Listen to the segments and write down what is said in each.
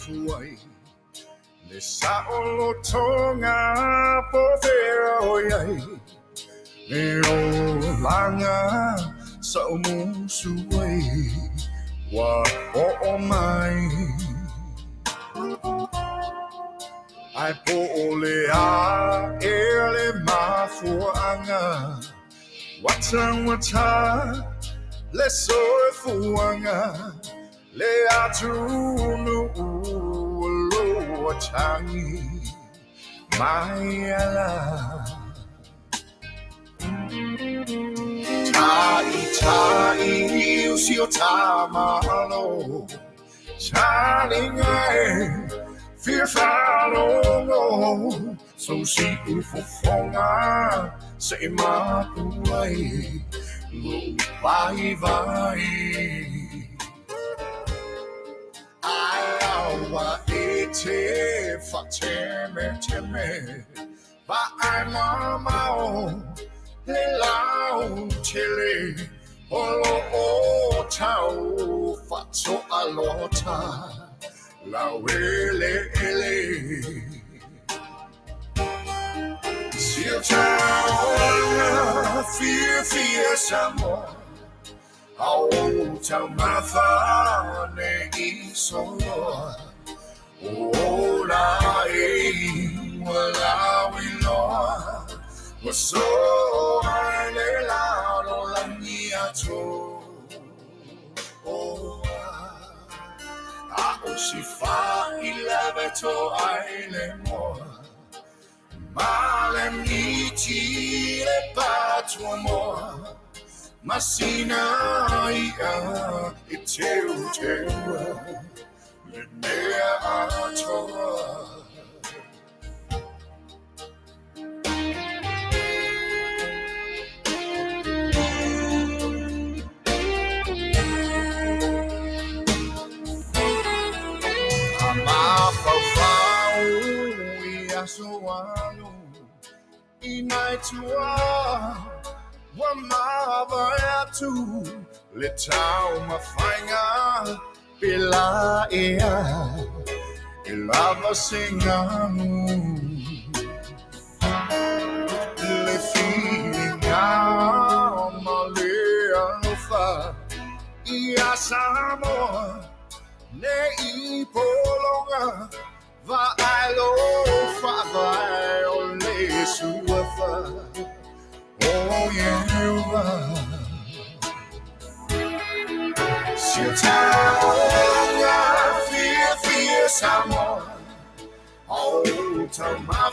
fuai le saolo tonga po fero yai le o langa sa umusuai wa o mai ai po ole a ele mafuanga wata le soe fuanga le atunu lo changi mai ala tai usio tamalo shining eye fear follow so she ufofonga say ma puai lo vai Iowa ete fateme ba mama le lao chile olo o tau fatso alota la wele ele Sil tau fear samo Au tamafa ne isolo Ola wala wilo Waso ale la lo langia to si fa ilaveto aile mo Male miti le patro mo Masina ia iteu le mea atoa Amafafau ia soalu inaitua Wamava tu letau mafainga pela ea elava singamu le fininga malea fa ia samo ne ipolonga va alo fa va ole suafa Oh, yeah, fear, someone. Oh, to my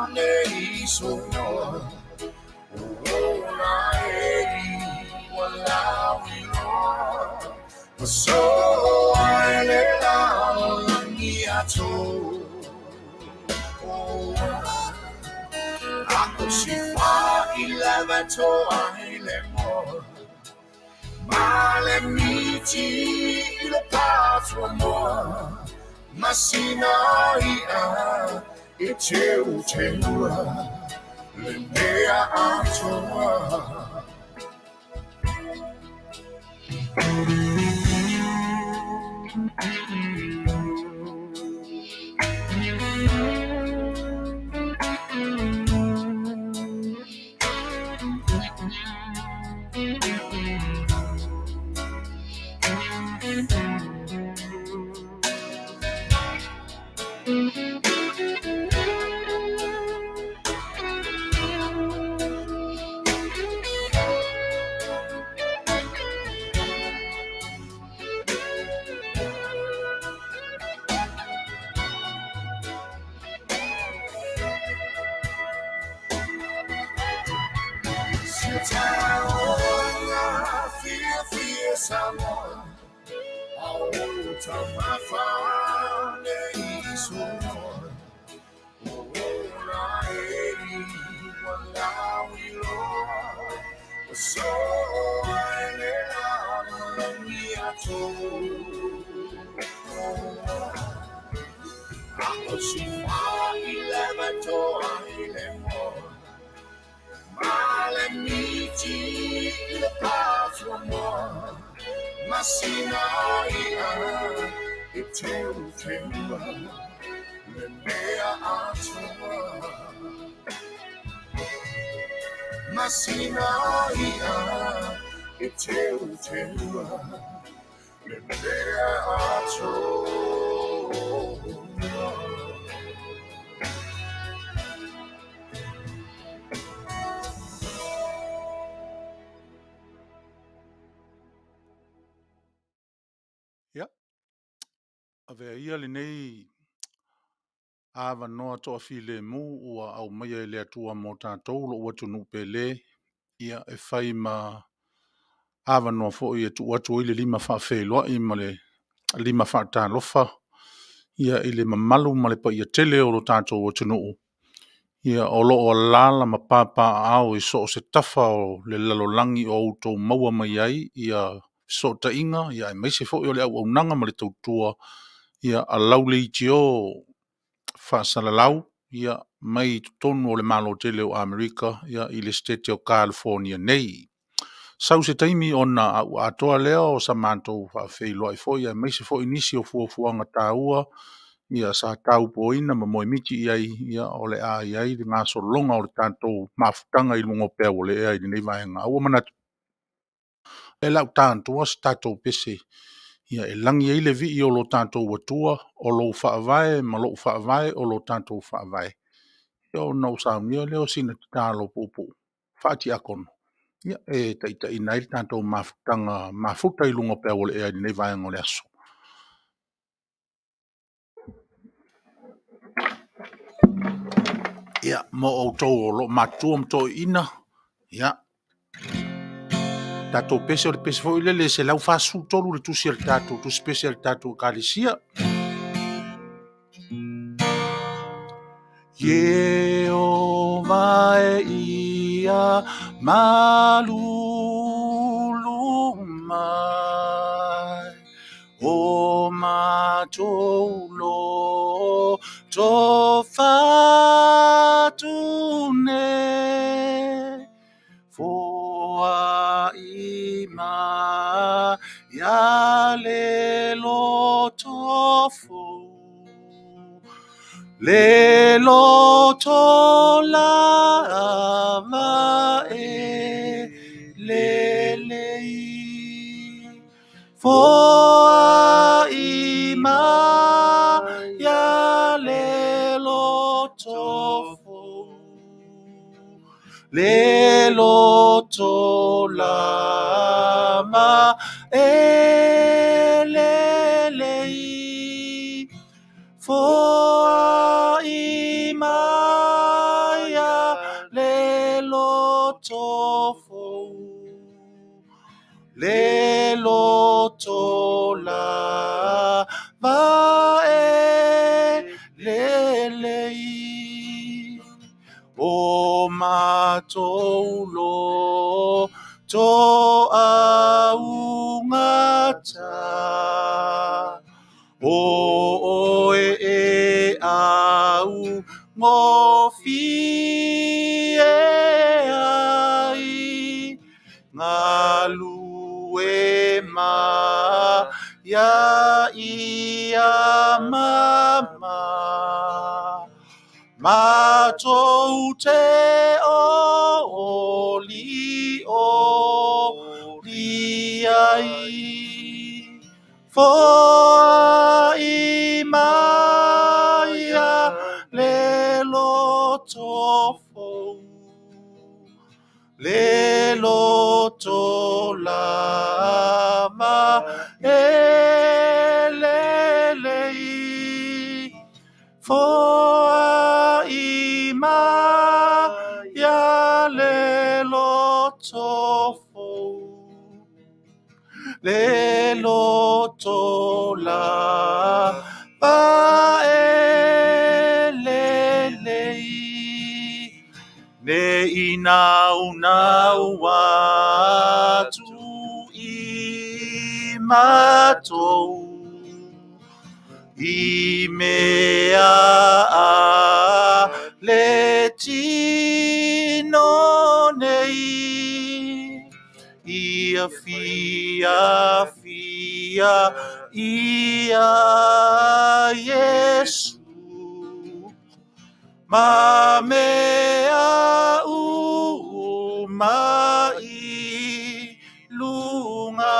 family, so no. Oh, so I let out me at all. Sifa ilaveto aile mo Male miti le patro mo Masina ia iteu le mea atoa Fear, someone. Oh, to my family, so so I let me at all. She fought 11 to Male miti le patro mo Masina ia e te utenua, le mea atua. Masina ia, e te utenua, le mea atua. Ia, avea ia le nei awa noa toa file mu ua au maia e le atua mo tātou lo ua tunu pele ia e whai ma awa noa fo i e tu atu i le lima wha whelua i ma le lima wha tā lofa ia i le mamalu ma le pa ia tele o lo tātou o tunu ia o lo o lala ma pāpā au i so o se tafa o le lalolangi o utou maua mai ai ia so ta inga ia e meise fo i o le au nanga ma le tautua ia a laule i tio whaasalalau ia mai tonu o le malo tele o Amerika ia i le state o California nei. Sau se taimi ona au atoa leo o sa mantou whaafeilua i fo ia mai se fo inisi o fuafuanga tāua ia sa tau poina ma moe miti iai ia o le a iai le ngā solonga o le tātou mafutanga i lungo pēr o le ea i nei vaenga. Aua manatu e lau tāntua sa tātou pese ia e langi e le vi i o lo tātou watua o lo whaavae ma lo whaavae o lo tātou whaavae. Ia o nau saunia leo sina tālo pupu. Whaati akono. Ia e taita i nai tātou mafutanga mafuta i lungo pēr o le ea i nei vaenga o le aso. Ia mo o tau o lo matua mto ina. Ia. Tātou pese o le pese fo ile le se lau whasu tolu le tusi al tātou, tusi pese al tātou kālisia. Yehova e ia malulu mai o matolo to fatune foa ima ya lelo tofu lelo tolava e lelei foa ima ya lelo tofu lelo tolava e lelei foa ima ya lelo tofu lelo tolava e lelei o matolo to aungata o e au ngofi e ai ngalu e ma ya ia mama matou te o li ai foa imaya lelo tofu lelo tolama elelei foa imaya lelo tofu lelo tola pa elelei ne inau atu i matou i mea a le tino nei I ia Yesu ma mea mai lunga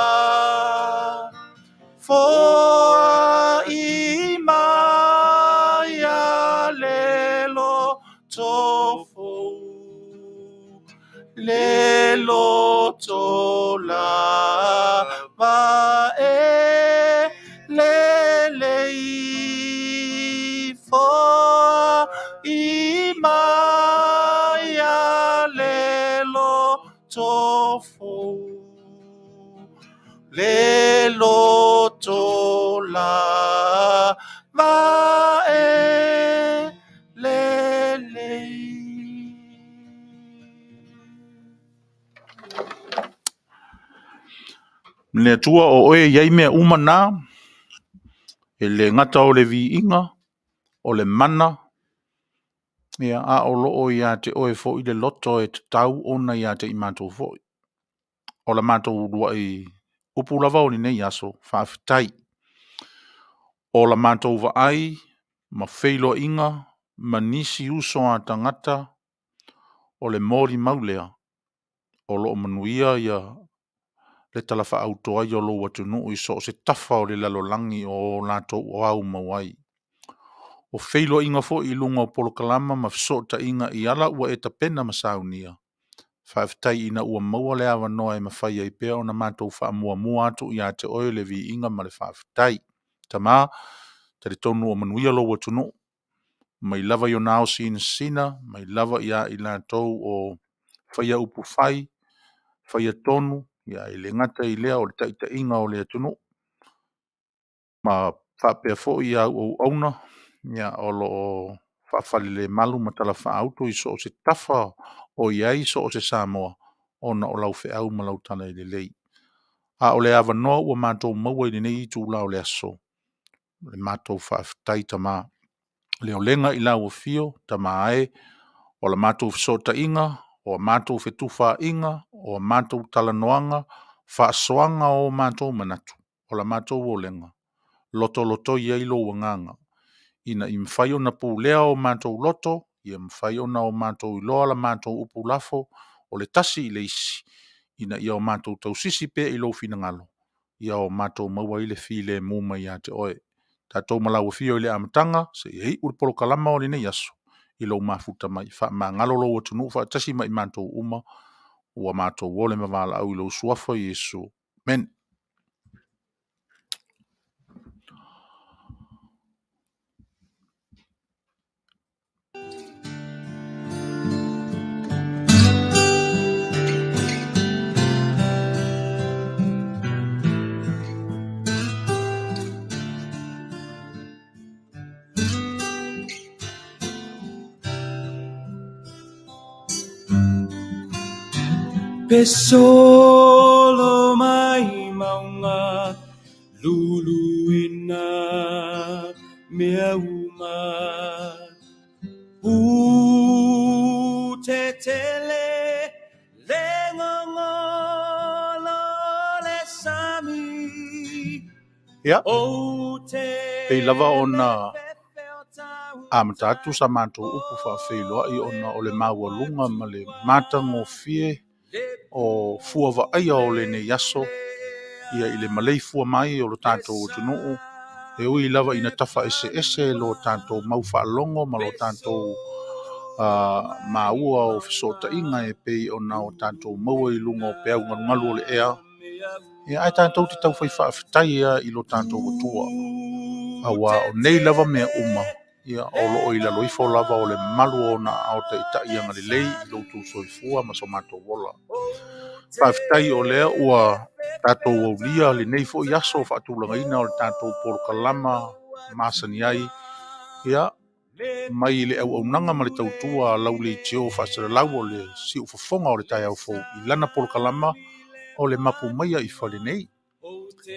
foa i mai a lelo tofo lelo tola va lelei foa i mai a lelo tofo lelo tola va lelei. Le tua o oe iai mea umana e le ngata o le vi inga o le mana ia a o loo ia te oe fo i le loto e te tau ona ia te i mātou fo o la mātou rua i upu lava o ni nei aso whaafitai o la mātou wa ai ma feilo inga ma nisi uso a tangata o le mori maulea o loo manuia ia le talafa autoa i o lo watu nuu i so se tafa o le lalolangi o lātou o au mawai. O feilo inga fo i lunga o polokalama ma fisota inga i ala ua e tapena masaunia. Whaaftai ina ua maua le awa noa e mawhai ai pea o na mātou wha mua atu i a te oe le vi inga ma le whaaftai. Tama, tari tonu o manuia lo watu nuu. Mai lava i o nao sina, mai lava i a i lātou o whaia upu whai, whaia tonu, ia i le ngata i lea o le taita inga o le atunu. Ma whapea fo i au auna, ia o lo o whawhali le malu matala whaauto i so o se tafa o iai so o se Samoa, ona o lau au ma lau tala i le lei. A o le awa noa ua mātou maua i nei i tū lau le aso. Le mātou whaafitai tama. Leo lenga i lau o fio, tama ai, o la mātou fisota inga, o mātou fetufa inga, o mātou talanoanga, whaasoanga o mātou manatu, o la mātou o lenga. Loto ia ilo wanganga. Ina i mwhai o na pūlea o mātou loto, ia mwhai o na o mātou iloa la mātou upu lafo, o le tasi i le isi. Ina ia o mātou tausisi pe ilo fina ngalo. Ia o mātou maua i le file muma i ate oe. Tātou malawa fio i le amatanga, se hei urpolo kalama o le nei aso. Ilo mafuta mai, wha ma ngalo lo watunu, wha tasi mai mātou uma, ua mātou wole mavala au ilo suafa Yesu. Men. Pesolo mai maunga luluina mea uma utetele lengongolo le sami Ia, pei lava ona amatatu sa mātou upu whaafeiloa i ona o le maua lunga ma le mātango fie o fua wa aia o le ne yaso ia i le malei fua mai o lo tātou o tunuu e ui lava ina tafa ese lo tātou mau whaalongo ma lo tātou maua o fisota inga e pei o na o tātou maua i lunga o peau ngalu o le ea e ai tātou te tau whai whaafitai ia i lo tātou o tua awa o nei lava mea uma ia o lo o ila loifo lava o le malu o na au te ita ianga le lei i lo tu soifua ma so mātou wola whaafitai o lea ua tātou o lia le nei fo iaso whaatulanga ina o le tātou polo kalama masani ai ia mai le au nanga ma le tautua lau le tio whaasara lau o le si ufafonga o le tai au fo i lana polo kalama o le mapu maia i whale nei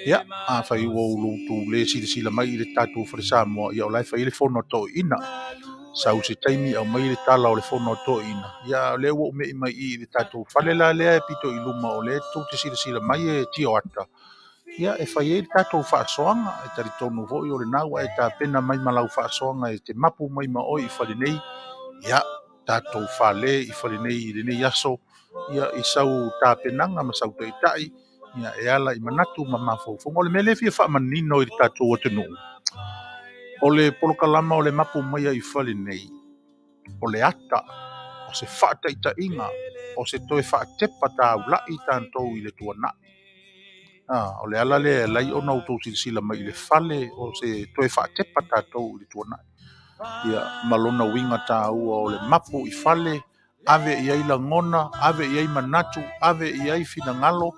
ia a whai ua ulu tu le sila mai i le tātou whare Samoa ia o lai whai le whono to ina sau se taimi au mai le tala o le fono toʻina ia le ua umeʻi mai i le tatou fale la lea e pito i luma o le tou te silasila mai e tio ata ia e fai ai le tatou faasoaga e talitonu foʻi o lenā ua e tapena mai ma lau faasoaga e te mapu mai ma oi i falenei ia tatou fale i falenei i lenei aso ia i sau tapenaga ma sau taʻitaʻi ia e ala i manatu ma mafaufuga o le mea lē fia faamanino i le tatou atunuu o le polokalama o le mapu maia i falenei o le ata o se faataʻitaʻiga o se toe faatepa taulaʻi tatou i le tuanaʻi o le ala le lai ona outou silasila mai i le fale o se toe faatepa tatou i le tuanaʻi ia ma lona uiga tāua o le mapu i fale ave i ai lagona ave i ai manatu ave i ai finagalo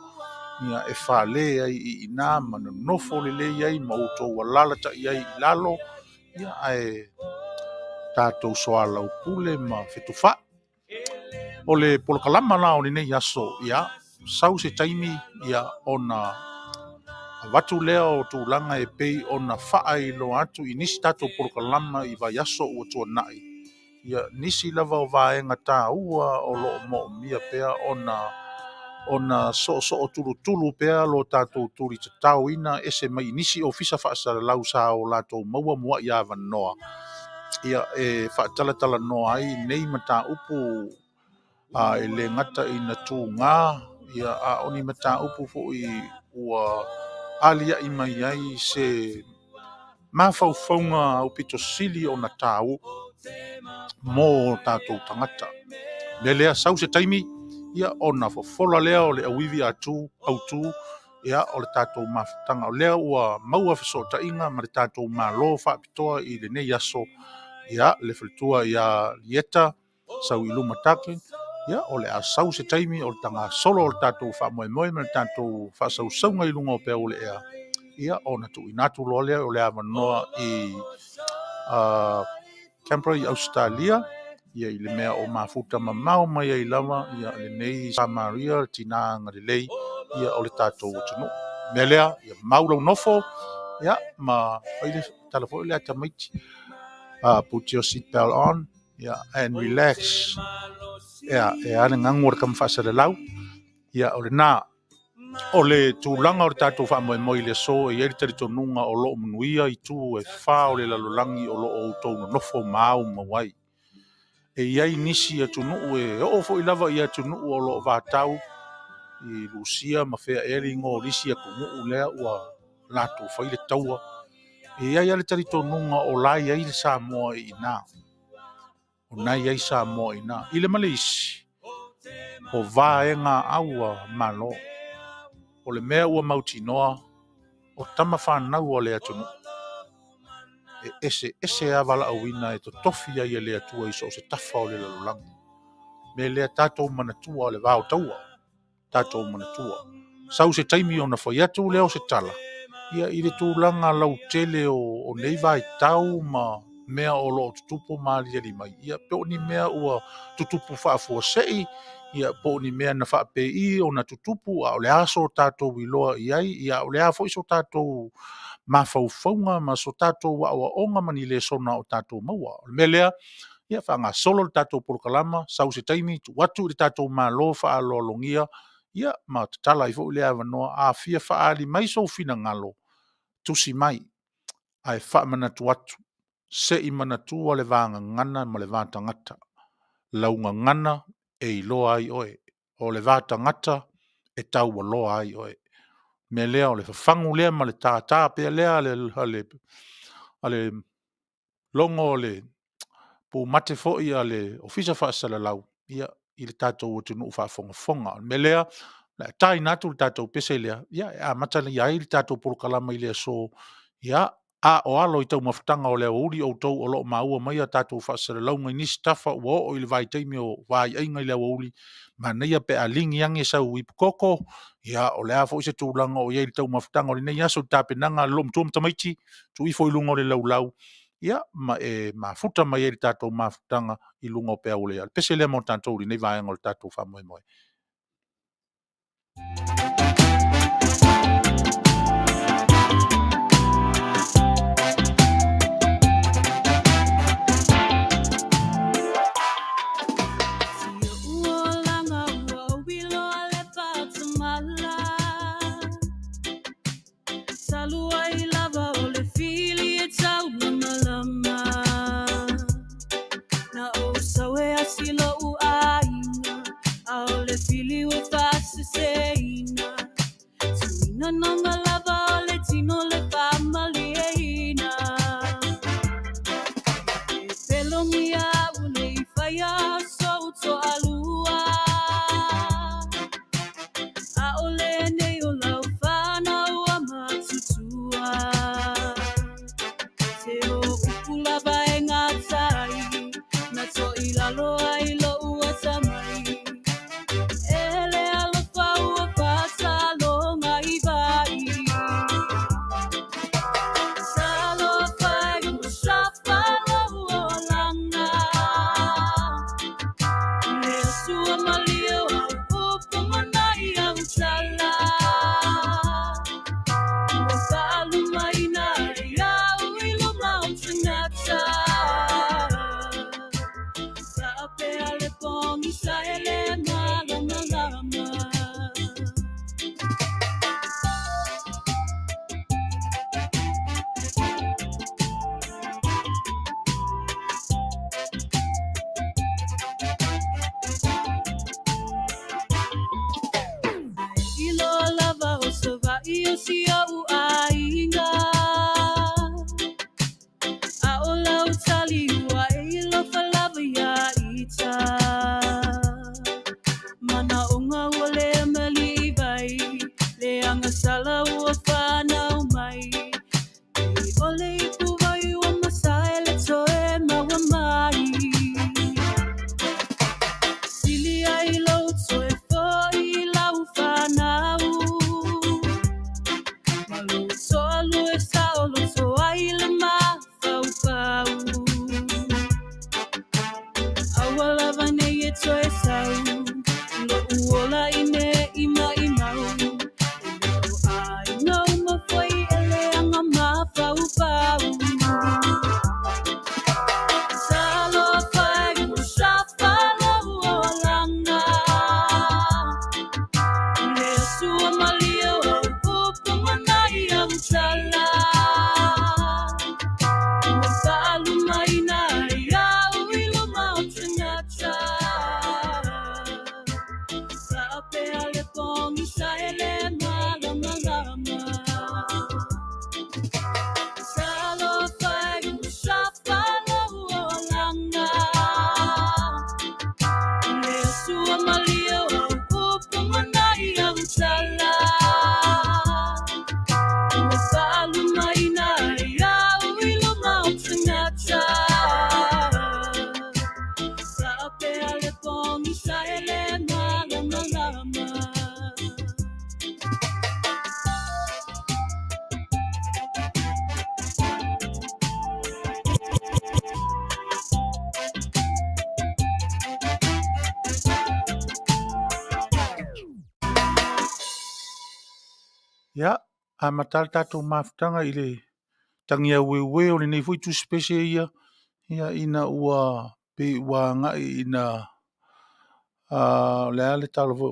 ia e fale ai i inā ma nonofo lelei ai ma outou alala taʻi ai i lalo ia ae tatou soalau pule ma fetufaʻi o le polokalama la o lenei aso ia sau se taimi ia ona avatu lea o tulaga e pei ona faailoa atu i nisi tatou polokalama i vai aso ua tuanaʻi ia nisi lava o vaega tāua o loo moʻomia pea ona soʻosoʻo tulutulu pea lo tatou tuli tataoina ese mai i nisi ofisa faasalalau sa o latou maua muaʻi avanoa ia e faatalatalanoa ai nei mataupu e le gata ina tugā ia aʻoni mataupu foʻi ua aliaʻi mai ai se mafaufauga au pitosili ona tāu mo tatou tagata le lea sau se taimi ia ona fofola lea o le auivi autū ia o le tatou mafutaga o lea ua maua fesootaʻiga ma le tatou mālō faapitoa i lenei aso ia le faletua ia lieta sau i luma take ia o le a sau se taimi o le tagasolo o le tatou faamoemoe ma le tatou faasausauga i luga o pea o le ea ia ona tuuina atu loa lea o le avanoa i Canberra i Australia ia i le mea o mafuta mamao mai ai lava ia lenei Samaria tinaaga lelei ia o le tatou atunuu mea lea ia maulau nofo ia ma fai le tala foʻi le atamaiti put your seat belt on and relax ia e ale gagu o le kamafaasalalau ia o lenā o le tulaga o le tatou faamoemoe i le aso e iai le talitonuga o loo manuia i tu e fā o le lalolagi o loo outou nonofo mau mauai e iai nisi atunuu e oo foʻi lava i atunuu o loo vatau i lusia ma fea eli golisi akuguu lea ua latou fai le taua e iai ale talitonuga o lai ai le Samoa i inā o nai ai Samoa i inā i le Malesi o vaega aua malo o le mea ua mautinoa o tama whanau o le atunuu e ese avalaauina e totofi ai e le atua i so se tafa o le lalolagi me lea tatou manatua o le vaotaua tatou manatua sau se taimi ona fai atu lea o se tala ia i le tulaga lautele o nei vaitau ma mea o loo tutupu maliali mai ia pe oni mea ua tutupu faafuaseʻi ia po ni mea na faapei ona tutupu a o le aso tatou iloa i ai ia o le a foʻi so tatou mafaufauga ma so tatou aʻoaʻoga ma ni le sona o tatou maua o le mea lea ia faagasolo le tatou polokalama sau se taimi tuatu i le tatou mālō faaloalogia ia ma tatala i foʻi le avanoa afia faali mai soufinagalo tusi mai ae faamanatu atu seʻi manatua le vagagana ma le vatagata laugagana e iloa ai oe o le vatagata e taualoa ai oe me lea o le fafagu lea ma le tātā pea lea ale logo o le pumate foʻi a le ofisa faasalalau ia i le tatou atunuu faafogafoga me lea le ataina atu le tatou pese lea ia e amata ia ai le tatou polokalama i le aso ia a o alo i tau mafutaga o le auauli outou o loo maua mai a tatou faasalalauga i nisi tafa ua oo i le vaitaimi o vaiaiga i le auauli manaia pe aligi age sau i pukoko ia o le a foʻi se tulaga o iai le tau mafutaga o lenei aso le tapenaga le loo matua matamaiti tuʻi foi luga o le laulau ia ma e mafuta mai ai le tatou mafutaga i luga o pea o lea le pese lea mo tatou lenei vaega o le tatou faamoemoe o si au ainga a o lau tali ua e lo falava ia ita mana onga ua le mali vai le anga sala ua whanau mai ole I puwai ua masai le toe maua mai sili ai lau toe foi lau whanau malu soa lue sao lo soa I le ma fau fau awala vane ye toe sau lo uola ine ima imau ai no ma foi ele anga ma fau fau salo fai ushafa lo uolanga le sua malio upu manai au chala Masalu mai na ia uilo mau tengata Sape ale pongi sa ele malama lama Salo fai ushafa lo uolanga Le sua malio upu manai au chala Masalu mai na ia uilo mau tengata Sape ale pongi sa ele malama lama Ia, a matal tātou mafutanga I le tangia wewe o le nei fui tu spese ia ina ua pe ua ngai ina le ale talo fo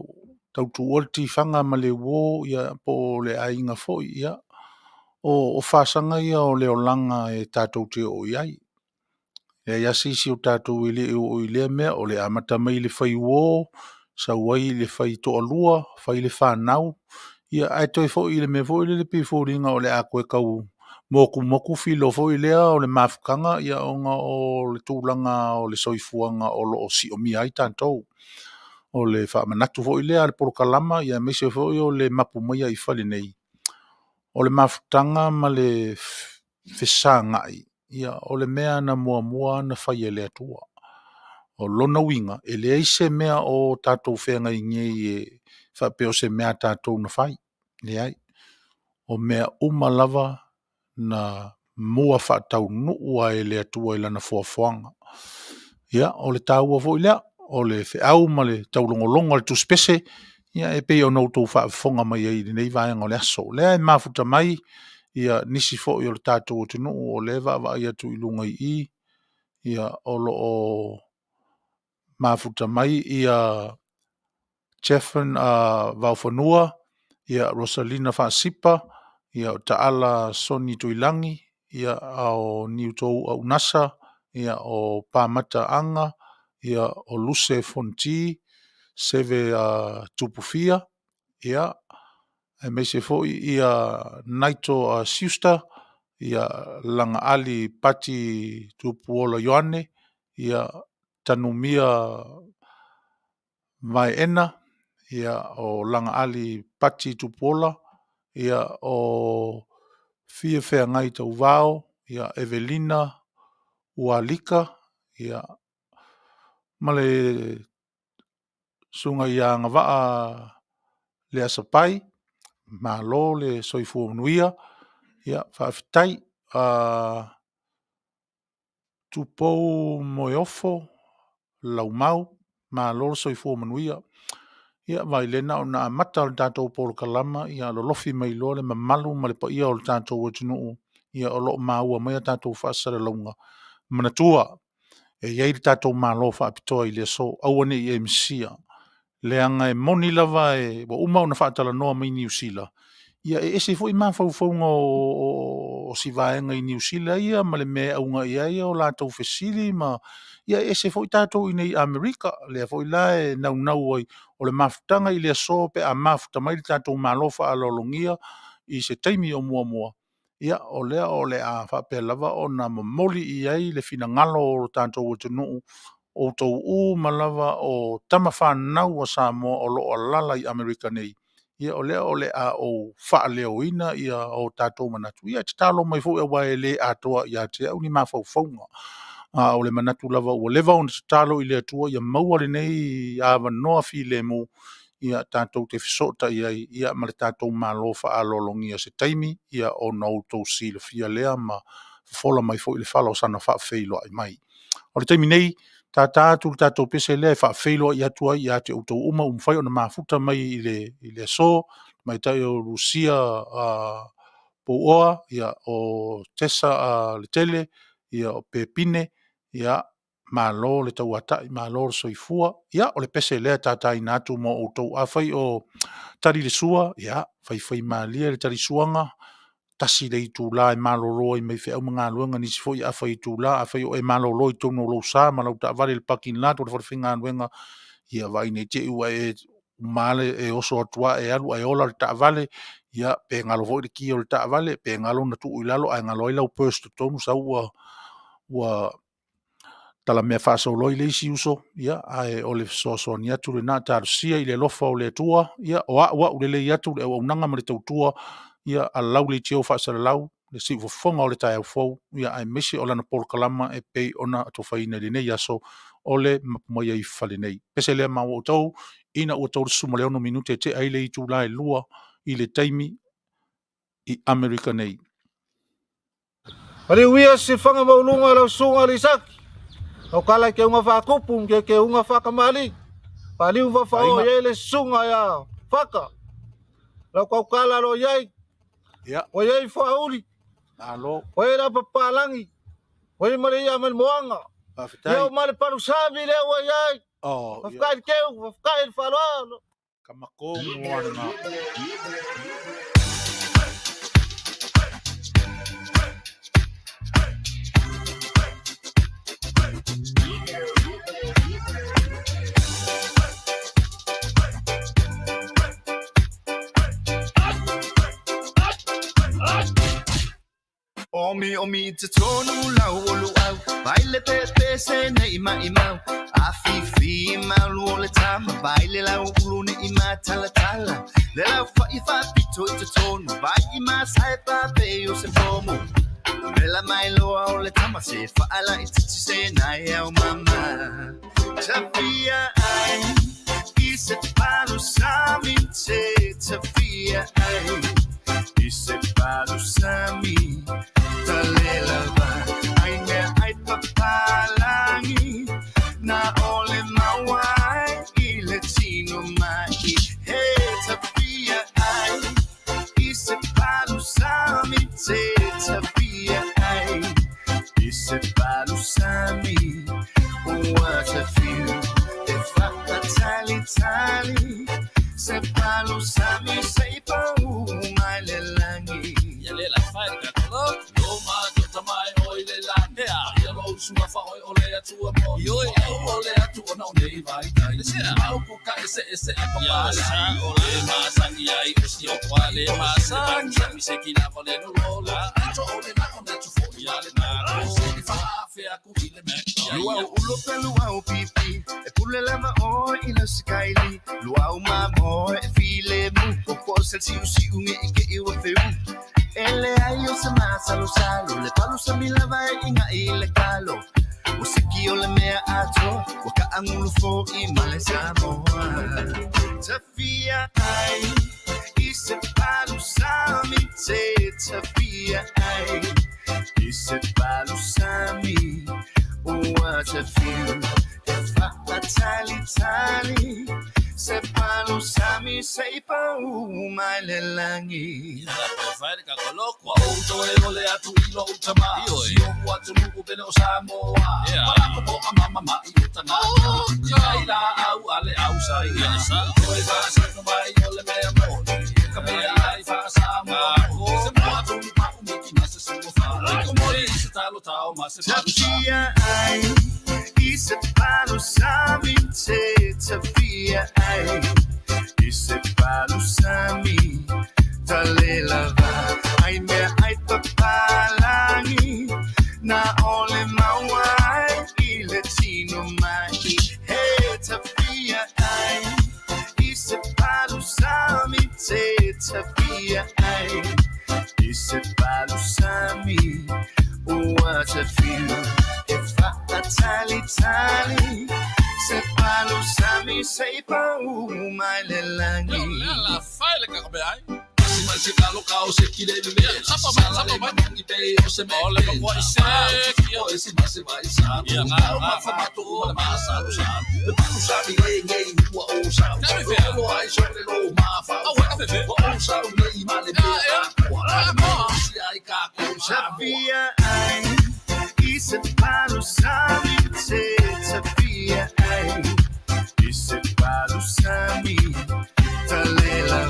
tautu olti fanga ma le wo ia po le ainga fo ia o fasanga ia o le olanga e tātou te o iai. Ia sisi o tātou ile o ile mea o le amata mai le fai wo sa wai le fai to alua fai le whanau ia ai toi fo ile me fo ile le pi fo ringa o le a koe kau moku filo fo ile o le mafukanga ia onga o le tūlanga o le soifuanga o lo o si o mi ai tātou o le whaamanatu fo ile ale poro kalama ia meise fo o le mapu mai ai fale nei o le mafutanga ma le fesangai ia o le mea na mua na fai ele atua o lona winga ele eise mea o tātou whenga I ngei e whapeo se mea tātou na fai le ai o mea lava na mua whaatau nua e le atua I lana fuafuanga ia o le tāua fo ilea o le whiau ma le taulongolongo le tu spese ia e pei o noutou whaafonga mai ai nei vaenga o le aso lea e mafuta mai ia nisi fo I o le tātou o tunu o le va ia tu ilunga I ia o lo o mafuta mai ia Jeffren Vaufanua ia Rosalina Fasipa ia o Taala Soni Tuilangi ia o Niutou au Nasa ia o Pamata Anga ia o Luse Fonti Seve Tupufia ia e meise foi ia Naito Siusta ia Langa Ali Pati Tupuola Ioane ia Tanumia Vaena ia o Langa Ali Pati Tupuola ia o Fia Ngai Tau Vao ia Evelina Ualika ia male sunga ia ngavaa le asapai malo le soifu nuia ia whaafitai tupou moiofo laumau malo soifu manuia ia vai lena ona mata o tātou polo kalama ia lo lofi mai lo le mamalu ma le pa ia o tātou o tunu ia o lo maua mai tātou whaasara launga manatua e iai tātou malo whaapitoa I le so awane I e misia le anga e moni lava e wa uma ona whaatala noa mai New Zealand ia e ese foi mawhauwhaunga o si vaenga I New Zealand ia ma le mea aunga ia o lātou fesili ma ia ese foi tātou I nei Amerika le foi la e nau ai o le mafutanga I le so pe a mafuta mai tātou malofa a lolongia I se taimi o mua. Ia o le a whapea lava o na mamoli I ai le fina ngalo o tātou o tunu o tau malava o tama whanau o Samoa o lo o lala I Amerika nei. Ia o le a o wha leo ina ia o tātou manatu. Ia te talo mai fo e wae le atoa ia te au ni mawhau whaunga. O le manatu lava ua lewa o te talo I le atua ia maua le nei a wanoa fi le mo ia tātou te fisota ia ma le tātou malo wha alolongi ia se taimi ia o nau tau si le fia lea ma fola mai fo I le whala o sana wha feilo ai mai. O le taimi nei tātou pese lea wha feilo I atua I te utau uma umwhai o na mafuta mai I le so mai tai o Rusia Pouoa ia o Tesa le tele ia o Pepine ia malo le tau atai malo le soifua ia o le pese lea tātai natu mo o tau awhai o tari le sua ia whai malia le tari suanga tasi le I tūla e malolo I mei whea mga luenga nisi fo I awhai I tūla awhai o e malolo I tono lo sa malau ta vale le pakin lato le whawhinga luenga ia vai nei te ua e male e oso atua e alu ai ola le ta vale ia pe ngalo vo le ki o le ta vale pe ngalo na tu ilalo ai ngalo ila o post tonu sa ua tala mea whasa loi le isi uso, ia, ai o le soso ni atu le nā tārusia I le lofa o le atua, ia, o a ule le atu le au nanga ma le tautua, ia, a lau le tio whasa le lau, le si fonga o le tai au fau, ia, ai mesi o lana pol kalama e pei ona ato whaina le nei aso, o le mapumoia I whale nei. Pese lea ma o tau, ina o tau suma le ono minute te ai le I tu lai lua, I le taimi, I Amerika nei. Pari uia se whanga maulunga lau sunga li saki. Au kala ke unga whakupu, ke unga whakamali. Pali unga whao ye le sunga ya whaka. Lau kau kala lo yai. O yai whauri. O yai rapa palangi. O yai mare ia man moanga. Yau mare paru sami le o yai. Wafkai keu, wafkai whaloa. Kamako moana. Omi te tonu lau olu au Baile pepe se ne ima imau Afifi malu o le tama Baile lau ulu ne ima tala tala Le lau whaifa pito I te tonu Vai ima sae pape o se pomu Vela mai loa o le tama Se whaala I titi se nai au mama Tawhia ai I se palu sami te Tawhia ai I se palu sami Talelava, ai mea ai papalangi Na ole mawai I le tino mai He tawhia ai I se palu sami te tawhia ai I se palu sami What a feel E whaka tali tali Se palu sami se pau mai le langi Ya le la whai kakalo Mai oi le lande ia lo sua fa oi ole atu mo oi ole atu ona nei vai tai au ko ka ese pa ya sa ole masangi ai o kwale masangi mi se kila vole no lola to ole na ona tu fo ya le na ko fa fe aku ile me luau ulo pelu au pipi e pule lama o ina skyli luau mamo e file mu ko sel si unge ke I o feu ele ayo se masa lo salo le palo se mi lava inga ile kalo o se ki o le mea ato o ka angulu fo I male samoa tawhia ai I se palo sami te tawhia ai I se palo sami what a feel if I tali se palo sami se pau mai le langi Whai kakalo Kwa outo e ole atu ilo utama Si o watu nuku bene o Samoa Wala ko a mama I utana Ia ila au ale au sai Koe wasa no mai ole mea mo Ka mea ai wha Samoa Se mua tu ni pa umiki na se sumo wha Ko mori se talo tau ma se palu Tawhia ai I se palo sami te tawhia ai I se palo sami Talelava ai me ai papalangi na ole mawai I le tino mai he tapia ai I se palusami te tapia ai I se palusami what I feel if I tally se palusami se pa mai le langi la file ka be ai si kalo ka o se kile le sapa ba ni te o se me ole ko se o si ba se vai sa ya ma fa ma to o ma sa lo sa de pa sa ni ngai wa o sa o ai so le lo ma fa o sa ni ma le wa ma si ai ka ko sa Tapia ai I se palusami te tapia ai I se palusami talela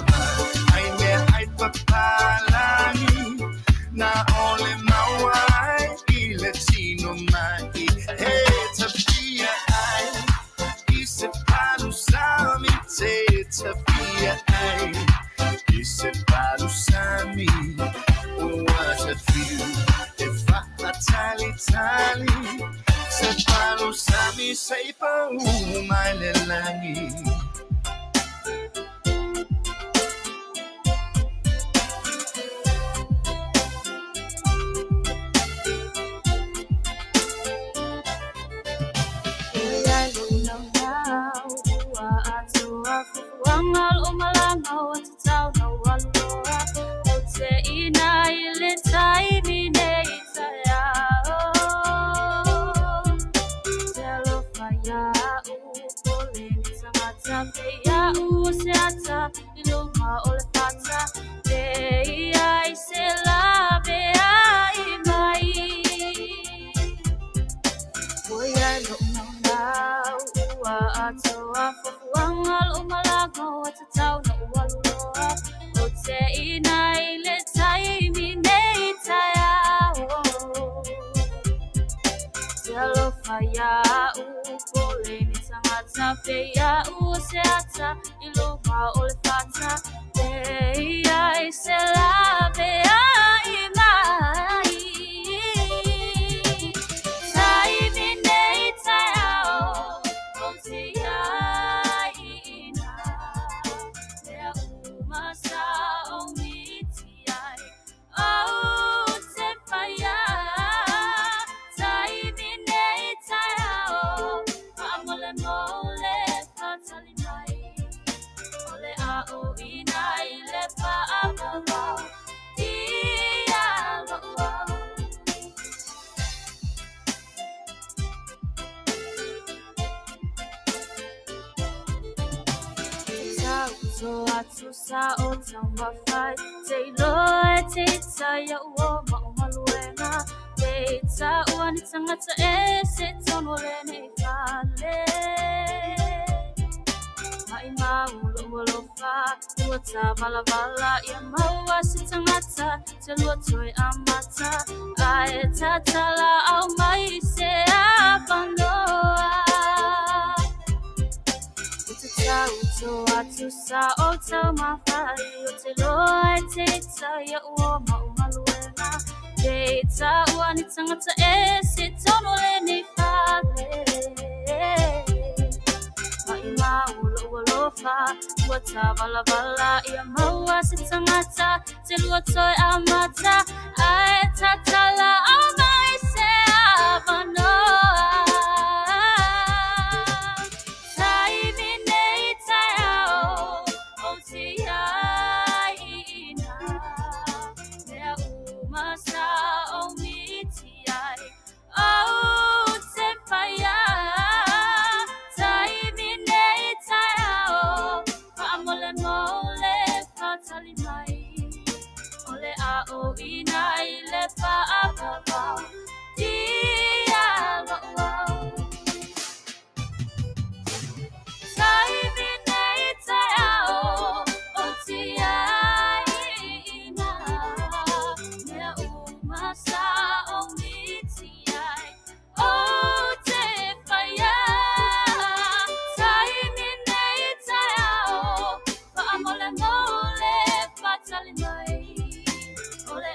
ai me ai papalangi na ole mawai I le tino mai hey tapia ai I se palusami te tapia ai I se palusami what I feel if I tally se palusami se pa mai le langi Wangal umalangaw at tataw na walura o te inailit tayo minaytayaw Telo faya ukulin sa mata Kaya usiata iluma olfata Kaya isila beay mai Kuya lumang daw Ato ako wangal umalagaw at tataw na uwalura O te inailit tayo minaytayaw Telo faya ukulin sa mata Kaya usiata iluma olfata Kaya isila beay mai Tayo minaytayaw O tiyaina Lea umasa o mitiyay O te faya Tayo minaytayaw Paamole-mole patalimay Ole ao inay le paababaw Tiyalawaw So atu sa o tamba fai Te loe te taya ua maumaluenga Te ta ua ni tangata e se tono rene fale Mai mau lo fa Ua ta vala vala ia maua se tangata Te lua toi amata Ae tatala au mai se awhanoa So atu sa o tau mawhai O te loa e te taia ua maumaluenga Te ta ua ni tangata e se tono le nei whale Mai mau loa lofa Ua ta vala vala ia maua se tangata Te lua toi amata Ae tatala au mai se awhanoa Ole ao inai le paababaw Tiyalawaw Tayo minaytayaw O tiyaina Lea umasa o mitiyay O te faya Tayo minaytayaw Paamole-mole patalimay Ole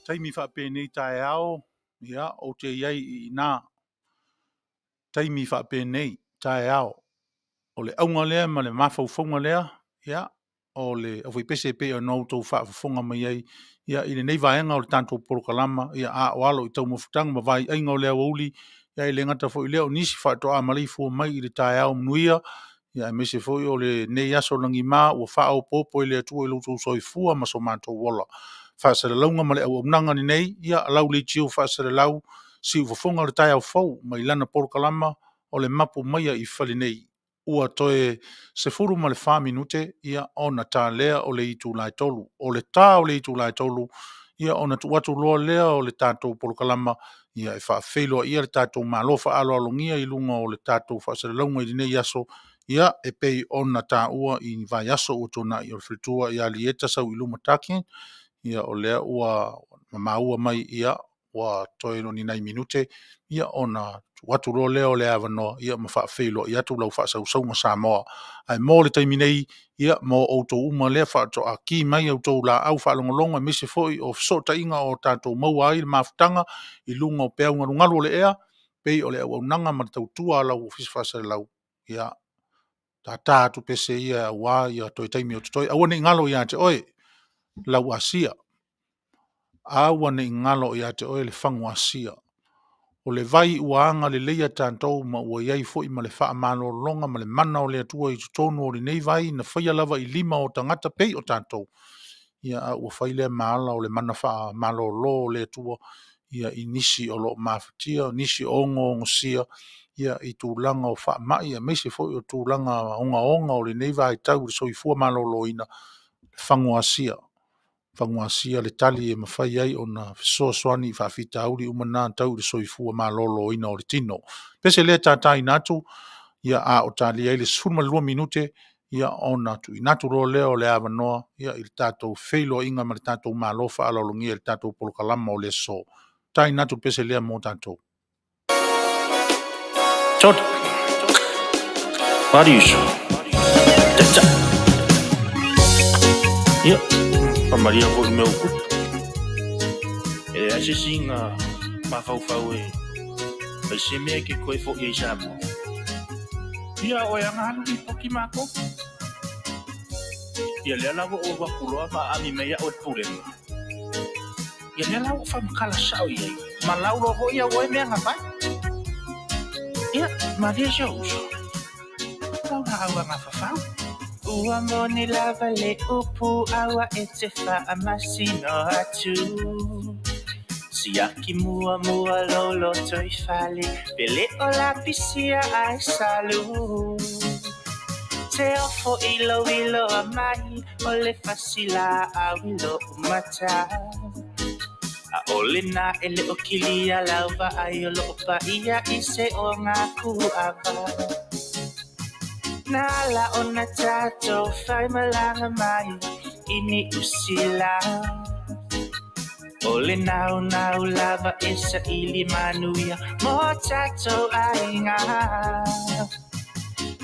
taimi whapene tae ao, ia, o te iai I nā, taimi whapene tae ao, o le aunga lea ma le mawhauwhaunga lea, ia, o le awhi pese pe o nou tau whaafunga mai ai, ia, I le nei vaenga o le tanto porokalama, ia, a o alo I tau mawhutanga, ma vai ainga o lea wauli, ia, I le ngata fo I leo nisi whaatoa malai fua mai I le tae ao mnuia, ia, me se foi o le nei aso langi mā, ua whao popo I le atua I loutou soi fua, ma so mātou wala. Whaasara launga ma le au unanga ni nei, ia, alau le tio whaasara lau, si ufafonga le tae au fau, mai lana porokalama, o le mapu maia I whali nei. Ua toe se furu ma le 5 minute, ia ona tā lea o le itu lai tolu. O le tā o le itu lai tolu, ia ona tu watu loa lea o le tātou porokalama, ia e whaafeiloa ia le tātou malofa alo alongia I lunga o le tātou whaasara launga I nei aso, ia e pei ona tā ua I vai aso o tona I o le fritua ia li eta sau I luma taki, ia o lea ua maua mai ia ua toe no ni nai minute, ia ona watu ro leo le avanoa, ia ma whaafeilo, ia tu lau whaasau ma Samoa. Ai mō le taimi nei, ia mō outou uma lea whaato a ki mai outou la au whaalongolonga, mese foi o sota inga o tātou maua ai le mafutanga, I lunga o peaunga rungalu le ea, pei o le au nanga ma tau tua lau o fisifasare lau, ia tā tu pese ia wā, ia toi taimi o tutoi, awane ngalo ia te oe, lau asia, awane ngalo ia te oe le whangu asia, o le vai uanga le leia tātou ma ua iai foi ma le wha amalo longa ma le mana o le atua I tutonu o le nei vai na whaia lava I 5 o tangata pei o tātou. Ia a ua whailea maala o le mana wha amalo lo o le atua ia I nisi o lo mawhatia, nisi ongo ngosia, ia I tūlanga o wha mai, ia meise foi o tūlanga onga o le nei vai tau le soifua malo lo ina whangu asia. Whanguasia le tali e mawhai ai o na so swani whawhita auri umana tau le soifua malolo ina o le tino. Pese le tātai natu, ia a o tali ai le surma 2 minute, ia o natu. I natu ro leo le avanoa, ia il tātou feilo inga ma le tātou malofa alalongia le tātou polokalama o le so. Tai natu pese lea mō tātou. Todd, Marius, Tata. Ia, pamaria ko meu ku. E a se singa mafau e. Ai se me ke koe fo ye samu. Ia o yang halu I poki mako. Ia le lawo o wa kuloa ma ami me ya o pulema. Ia le lawo fa makala sao ye. Ma lauro ho ia o me nga pai. Ia, ma dia shows. Kau na awa nga fafau. Ua moni lava le upu awa e te wha amasino atu. Siaki mua lolo toi fale, pele o la pisia ai salu. Te ofo ilo a mai, o le fasila a wilo umata. A ole na ele o kilia lauva ai o lo pa ia I se o ngā kuava. Nala ona tato fai malanga mai ini usila. Ole nau lava esa ili manuia mo tato ainga.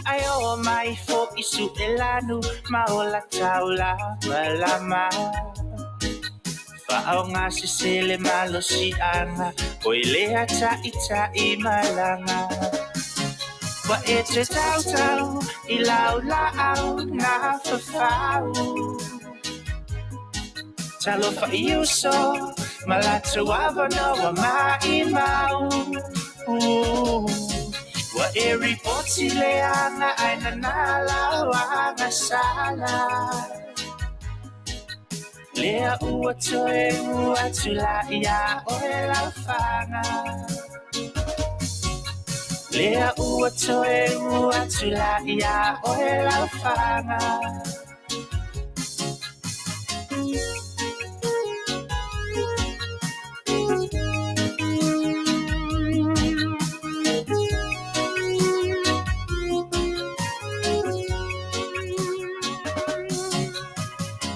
Ai o mai fo isu elanu maola taula malama. Fa'ao ngā sisele malo si anga oilea ita I malanga. Wa e te tau I lau ngā whawhau. Talo wha uso, malatu awano wa mai mau. Wa e ripoti le anga aina nala wanga sala. Lea ua toe ua tula ia oe lau whanga. Lea ua toe ua tula ia oe lau whanga.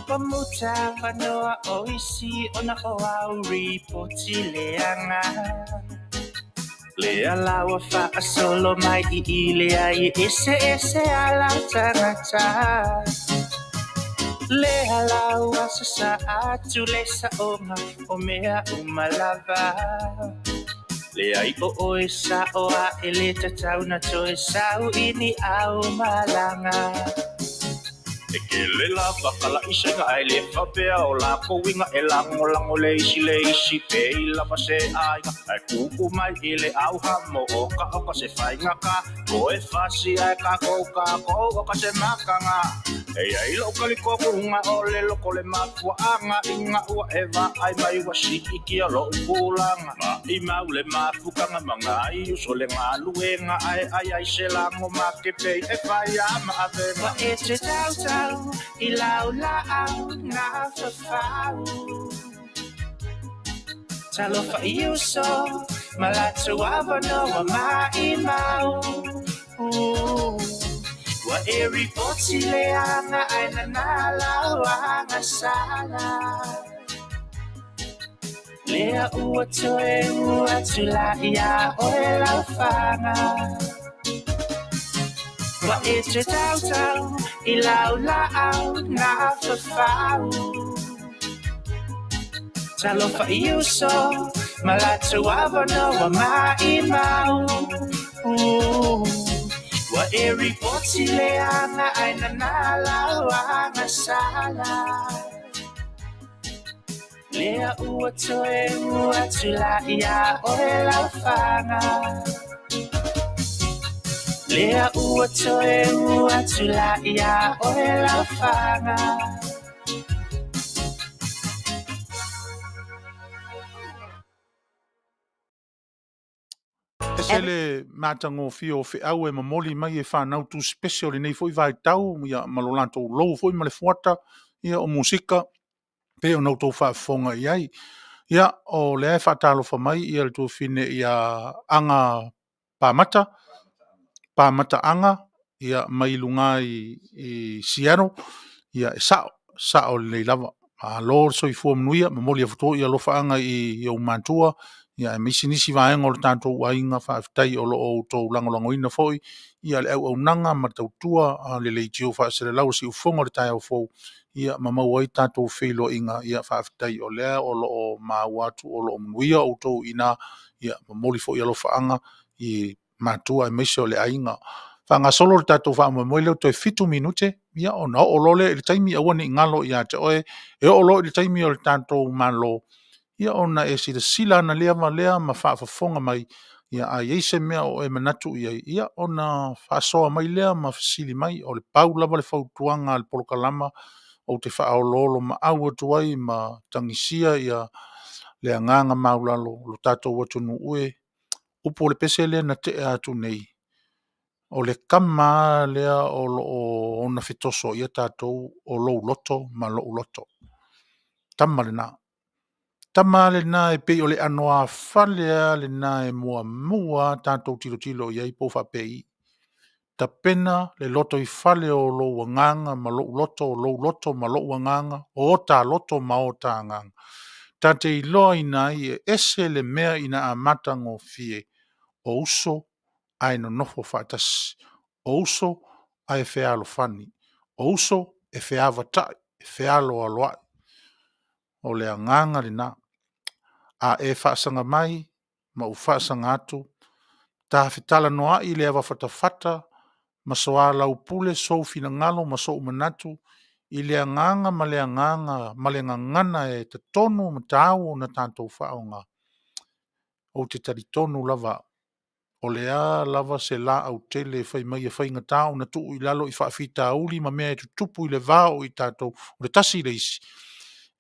Pamuta wanoa oisi ona o au ripoti leanga. Lea lawa wha solo mai I lea I ese ala tangata. Le halau asa sa atu le sa onga o mea umalava. Le ai o oe sa oa e le tatau na toe sau ini au malanga. E ke le lava kala isa nga ai le whapea o la kowinga e lango le isi pe i lava se ai ai kuku mai i le au hamo o ka oka se whainga ka ko e whasi ai ka kou o ka se makanga e ai lo kaliko kunga o le loko le mapua anga inga ua e wa ai mai wasi iki a lo upulanga ma i mau le mapukanga manga i uso le ngā luenga ai se lango ma ke pei e whai ama avenga wa e te tau I lau lau na whawhau Talo whaiuso Malatu awano wa mai mau Wa e ripoti le anga aina na lau anga sala Lea ua toe ua tula ia oe lau whanga Wa e te tau I lau na whawhau Talo whaiuso Malatu awano wa mai mau Wa e ripoti le anga aina na lau anga sala Lea ua toe ua tula ia oe lau whanga Lea ua toe ua tula ia oe lau whanga Esele matango fio fe au e mamoli mai e whanau tu special nei foi vai tau ia malolanto lou foi male fuata ia o musika pe o nau tau whaafonga iai ia o le e whaatalo wha mai ia le tu fine ia anga pāmata anga ia mai lunga i Seattle ia e sao le lava a lor so i fuam nuia mamoli a futo ia lofa anga i o mantua ia e misinisi vaenga o le tātou wainga whaafitai o lo o tau langolangoina foi ia le au nanga ma tautua a le leitio whaasere lau si ufonga le tai au fou ia mamau ai tātou whilo inga ia whaafitai o lea o lo o mauatu o lo o mnuia o tau ina ia mamoli fo ia lofa anga i matua e meise o le ainga whanga solo le tātou wha mo leo toi 5 minute ia o na o lole le taimi awane ngalo ia te oe e o lo le taimi o le tātou malo ia ona e sila na lea ma whaafafonga mai ia a yeise mea o e manatu ia ona whaasoa mai lea ma fasili mai o le pau lava le whautuanga le polokalama o te whaaololo ma au atuai ma tangisia ia le anganga maulalo lo tātou watunu ue upo le pese lea na te atu nei o le kama lea o lo ona fitoso ia tātou o lou loto ma lou loto tamale na e pei o le anoa whalea le na e mua tātou tilo iai po whapei. Ta pena le loto i whale o lo wanganga ma lo loto ma lo wanganga o tā loto ma o tā nganga. Ta te iloa ina i e ese le mea ina a matango fie o uso ai no nofo whaatasi. O uso ai e whealo whani. O uso e wheawa tai, e whealo aloai. O le anganga le na. A e whaasanga mai, ma u whaasanga atu, ta whitala noa i le awa whatawhata, ma soa lau pule sou fina ngalo, ma sou manatu, i le anganga ma le ngangana e te tonu ma tau na tātou whaonga. O te tari tonu lava, o lea lava se la au tele whai mai e whai ngatau na tuu i lalo i whaafita uli, ma mea e tutupu i le vao i tātou, o le tasi reisi.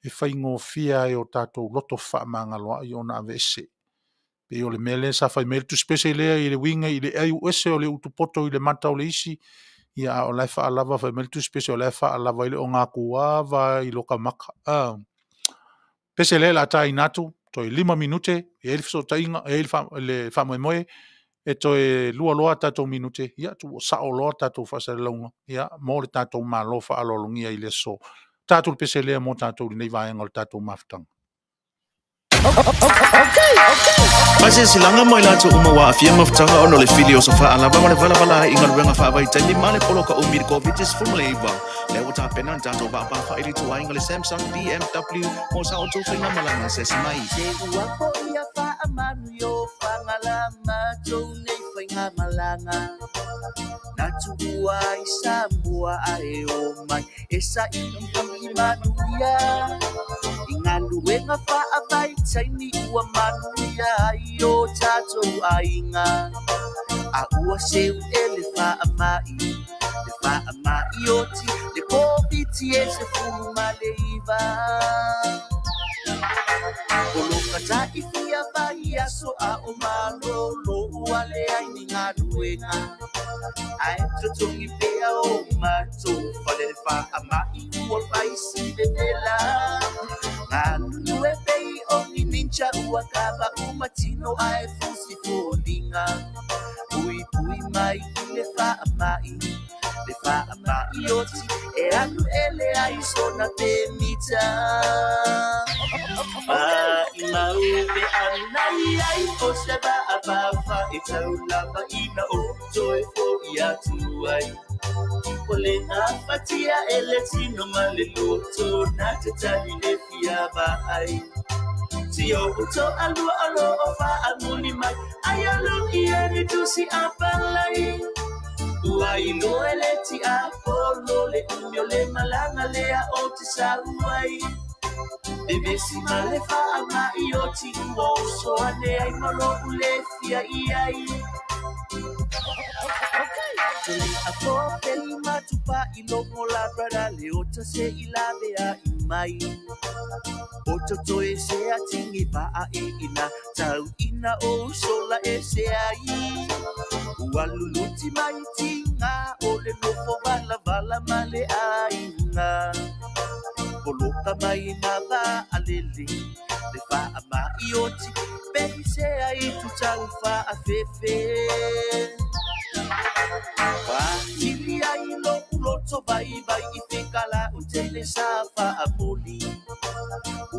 E whai ngō fia e o tātou loto wha maanga loa i ona ave ese. Pe o le mele sa whai mele tu spese lea i le winga i le au ese o le utupoto i le mata o le isi. Ia o lai wha alava whai mele tu spese o lai wha alava i le o ngā kuava i loka maka. Pese lea la ta inatu, to i 5 minute, e elif so tainga, e elif le wha moe, e to e lua loa tātou minute. Ia tu o sao loa tātou wha sare launga. Ia mo le tātou mā lo wha alolungia i le so. Tātou pese lea mo tātou nei vaenga o tātou maftang. Pase silanga mo ila tu umawa afia maftanga ono le filio so fa ala ba le vala inga wenga fa vai tani male poloka umir covid is formuleva le wata penan tanto ba fa ili tu inga le Samsung BMW mo sa auto finga malanga ses mai Se ua ko ia fa amanu yo whangalama tau nei whainga malanga. Na tuua I Samoa ae o mai e sa i manu ia. I ngā luenga wha avai taini ua manu ia ai o tātou ainga. A ua seu e le wha amai, le wha amai o ti, le COVID e se fulu ma le iwa. Oloka ta I fia vai aso a o malolo ua le ai ni ngā luenga. Ai totongi pea o mato Fale le wha amai ua vai si le vela. Ngā lulu e pei o ni ninja ua kawa umatino ai fusi fōlinga. Pui pui mai I le wha amai. Le wha amai o ti e anu ele ai sona te mita. I mau pe anai ai o se ba abafa e tau lava ina o toi fo I atu ai. O le ngā fatia e le tino ma le loto na te tali le fia ba ai. Ti o uto alua alo o wha amuli mai ai alu I ere tusi apalai. Ua I loe le ti apolo le umio le malanga lea o te sauai. E vesi ma le wha amai o ti ua o soa ne ai malo ule fia I ai. Tuli a ko peli matupa I longo la brada le ota se I lave a I mai. Oto toe se a tingi pa a e ina tau ina o sola e se ai. Ua luluti mai tinga o le nofo vala male a inga. Poloka mai na va alele le wha amai o ti pei se ai tu tau wha a fefe. Tili ai lo uloto vai I whekala o tele sa wha a moli.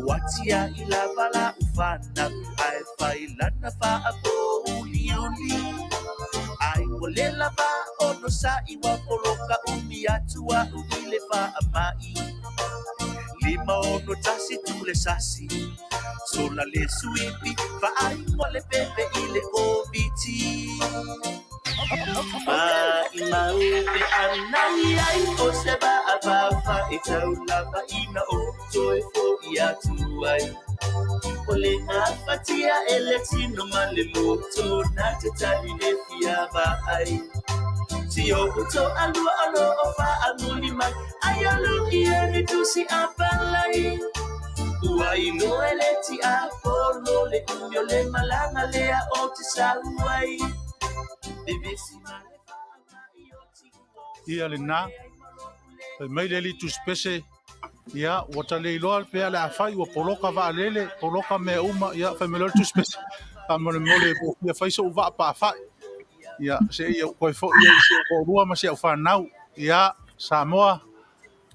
Watia I lava la ufana ai whai lana wha a ko uli. Ai o le lava o no sa I wa poloka umi atua uli le wha amai. Lima o no tasi tu le sasi. Sola le suipi wha ai mo le pepe I le obiti. I mau pe anai ai o se ba abafa e tau lava ina o toi fo I atu ai. O le ngā fatia e le tino ma le loto na te tali le fia ba ai. Ti o uto alua alo o wha amuli mai ai alu I ere tusi apalai. Ua I loe le ti apolo le umio le malanga lea o te sauai. Ia le nā, mai le litu spese, ia, wata le iloa pea le awhai, ua poloka wa alele, poloka mea uma, ia, whai me tu spese, a mone mole, ia whaisa uwa pa awhai, ia, se ia, koe fo, ia, se o rua ma se au whanau, ia, Samoa,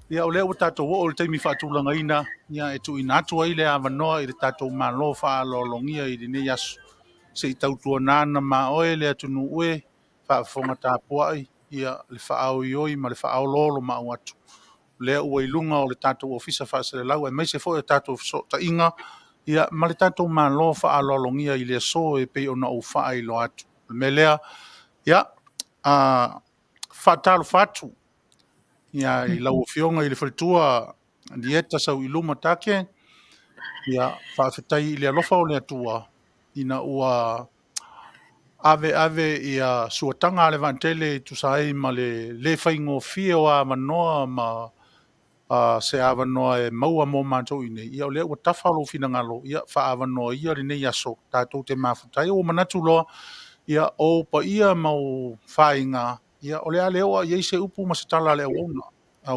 ia, o leo tato wo, o le teimi whaatulanga ina, ia, e tu ina atu ai le awanoa, I le tato malo wha alolongia, I le ne yasu, se I tautua nana ma oe le atunu ue, whaafonga tāpuai, ia le whaau ioi ma le whaau lolo ma atu. Lea ua ilunga o le tātou ofisa whaasere lau, e mai se fo e tātou so ta inga, ia ma le tātou ma lo whaalolongia I le so e pei ona o wha ilo atu. Me lea, ia, whaatalo whatu, ia I lau o fionga I le whalitua, dieta sau iluma take, ia whaafetai I le alofa o le atua, ina ua ave ia suatanga le vantele tu sai ma le whaingo fia o a manoa ma se avanoa e maua mo mātou ine. Ia o lea ua tawhalo fina ngalo, ia wha avanoa ia rinei aso, tātou te mafutai o manatu loa, ia o pa ia mau whainga, ia o lea leo ia se upu masatala lea wona, a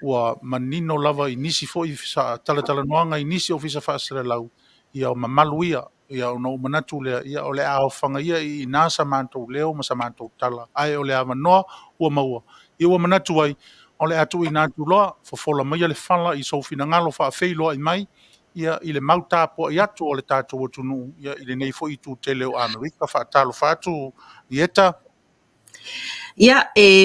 ua manino lava inisi fo I sa tala noanga inisi o fisa whaasere lau, ia o mamalu ia o no manatu lea, ia o lea au whanga ia I nasa mātou leo ma sa mātou tala, ai o lea manoa ua maua, ia ua manatu ai, o le atu I nātu loa, fofola mai le whala I sofina ngalo wha awhei loa I mai, ia i le mautapo i atu o le tātou atunu ia i le nei fo i tu tele o Amerika whaatalo whātu i eta. Ia,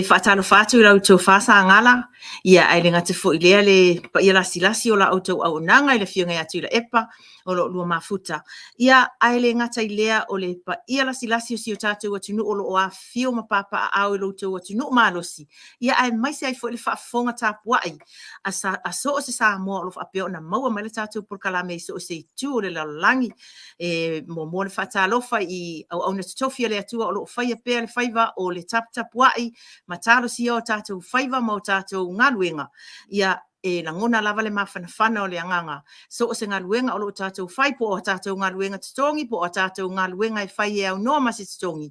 whaatalo whātu i lau tau whāsa ngala. Ia, ai le ngata fo i lea le pa ia lasi o la autou au nanga i le whiunga atu i la epa o lo lua mafuta. Ia, ai le ngata i lea o le pa ia lasi o si o tātou atunu o lo o a whio mapapa a au i lo tau atunu o malosi. Ia, ai maise ai fo i le whaafonga tāpuai. A so o se sa moa o lo whaapeo na maua mai le tātou por kalame so o se tu o le lalangi. Mo le whaatalofa i au na tutofia le atua o lo whaia pēr le whaiva o le tapuai ma tālo si o tātou whaiva ma o tātou ngaluenga. Ia, na ngona lava le mawhanawhana o le anganga. So o se ngaluenga o lo tātou whai po o tātou ngaluenga tutongi po o tātou ngaluenga e whai e au noa masi tutongi.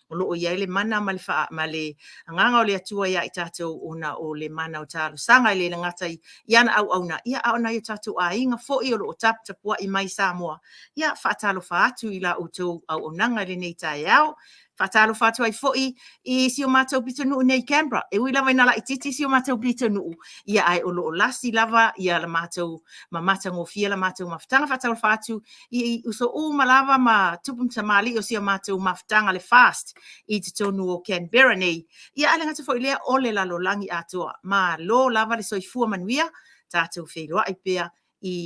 O lo o iai le mana ma le anganga o le atua ia i tātou ona o le mana o tālo sanga i le ngata i ana au na. Ia au na i tātou a inga fo i o lo o tapua i mai Samoa. Ia whaatalo whaatu i la o tau au nanga le nei tai au. Whaatalo whātua ai fōi i si o mātou pita nuu nei Canberra. E ui lava inala i titi si o mātou pita nuu. Ia ai o loo lasi lava, ia la mātou ma mata ngofia la mātou mawhitanga whaatalo whātu. I uso o malava ma tupum tamali o si o mātou mawhitanga le fast i te tonu o Canberra nei. Ia ai ngata fōi lea o le lalo langi atoa. Ma lo lava le soifua manuia, tātou wheiloa i pēr i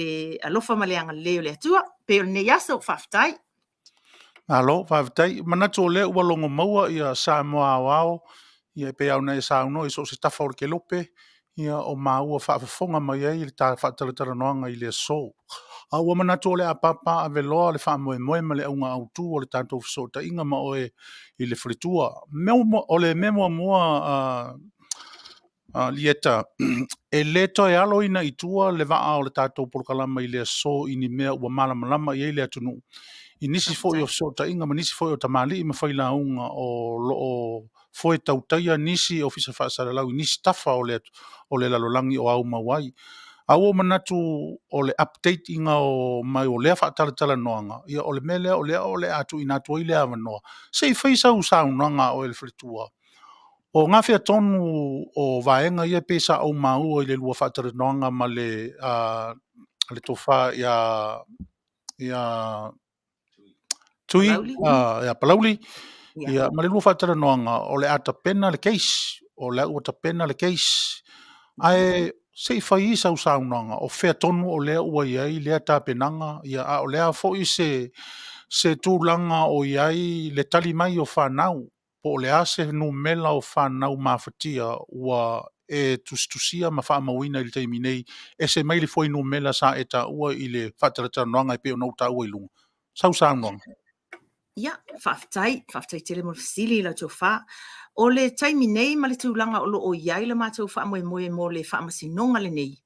le alofa maleanga leo le atua. Pēr nei aso whaftai. Alo, whaavitai. Manatu o lea ua longo maua ia Samoa wao. Ia pe au nei sauno i so se tafa o ke lope. Ia o maua whaafafonga mai ai le tā whaataratara noanga i le so. A ua manatu o lea a papa a veloa le whaamoe moe ma le aunga autu o le tātou fisota inga ma oe i le fritua. O le memo mua lieta. E leto e alo ina i tua le waa o le tātou polokalama i le so ini mea ua malamalama i le atunu. I nisi foi o sota inga ma nisi foi o tamali i mawhaila unga o loo foi tautaia nisi o fisa whaasara lau i nisi tafa o le lalolangi o au mawai. Au o manatu o le update inga o mai o lea whaataratala noanga. Ia o le mele o le atu i natu i le awanoa. Sei whaisa usau noanga o ele fritua. O ngā whea tonu o vaenga ia pesa au mau o le lua whaataratala noanga ma le tofa ia tui, palauli, ia ma le lua whaatara noanga o le ata pena le case, o le ata pena le case. Ai, sei whai isa usau noanga, o whea tonu o lea ua iai, lea tā penanga, ia o lea fo i se tūlanga o iai le tali mai o whanau, po lea se numela o whanau mawhatia ua e tustusia ma whaamawina i le teimi nei, e se mai le foi numela sa e ta ua i le whaatara noanga i peo nau ta ua i lunga. Sau noanga. Ia, whaftai tele mo fasili la tō wha. O le taimi nei ma le tūlanga o lo o iai la mātou wha mo le wha amasinonga le nei.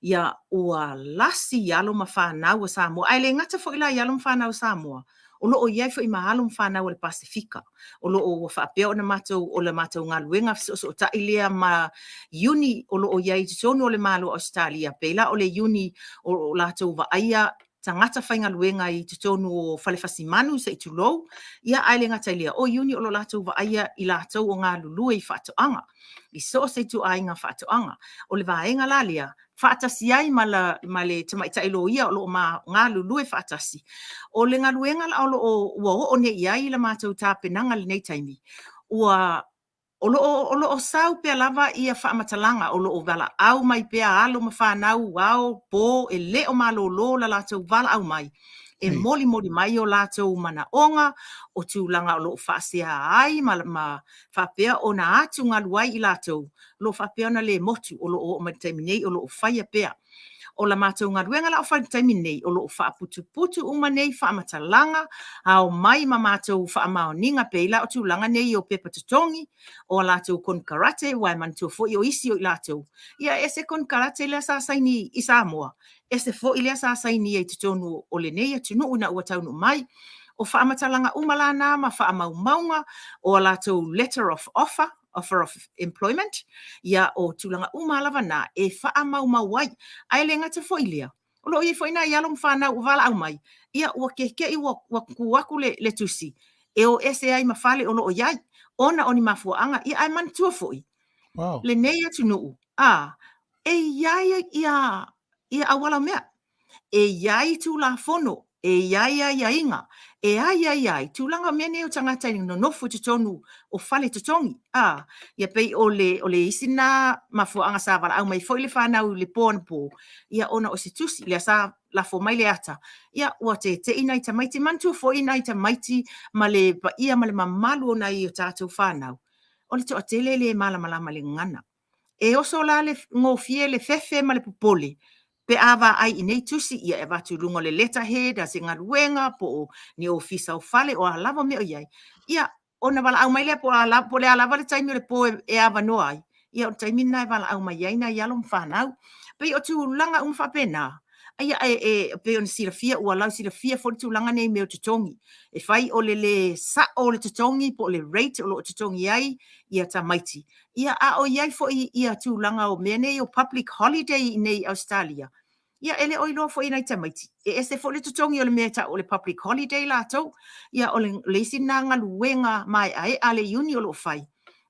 Ia, ua lasi ialo ma whanau o Samoa. Ai le ngata fo ila ialo ma whanau Samoa. O lo o iai fo i mahalo ma whanau o le Pasifika. O lo o whaapea o le mātou ngā luenga so ta ilea ma uni o lo o iai tonu o le malo Australia. Pela o le uni o lātou wa aia tangata whainga luenga i te tonu o whalewhasi manu sa i tulou, ia aile ngata ilia o uni o lo lātou wa aia i lātou o ngā lulue i whaatoanga. I so se tu ainga whaatoanga. O le vaenga lalia, whaatasi ai ma le tamaita ilo ia o lo ma ngā lulue whaatasi. O le ngā luenga la o lo o ne iai la mātou tāpenanga le nei taimi. O lo sau pia lava ia whaamatalanga o lo o wala au mai pia alo ma whanau wao po e le o malo lo la lātou wala au mai. E moli mai o lātou mana onga o tūlanga o lo whaasia ai ma whapea o na atu ngā luai i lātou. Lo whapea na le motu o lo o mataiminei o lo o whaia pia. O la mātou ngā ruenga la o whaitaimi nei, o lo whaaputu uma nei, whaamatalanga, ao mai ma mātou whaamaoninga peila o tūlanga nei o pepa tutongi, o lātou kon karate, wai mantua fo i o isi o i lātou. Ia ese kon karate lea sāsaini i Samoa, ese fo i lea sāsaini i tutonu o le nei atunu una ua taunu mai, o whaamatalanga umalana ma whaamaumaunga, o lātou letter of offer of employment, ia o tūlanga umalawa nā e whaamaumawai, ai le ngata foilia. O lo i foina i alom whanau wala au mai, ia ua keke i waku le tusi, e o ese ai mawhale o lo o iai, ona oni mafuaanga, ia ai mantua foi. Wow. Le nei atu nuu, e iai ia awala mea. e iai tu la fono, e iai ai ainga, e ai, tūlanga mea nei o tangata i no nofu te tonu o fale te tongi. Ia pei o le isi nā mafuanga sa wala au mai foi le whanau le pōna pō. Ia ona o se tusi, le sa la fo mai le ata. Ia ua te ina i ta maiti, mantu fo ina i ta maiti, ma le pa ia ma le mamalu o nai o tātou whanau. O le to a tele le malama le ngana. E oso la le ngofie le fefe ma le popole. Pe awa ai i nei tusi ia e watu lunga le letterhead a se ngaruenga po ni ofisa o fale o a lava me o iai. Ia, ona wala au mai lea po le a lava le taimi o le po e awa no ai. Ia o taimi nai wala au mai iai na ialo mwhanau. Pe o tu langa umwhapena. Ia pe on sila fia ua lau sila fia fo tu langa nei me o tutongi. E fai o le sa o le tutongi po le rate o lo tutongi ai ia ta maiti. Ia a o iai fo ia tu langa o mea nei o public holiday nei Australia. Ia ele o ilo fo i nei ta maiti. E ese fo le tutongi o le mea ta o le public holiday la tau. Ia o le isi nanga luenga mai ai ale uni o lo fai.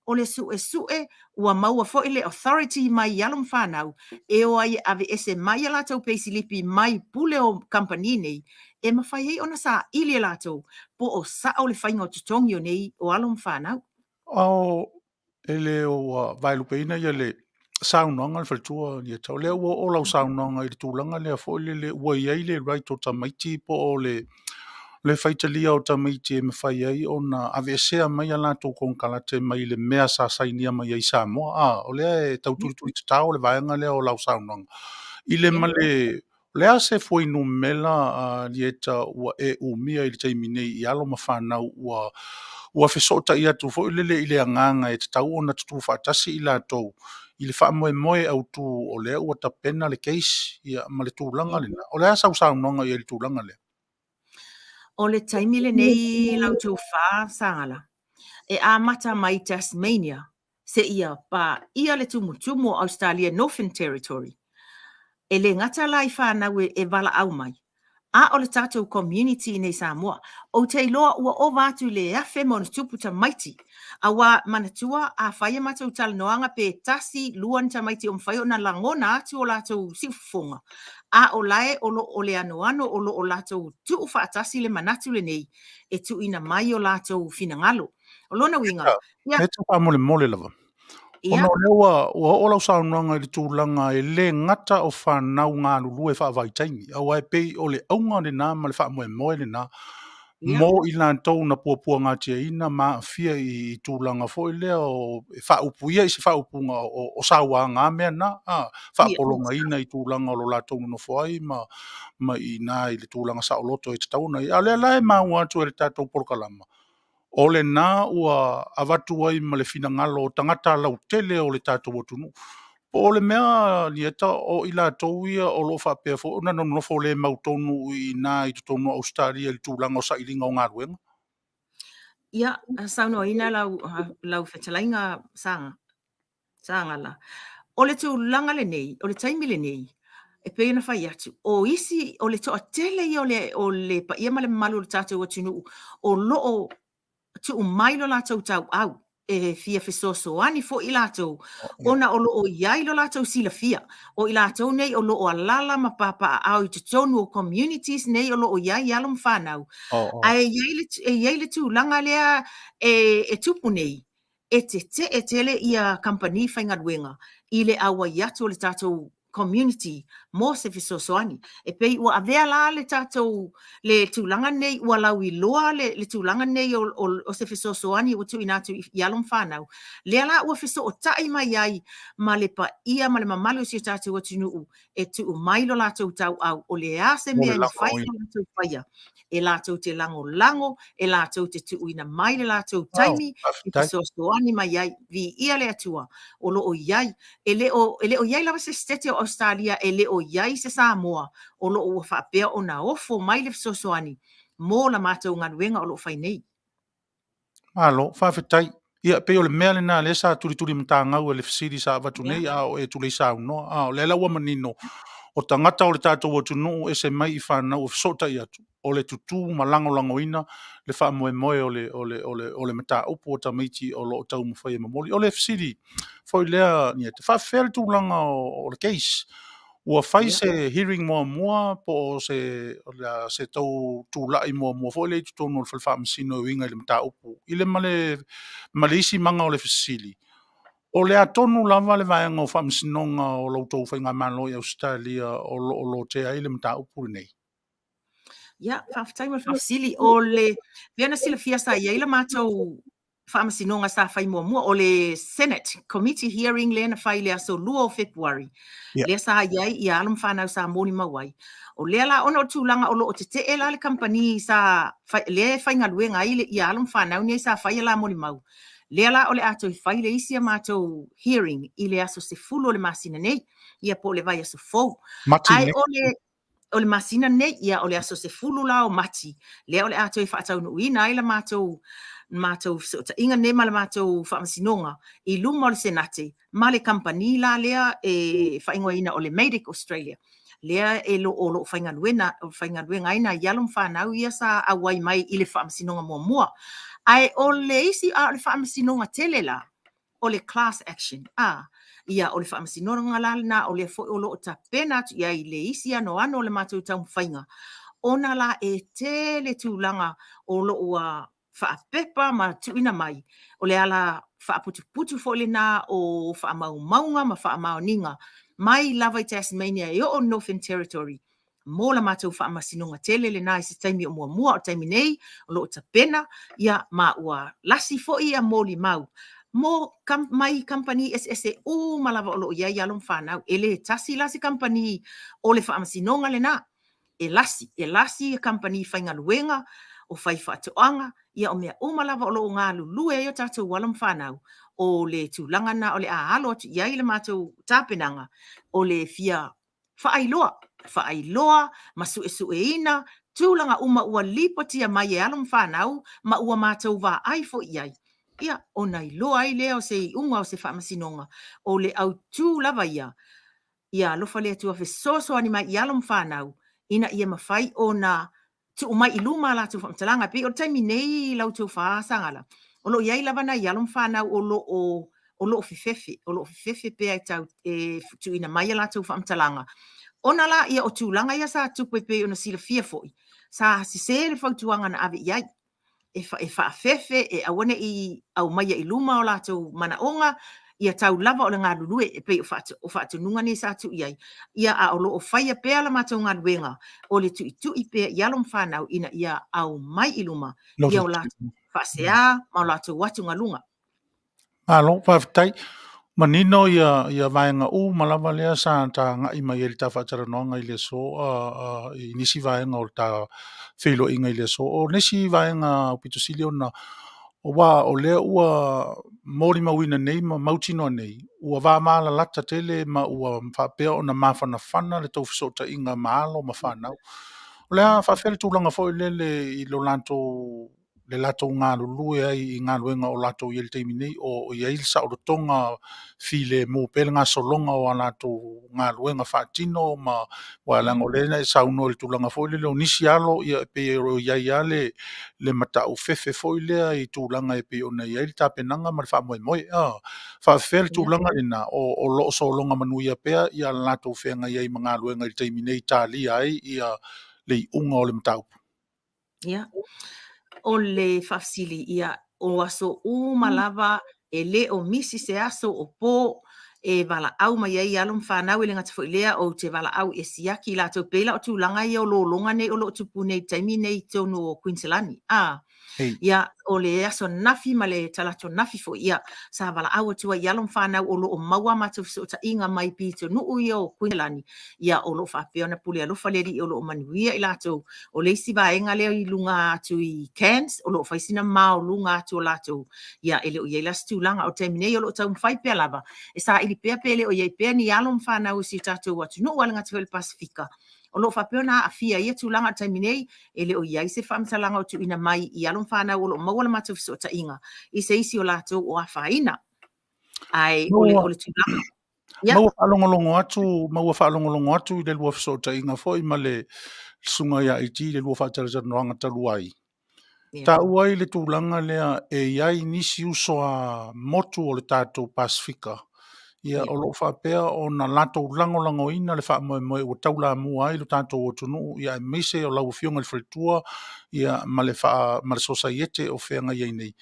O le sue ua maua fo le authority mai yalum whanau e o ai ave ese mai la tau peisilipi mai pule o company nei e mawhai hei ona sa ili la tau po o sa o le whainga o tutongi o nei o alum whanau. Au ele o vailupeina ia le saunanga le faltua ni tau le o lau saunanga i le tūlanga le fo le ua iai le right o tamaiti po o le faitalia o tamaiti e mawhai ai ona ave esea mai ala tō kong kalate mai le mea sa sainia mai ai Samoa. O lea e tau turi tau le vaenga lea o lau saunanga. I le male lea se foi no mela ni eta ua e umia i le taimi nei i alo mawhanau ua fesota ia tu fo ile ile anganga e tau ona tu fatasi ila to ile fa moe au tu o le ua tapena le case ia ma le tūlanga le o le sa nonga ia le tūlanga le O le taimi le nei lau tau wha sangala e a mata mai Tasmania se ia pa ia le tumutumu Australia Northern Territory e le ngata lai whanau e wala au mai. A o le tātou community nei Samoa, o te iloa ua o vātu le afe mo na tupu ta maiti. A wā manatua a whaia mātou tala noanga pe tasi luan ta maiti o mwhai o na langona atu o lātou sifufonga. A o lae o lo o le anoano o lo o lātou tuu whaatasi le manatu le nei e tu ina mai o lātou finangalo. O lona winga. e tu pa mole lava ona lewa o lau saunanga i le tūlanga e le ngata o whanau ngā lulu e whaavaitaingi au ai pei o le aunga le nā ma le whaamoe le nā mo i lantou na puapua ngā tia ina ma fia i tūlanga fo i lea o whaupuia i se whaupunga o saua ngā mea na whaapolonga ina i tūlanga o lo lātou no foai ma i nā i le tūlanga sa o loto e te tauna i a lea lae maua atu e le tātou porokalama. O le nā ua avatu ai ma le finangalo o tangata lau tele o le tātou atunu. Po le mea ni eta o ila tau ia o lo whapea fo, una no nofo le mautonu i nā i tutonu Australia i tūlanga o sailinga o ngā ruenga. Ia, sauno ina lau whetalainga sanga la. O le tūlanga le nei, o le taimi le nei, e peina whai atu. O isi, o le toa tele i o le pa ia ma le malu le tātou atunu, o loo tu umailo lātou tau au. E fia fesosoani fo i lātou. Ona o loo iai lo lātou sila fia. O i lātou nei o loo alala ma papa au i te tonu o communities nei o loo iai alum whanau. Ai iai le tūlanga lea e tupu nei. E tele ia company whaingaruenga. I le awa iatu o le tātou community mo se fesosoani. E pei ua avea la le tātou le tūlanga nei ua lau I loa le tūlanga nei o se fesosoani o tu inatu I alum whanau. Lea la ua feso o tai mai ai ma le pa ia ma le mamalu si tātou atunu e tu umailo lātou tau au o le ase mea ni whai lātou whaia. E lātou te lango, e lātou te tu ina mai le lātou taimi I fesosoani mai ai vi ia le atua o lo o iai. E le o iai lava se stete o Australia e le o iai se Samoa o lo o whapea o na ofo mai le fesosoani mō la mātou ngaruenga o lo whai nei. Malo, whawhetai. Ia, pe o le mea le nā le sa turi mtangau e le fisiri sa watu nei a o e tule sa uno. O le laua manino. O tangata o le tātou atunu e se mai I whanau o fisota I atu. O le tutu ma lango ina le whaamoe o le mata upo o tamaiti o lo o tau mawhai mamoli. O le fisiri, foi lea ni te whawhele tūlanga o le case. ua fai Ia. se hearing mua po se tau tulaʻi mua foʻi le i totonu o le falefaʻamasinoiga i le mataupu i le ma le isi maga o le fesili. O le atonu lava le vaega o faamasinoga o loutou faiga malo i Australia o loo lotea ai le mataupu lenei. Ia, whaafatai mo whaafasili o le peana sila fia sa ia ila mātou whaamasinoga sa whai mua o le Senate Committee hearing le na whai lea so 2 o February. Ia. Lea sa iai i alam whanau sa moni mawai. O lea la ona o tūlanga o loo te te la le company sa le whainga luenga i alam whanau ni sa whai la moni mau. Lea la o le ato i whai le isi a mātou hearing i le aso se fulu o le masina nei ia po le vai aso fou. Mati Ai nei. o le masina nei ia o le aso se fulu la o mati. Lea o le ato i whaatau nuina i la mātou so ta inga ne ma le mātou whaamasinoga i luma o le senate ma le company la lea e whaingoina o le Medic Australia. Lea e lo whaingaluenga ina i alum whanau ia sa awai mai i le whaamasinoga mua. Ai o le isi a o le whaamasinoga tele la o le class action. Ia o le whaamasinoga la na o le fo o lo ta pena ia i le isi ano le mātou tau whainga. Ona la e tele tūlanga o lo ua whaapepa ma tuina mai. O le ala whaaputu fo le na o whaamaumaunga ma whaamauninga. Mai lava i Tasmania e o Northern Territory. Mō la mātou whaamasinonga tele le na i se taimi o mua o taimi nei o lo ta pena ia ma ua lasi fo ia mōli mau. Mō mai company SSE o malava o lo ia alum whanau. Ele tasi lasi company o le whaamasinonga le na. E lasi company whainga luenga o whai whaatoanga ia o mea umalawa o lo ngā lulue o tātou walam whanau o le tūlanga na o le aalo atu ia i le mātou tāpenanga o le fia whaailoa masu e ina tūlanga uma ua lipotia mai e alum whanau ma ua mātou wā aifo iai. Ia o nei loa i leo se unga o se whaamasinonga o le au tūlava ia lofa lea tua fesoso ani mai i alum whanau ina ia mawhai o na tu umai iluma la tu whamtalanga pe o taimi nei lau tu whaasangala. O lo iai lava na ialum whanau o lo fefefe pe ai tau tu ina mai la tu whamtalanga. Ona la ia o tūlanga ia sa tupe pe o na sila fia foi. Sa si se le whautuanga na ave iai. E whaafefe e awane i au mai iluma o la tu manaonga ia tau lava o le ngā lulue e pei o whaatununga ni sa tu iai. Ia a o lo o whaia pēa la mātou ngā luenga o le tu i pēa i alum whanau ina ia au mai iluma. Ia o la whaasea ma o la tu watu ngā lunga. Alo, whaafitai. Manino ia vaenga malava lea sa ta ngai mai ele ta whaataranonga i le so i nisi vaenga o ta whilo inga i le so. O nisi vaenga o pitusili ona o wā o lea ua mori mawina nei ma mautino nei. Ua wā maala lata tele ma ua whapea o na mawhanawhana le tau whisota inga maalo ma whanau. O lea whawhele tūlanga fo i i lo lanto le lato ngā lulue ai i ngā luenga o lato i el teimi nei o i ail sa o tonga file mō pēle ngā solonga o lato ngā luenga whaatino ma walang o lena e sauno le tūlanga fo i le o nisi alo i a pe o iai ale le mata o fefe fo i lea i tūlanga e pe o na i ail tāpenanga ma le wha moe moe. Whawhele tūlanga ina o lo solonga manu i a pea i a lato whenga i ai ma ngā luenga i teimi nei tāli ai i a le unga o le mataupu. Ia. O le whafsili ia o aso malava e le o misi se aso o pō e wala au mai ai alum whanau i le ngata whailea o te wala au e siaki la tau pēla o tūlanga i o lo longa nei o lo tupu nei taimi nei tonu o Queenslandi. Ia o le aso nafi ma le talato nafi fo ia sa wala au atua i alum whanau o lo o maua matu ta inga mai pito nuu i o Queenslandi. Ia o lo whapea na pule alofa leri o lo o manuia i lato o le isi vaenga leo i lunga atu i Cairns o lo whaisina mao lunga atu o lato. Ia ele o iei las tūlanga o taimi nei o lo tau mwhai pea lava. E sa ili pea pele o iei pea ni alum whanau si tatou atu nuu ala ngatu el Pasifika. O lo whapea na a fia ia tūlanga o taimi nei ele o iei se whamtalanga o tu ina mai i alum whanau o lo mawala matu fiso ta inga. I se isi o lato o a whaina. Ai o le tūlanga. Maua whaalongolongo atu i le lua fiso ta inga fo i ma le sunga ia iti le lua whaatarataranoanga taluai. Ta uai le tūlanga lea e iai nisi uso a motu o le tātou Pasifika Ia o lo whapea o na lato lango ina le wha moe o taula mua ai lo tātou o tunu ia mise o lau fionga le whalitua ia ma le societe o whenga iei nei.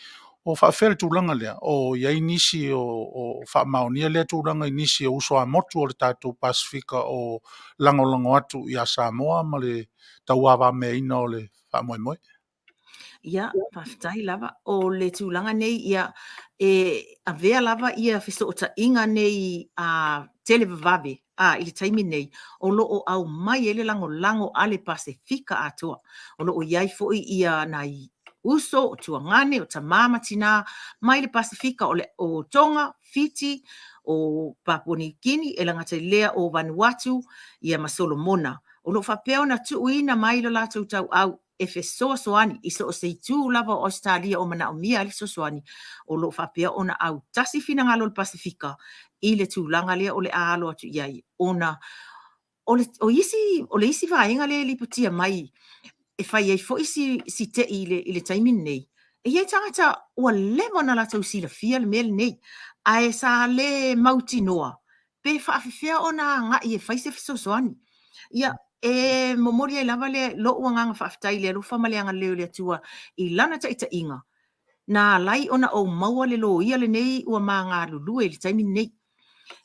O whawhele tūlanga lea, o iei nisi o whaamaonia lea tūlanga i nisi o usoa motu o le tātou Pasifika o lango atu i a Samoa ma le tauawa mea ina o le whaamoe. Ia, whawhitai lava o le tūlanga nei ia a vea lava ia whiso o ta inga nei a televavave i le taimi nei o loo au mai ele lango ale Pasifika atua. O loo iai foi ia nai uso o tuangane o ta mama tina mai le Pasifika o Tonga, Fiti, o Papua New Guinea, e langata lea o Vanuatu ia ma Solomona. O loo whapea na tuuina mai lo lātou tau au e fesoa soani i so o seitu lava o Australia o mana o mia ali so soani o lo whapea ona au tasi fina ngalo le Pasifika i le tūlanga lea o le aalo atu iai ona o le isi vaenga le liputia mai e whai ei fo isi te i le taimi nei e iei tangata ua lewa na la tau sila fia le mele nei a e sa le mauti noa pe whaafifea ona nga i e whaise fiso soani ia e momori ai lava le lo uanganga whaftai le lo whamaleanga leo le atua i lana ta inga. Na lai ona o maua le lo ia le nei ua maa ngā lulu e le taimi nei.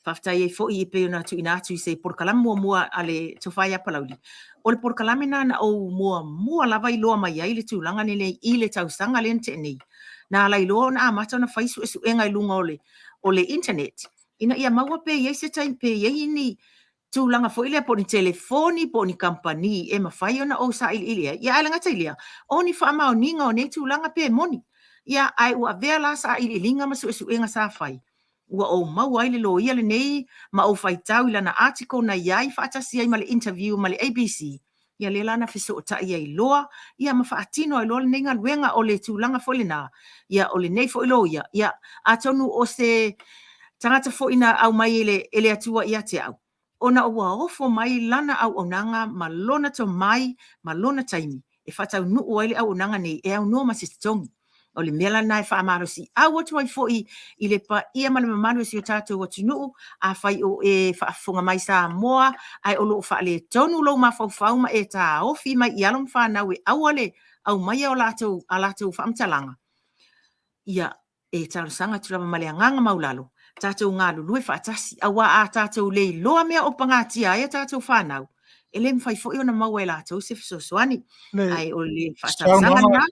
Whaftai e fo i e pe ona tu inatu i se porkalame mua a le tawhai apalauli. O le porkalame na o mua lava i loa mai ai le tūlanga nei i le tausanga le nte nei. Na lai loa ona amata ona whaisu e suenga i lunga o le internet. Ina ia maua pe iei se taimi pe iei ni tūlanga fo ilia po ni telefoni, po ni kampani, e mawhai ona o sa ilia. Ia ailanga tailia, o ni whaamao ninga o ne tūlanga pe moni. Ia ai ua vea la sa ilinga masu enga sa whai. Ua o mau aile lo ia le nei, ma o whai tau ila na article na iai whaatasi ai ma le interview ma le ABC. Ia le lana fiso o ta iai loa, ia ma whaatino ai loa le nei ngaluenga o le tūlanga fo le na. Ia o le nei fo ilo ia. Ia atonu o se tangata fo ina au mai ele atua ia te au. Ona ua ofo mai lana au onanga ma lona to mai, ma lona taimi. E whatau nuu aile au onanga nei e au noa masitongi. O le mela nai whaamaro si au atu ai fo i le pa ia ma le mamanu si o tātou atu nuu a whai o e whaafunga mai sa moa ai o loo whaale tonu lau ma whau ma e tā ofi mai i alom whanau e au ale au mai o lātou a lātou whaamtalanga. Ia e tālusanga tulama male anganga maulalo. Tātou ngā lulu e whaatasi, awa a tātou lei loa mea o pangatia e tātou whanau. E le mwhai fo i ona maua e lātou se fisosoani. Ai o le whaatasanga na.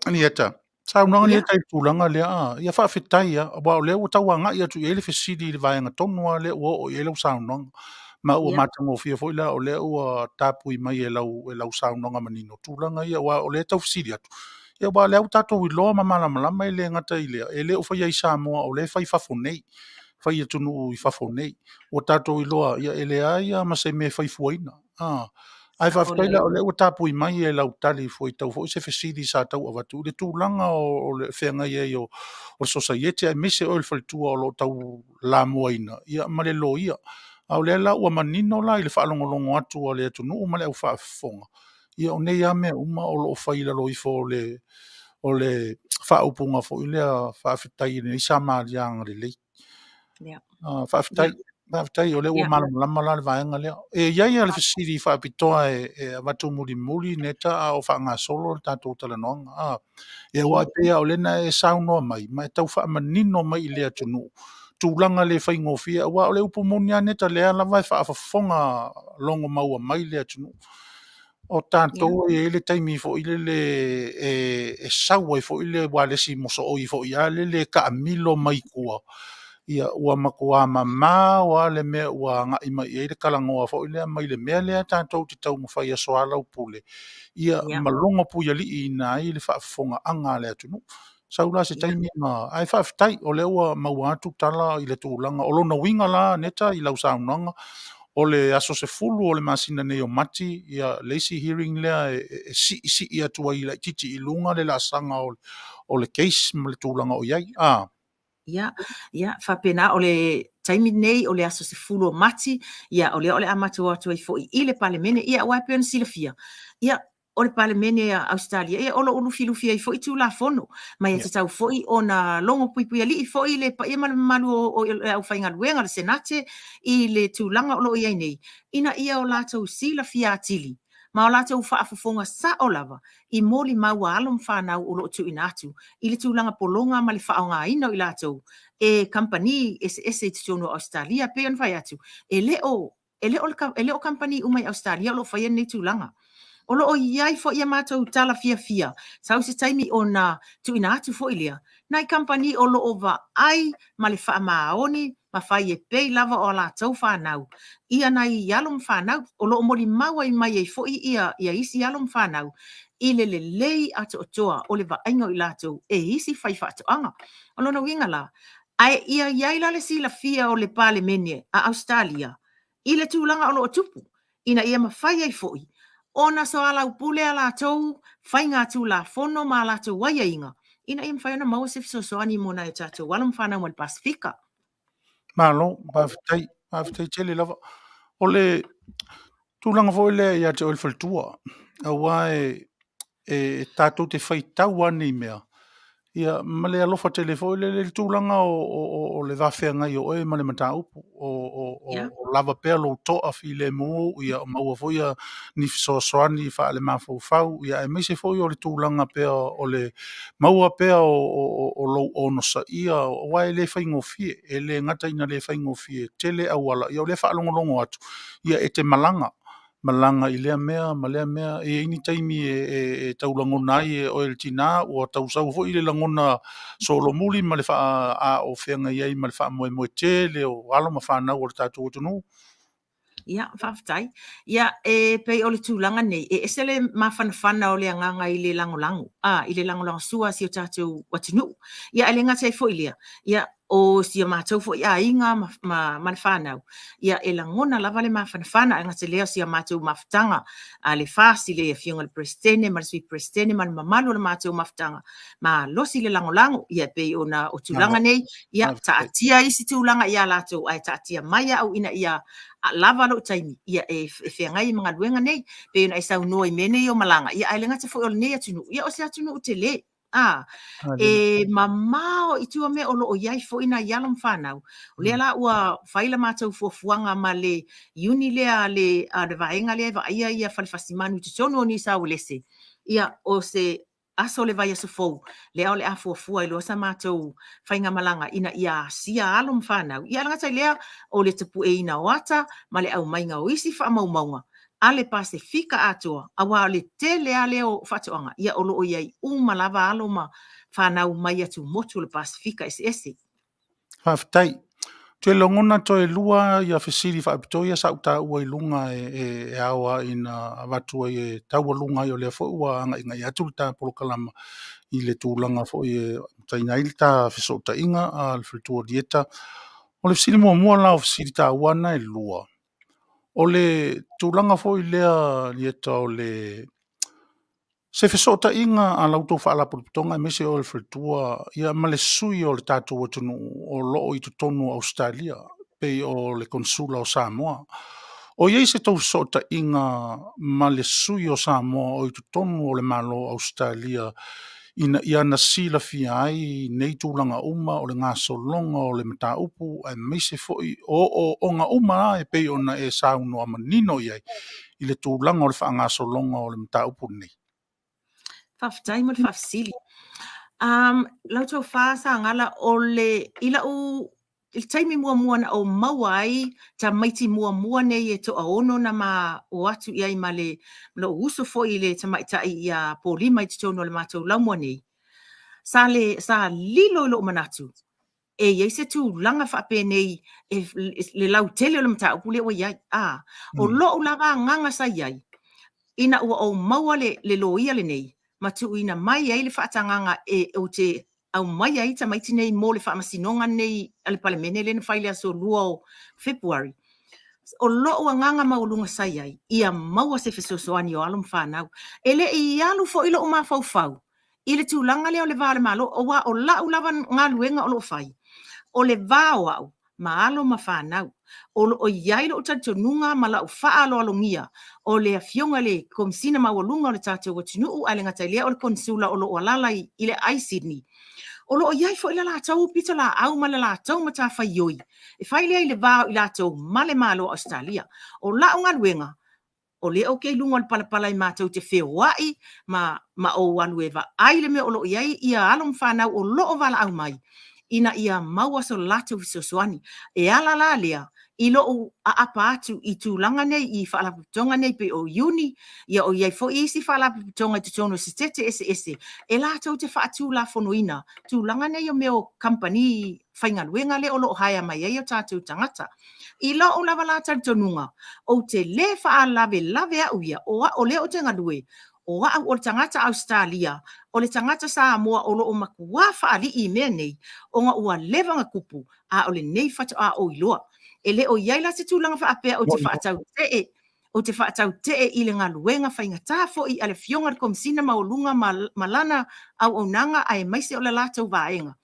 Ani eta. Saunanga ni eta i tūlanga lea, ia whaafetai a, wa o lea o tauanga i atu i ele whesidi i le vaenga tonua lea o i ele o saunanga. Ma ua matango fia fo i lea o lea ua tāpu i mai e lau saunanga manino tūlanga ia, wa o lea tau whesidi atu. Ia wa lea o tātou i loa malama i le ngata i lea, e lea o whai ai Samoa o lea whai whafonei. Whai atunu i whafonei. O tātou i loa, ia ele ai ma se me whai fuaina. Ai whawhakaila o le ua tāpui mai e lau tali fo i tau fo i se whesidi sa tau awatu. Le tūlanga o le whenga i e o society ai mise o le whalitua o lo tau la muaina. Ia ma le lo ia. Au le la ua manino la i le whaalongolongo atu o le atunu o ma le au whaafonga. Ia o nei ame uma o lo whaila lo i fo o le whaupunga fo i lea whaafitai ni isa maarianga le lei. Whaafitai o le ua malama la le vaenga lea. E iai ale whesiri whaapitoa e watu muri neta o whaanga solo le tātou talanoanga. E ua pea o lena e saunoa mai, ma e tau whaamanino mai i lea tunu. Tūlanga le whaingofia, ua o le upumonia neta lea lawa e whaafafonga longo maua mai lea tunu. O tātou e le taimi fo ile le e saua fo ile walesi moso o i fo ia le ka amilo mai kua. Ia ua makua mama wa le me ua nga ima i le kalangoa fo ile mai le mea lea tātou te tau mawhai a soala upule. Ia malonga pu yali i nā i le whaafonga anga lea tunu. Saula se taimi ma ai whaafitai o le ua mauatu tala i le tūlanga. O lona winga la neta i lau saunanga. O le aso se fulu o le masina nei o mati, ia lazy hearing lea si i atua i la titi i lunga le la sanga o le case ma le tūlanga o iai. Ia, whapena o le taimi nei o le aso se fulu o mati, ia o le amatu atu i fo i le palemene, ia waipeon silafia. Ia, o le palemene a Australia e olo ulu filufi ai foi tu la fono mai te tau foi ona longo pui ali foi le pa ia malu o au fainga luenga le senate i le tūlanga o lo ia nei ina ia o lātou sila fiatili ma o lātou whaafofonga sa o lava i moli maua alom whanau o lo tu inatu i le tūlanga polonga ma le whaonga ino i lātou e company ese te tono Australia pe on vai atu e le o company umai Australia o lo whaia nei tūlanga o lo iai fo ia mātou tala fia. Sau se taimi o na tu ina atu fo ilia. Nai company o lo ova ai ma le wha maoni, ma whai e pei lava o la tau whanau. Ia nai ialom whanau, o lo mori maua i mai e fo ia isi ialom whanau. I le lei atu o toa o le vaenga i lātou e isi whai whaatoanga. O lo na winga la. Ai ia iai la le sila fia o le pale mene a Australia. I le tūlanga o lo o tupu. Ina ia ma whai ai fo i. Ona so ala upule ala tau whainga atu la fono ma la tau waia inga. Ina im whaiona maua se fiso ani mona e tātou walam whanau mo le Pasifika. Malo, mawhitai tele lava. O le tūlanga fo le ia te oil faltua. A wae e tātou te whaitau ane mea. Ia male alofa telefo le tūlanga o le whawhea ngai o e male mata upu o lava pea lo toa fi le mo ia maua fo ia ni fisoasoani fa le mafau ia e meise fo o le tūlanga pea o le maua pea o lo ono sa ia o wai le whaingofie e le ngata ina le whaingofie tele awala ia o le whaalongolongo atu ia e te malanga i lea mea, ma lea mea, e ini taimi e taulangona ai e oel tina, o tausau fo i le langona solo muli, ma le wha a o whenga iai, ma le wha moe te, le o alo ma whanau o le tātou tunu. Ia, whawhtai. Ia, e pei o le tūlanga nei, e ese le mawhanawhana o le anganga i le langolango. I le langolango sua si o tātou watinu. Ia, ele ngatai fo i lea. Ia, o si o mātou fo i a inga ma le whanau. Ia, e langona lava le mawhanawhana, e ngate leo si o mātou mawhtanga. A le whasi le whionga le prestene, ma le sui prestene, ma le mamalu le mātou mawhtanga. Ma losi le langolango, ia pei o na o tūlanga nei. Ia, ta atia isi tūlanga ia lātou, ai ta atia maia au ina ia lava lo taimi ia e whengai mga luenga nei pe na isa unoi mene o malanga ia ai lenga te fo nei atunu ia o se atunu utele e mamao i tua me o lo o iai fo ina ialom whanau o lea la ua whaila mātou fuafuanga ma le uni lea le vaenga lea ia whalifasimanu te tono o ni sa o lese ia o se aso le vai aso fou, lea o le afuafua i loa sa mātou whainga malanga ina ia sia alom whanau. Ia rangatai lea o le tapu e ina o ata, ma le au mainga o isi wha maumaunga. A le Pasifika atua, awa le te lea leo whatoanga, ia o loo iai malava aloma whanau mai atu motu le Pasifika ese. Whawhitai. Te longona to e lua ia whesiri whaapitoia sa uta ua i lunga e awa ina watua e taua lunga i o lea fo ua anga inga i atu ta polokalama i le tūlanga fo i taina ilta whesota inga a le whitua dieta. O le whesiri mua la o whesiri ta uana e lua. O le tūlanga fo i lea dieta o le se whesota inga a lautou whaala puluputonga mese o le whitua ia male sui o le tātou atunu o loo i tutonu Australia pei o le konsula o Samoa. O iei se tau whesota inga male sui o Samoa o i tutonu o le malo Australia ina ia na sila fia ai nei tūlanga uma o le ngā solonga o le mata upu ai mese foi o ngā uma e pei ona e sauno ama nino iai i le tūlanga o le wha ngā solonga o le mata upu nei. Whawhitai mo le whawhisili. Lau tau whaasa ngala o le ila u il taimi mua na o mawai ta maiti mua nei e to aono na ma o atu iai ma le lo uso fo i le ta maitai ia po lima i tono le mātou laumua nei. Sa lilo lo manatu. E iei se tu langa whape nei e le lau tele o le mata upule o iai. O lo lava nganga sa iai. Ina ua o maua le lo ia le nei. Matu ina mai ai le whaatanganga e o te au mai ai ta maiti nei mo le whaamasinonga nei ale palemene le na whaile aso lua o February. O loo nganga maulunga sai ai, ia maua se fesosoani o alum whanau. Ele i alu fo ilo o mawhau. I le tūlanga leo le vāle malo, o wa o lau lava ngā luenga o lo whai. O le vāo au, maalo ma whanau. O iai lo tatonunga ma lau whaalo alongia. O le afionga le komisina mawalunga o le tātou watunuu ale ngata lea o le konsula o lo alala i le ai Sydney. O lo iai fo ila la tau pita la au ma la tau ma ta whaioi. E whai lea i le vāo i la tau male malo Australia. O la unga luenga. O le o kei lunga le palapala i mātou te whewai ma o alueva. Ai le me o lo iai ia alom whanau o lo o wala au mai. Ina ia maua so latu visosoani. E ala la lea. I lo a apa atu i tūlanga nei i whaalaputonga nei pe o uni. Ia o iai fo isi whaalaputonga te tono se tete ese. E la tau te whaatu la fonoina. Tūlanga nei o meo company whaingaluenga le o lo haia mai ei o tātou tangata. I lo o lava la tantonunga. O te le whaalave lave au ia. O le o te ngalue. O le tangata Australia. O le tangata Samoa o lo o makua whaali i mea nei. O nga ua levanga kupu. A o le nei whata a o iloa. E le o iai la te tūlanga whaapea o te whaatau tee. O te whaatau tee i le ngā luenga whainga tāfo i ale fionga le komisina maulunga malana au au nanga ai maise o le lātou vaenga.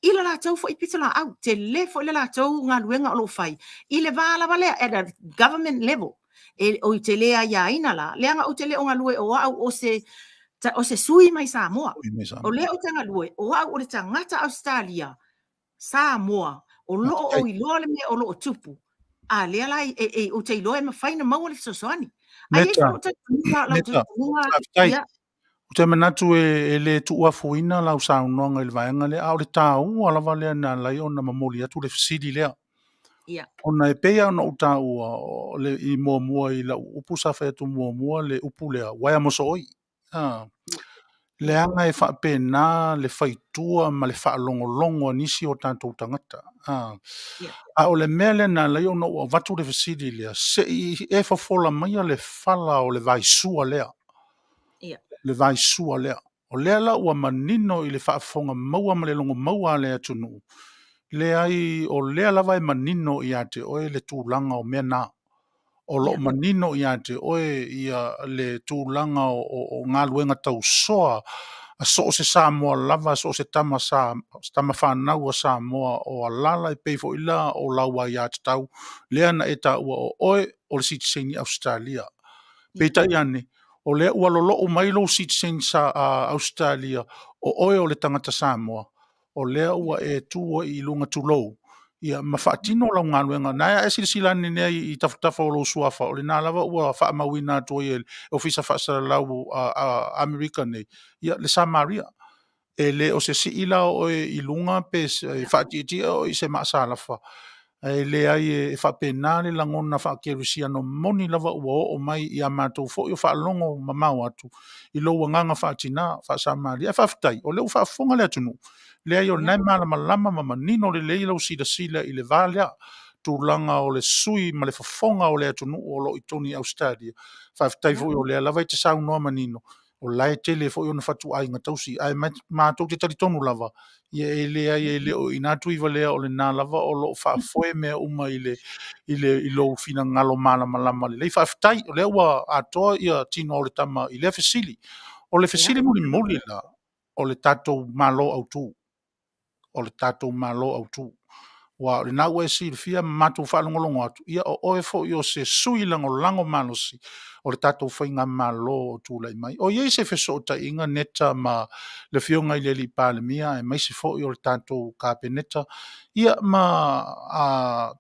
I le lātou fo i pita la au. Te le fo i le lātou ngā luenga o lo whai. I le vāla valea at a government level. E o te lea ia ina la. Leanga o te le o ngā lue o au o se sui mai Samoa. O le o te ngā lue o au o le tangata Australia. Samoa. O lo o i loa le me o lo o tupu. A lea lai o te iloa e mawhaina maua le sosoani. Ai e whanau Neta, o te manatu e le tua fuina lau saunoanga i le vaenga le au le tāu alawa lea na lai o na mamoli atu le fasidi lea. Ona e pea ona uta ua le i mua i la upu sa whaetu mua le upu lea waia moso oi. Le anga e whapena le whaitua ma le whaalongolongo nisi o tātou tangata. A o le mele na lai o na ua watu le fasidi lea se i e whafola mai le whala o le vaisua lea. Le vaisua lea. O lea la ua manino i le whaafonga maua ma le longo maua lea tunu. Le ai o lea lava e manino i ate oe le tūlanga o mea nā. O lo manino i ate oe ia le tūlanga o ngā luenga tau soa a so se Samoa lava so se tama whanau a Samoa o alala i peifo ila o laua i ate tau lea na e ta ua o oe o le citizen Australia. Peita i ane o lea ua lolo o mailo citizen sa Australia o oe o le tangata Samoa. O lea ua e tua i lunga tulou. Ia mawhaatino lau ngā luenga. Nā e sila nea i tafutafa o lo suafa. O le nā lava ua whaamawina atua i o fisa whaasara lau Amerika nei. Ia le Samaria. E le o se siila o i lunga pe whaatitia o i se maasalafa. E le ai e whapena le langona whaakerusia no moni lava ua o mai i a mātou fo i o whaalongo mamau atu. I lo nganga whaatina whaasamaria. E whaafitai. O leo whaafonga le atunu. Le ai o nai malama nino le leila o sila i le valea tūlanga o le sui ma le whafonga o le atunu o lo i toni Australia. Whaafitai fo i o le lava i te saunoa manino. O lai tele fo i ona whatu ai ngatausi. Ai mātou te taritonu lava. Ia e le ai e le o inatu i valea o le nā lava o lo whaafoe mea uma i lo fina ngalo malama le. Lei whaafitai o le ua atoa ia tino o le tama i le fesili. O le fesili muli la o le tatou malo au tū. O le tātou malo au tū. Wa le nā ua e si le fia mātou whaalongolongo atu. Ia o oe fo i o se sui lango malosi. O le tātou whainga malo o tū lai mai. O iei se feso o ta inga neta ma le fionga i le li pālemia e mai se fo i o le tātou kāpeneta. Ia ma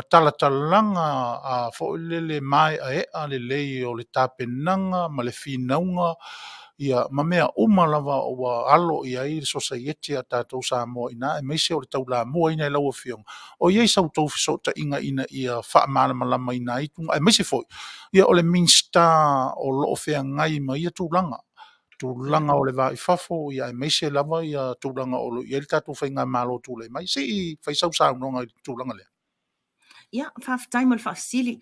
talatalanga fo i le mai a ea le lei o le tāpenanga ma le finaunga. Ia mamea lava o alo ia i society a tātou Samoa ina e meise o le taula mua ina e lau fiong. O iei sau tau fisota inga ina ia whaamalama ina i tunga e meise foi. Ia o le minsta o loo fea ngai ma ia tūlanga. Tūlanga o le va i fafo ia e meise lava ia tūlanga o lo ia le tātou whainga malo tūlei mai. Se i whaisau saunonga i tūlanga lea. Ia, whaafitai mo le whaafisili.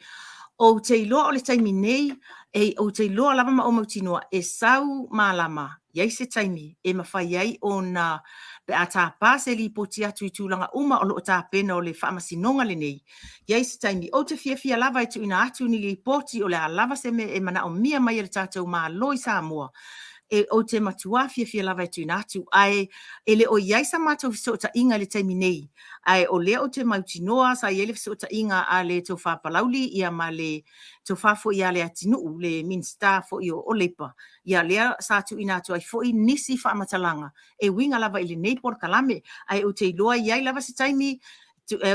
O te iloa o le taimi nei, o te iloa lava ma o mautinoa, e sau malama, iai se taimi, e mawhai ai o na pe a tā pāse li poti atu i tūlanga uma o lo o tā pena o le whaamasinonga le nei. Iai se taimi, o te fia lava e tu ina atu ni li poti o le a lava se me e mana o mia mai le tātou maa loi Samoa. e o te matua fia lava e tuna atu, ai e le o iai sa mātou fisota inga le taimi nei, ai o lea o te mautinoa sa iele fisota inga a le tau whapalauli ia ma le tau whafo ia le atinu, le minsta fo i o lepa, ia lea sa atu ina atu ai fo i nisi whaamatalanga, e winga lava i le nei por kalame, ai o te iloa iai lava se taimi,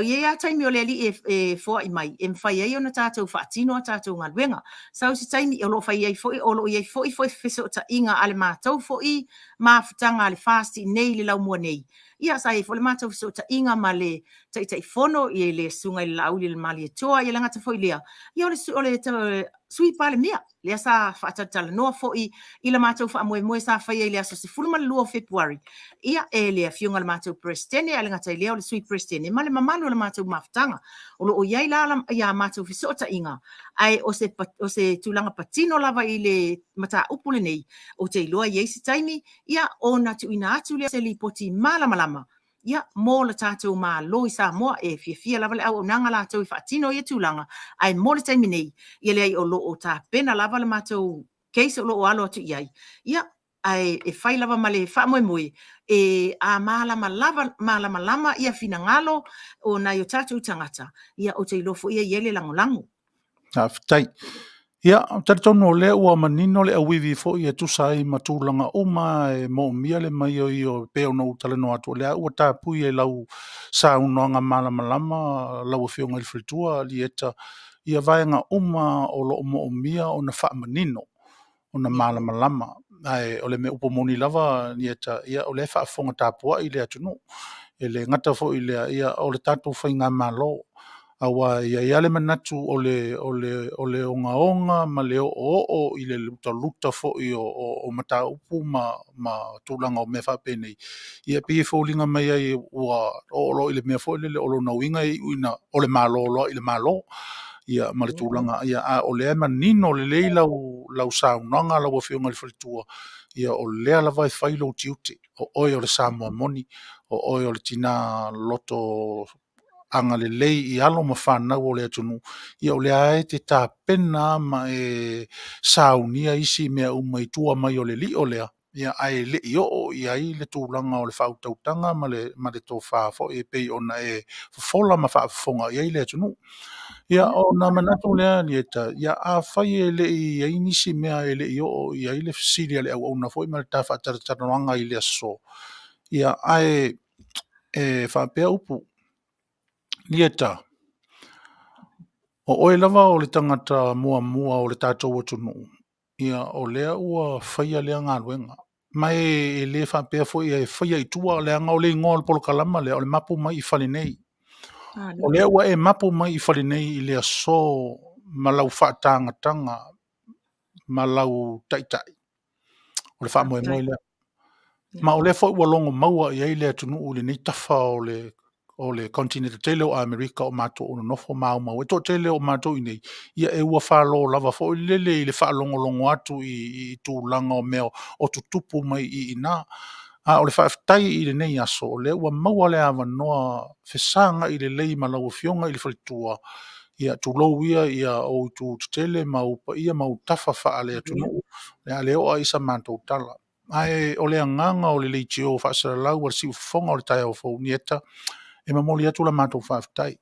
ia taimi o le ali e foa i mai, e mwhai ai o na tātou whaatino a tātou ngā luenga. Sau si taimi o lo whai ai foi, o lo iai foi fiso ta inga ale mātou foi, mawhutanga ale fasti nei le lau mua nei. Ia sa e fo le mātou fiso ta inga ma le tai fono, i le sunga i lau le mali e toa, i le ngata foi lea. Ia o le sui pale mea, lea sa whaatatala noa foi, i le mātou wha moe sa whai ai lea sa se fuluma le lua Februari. Ia e lea fiunga le mātou prestene, ale ngata i lea o le sui prestene, ma le mamalu le mātou mawhutanga, o lo o iai la ia mātou fiso ta inga, ai o se tulanga patino lava i le mata upule nei, o te iloa iei si taimi, ia o na tu ina atu lea se li poti malama. Ia mo le tātou mā loi sa moa e fia lava le au o nanga la tau i whaatino i tūlanga, ai mo le taimi nei, ia lea i o lo o tā pena lava le mātou keisa o lo o alo atu iai. Ia ai e whai lava ma le wha moe, e a mālama lama ia fina ngalo o na i o tātou tangata, ia o te ilofo ia iele lango. Fitai. Ia, tari tonu o lea ua manino le awiwi fo i e tusai matulanga uma e mo mia le mai o i o peo no utale no atu lea ua tāpui e lau sa unoanga malama lau fionga il fritua li eta ia vaenga uma o lo mo mia o na wha manino o na malama ai o le me upomoni lava ni eta ia o le wha fonga tāpua i le atunu e le ngata fo i le ia o le tātou whainga malo awa ia le manatu o le onga ma le o i le luta fo i o mata upu ma tūlanga o me whapene ia pia fōlinga mai ai o lo i le mea fo i le o lo na winga i uina o le malo i le malo ia ma le tūlanga ia o le ema nino le lei lau saunanga lau a whiunga le whalitua ia o lea la vai whailo tiute o oi o le Samoa moni o oi o le tina loto anga le lei i alo ma whanau o le atunu ia o le ae te tā pena ma e saunia isi mea umai tua mai o le li o lea ia ai le i o i ai le tūlanga o le whautautanga ma le tō whafo e pei ona e fola ma whaafonga i ai le atunu ia o na manatu lea ni eta ia a whai e le i ai nisi mea e le i o i ai le fisilia le au na fo i ma le tā whaataratanoanga i le aso ia ai e whapea upu Lieta. O oe lava o le tangata mua o le tātou atunu. Ia o lea ua whaia lea ngā ruenga. Mai e le whapea fo ia e whaia i tua lea ngā o le ingoa le polo kalama lea o le mapu mai i whale nei. O lea ua e mapu mai i whale nei i lea so malau whaatangatanga malau taitai. O le whaamoe moe lea. Ma o lea fo ua longo maua i ai lea tunu u le nei tafa o le continent tele o Amerika o mato o nofo mau e to tele o mato i nei ia e ua whalo lava fo lele i le whaalongo atu i tūlanga o meo o tutupu mai i ina o le whaaftai i le nei aso le ua maua le awa noa whesanga i le lei malau fionga i le whalitua ia tūlou ia o tu tele mau ia mau tafa whaale atu le leo a isa mato tala ai o le nganga o le leitio whaasara lau ar si ufonga o le tai o fo nieta e mamoli atu la mātou whaafitai.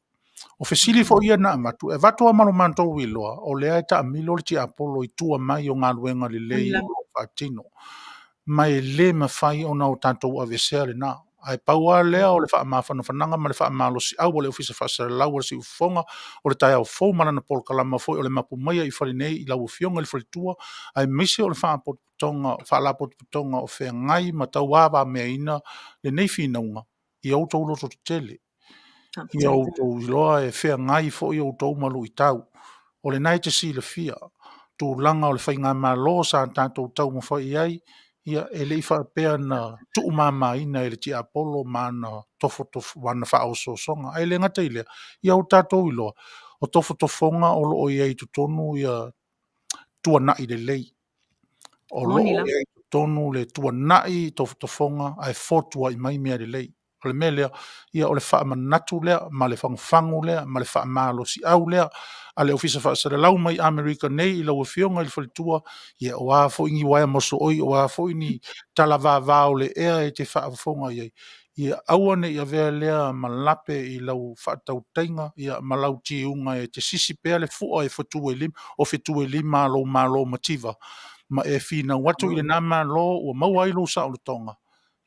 O fesili fo ia na amatu, e watoa malo mātou wiloa, o lea e ta amilo le ti apolo i tua mai o ngā luenga le lei o whaatino. Mai le mawhai o nao tātou a vesea le nā. Ai paua lea o le wha mawhana whananga ma le wha malo si au o le ofisa whaasara lau ar si ufonga o le tai au fau mana na polo kalama foi o le mapu maia i whare nei i lau fionga le whare tua. Ai misi o le wha whaalapotonga o whea ngai ma tau awa mea ina le nei whinaunga. I autou loto tele. I autou loa e whea ngai fo i autou malu i tau. O le nai te si le fia. Tū langa o le whainga mā lo sa tātou tau ma whai ai. Ia e le iwha pēr na tuu mā ina e le ti apolo mā na tofo wana wha au so songa. Ai le ngata i lea. I au tātou i loa. O tofo tofonga o lo o iei tutonu ia tua na i le lei. O lo o iei tutonu le tua na i tofo tofonga ai fotua i mai mea le lei. o le mea lea ia o le faamanatu lea ma le fagufagu lea ma le faamalosi au lea a le ofisa faasalalau mai Amerika nei i lau afioga i le faletua ia o ā foʻi gi waia mosoʻoi o ā foʻi ni talavāvā o le ea e te faafofoga i ai ia aua neʻi avea lea ma lape i lau faatautaiga ia ma lau tiuga e te sisi pea le fuʻa e fetuelima o fetuelima lou malo ma tiva ma e finau atu i lenā malo ua maua ai lou saʻolotoga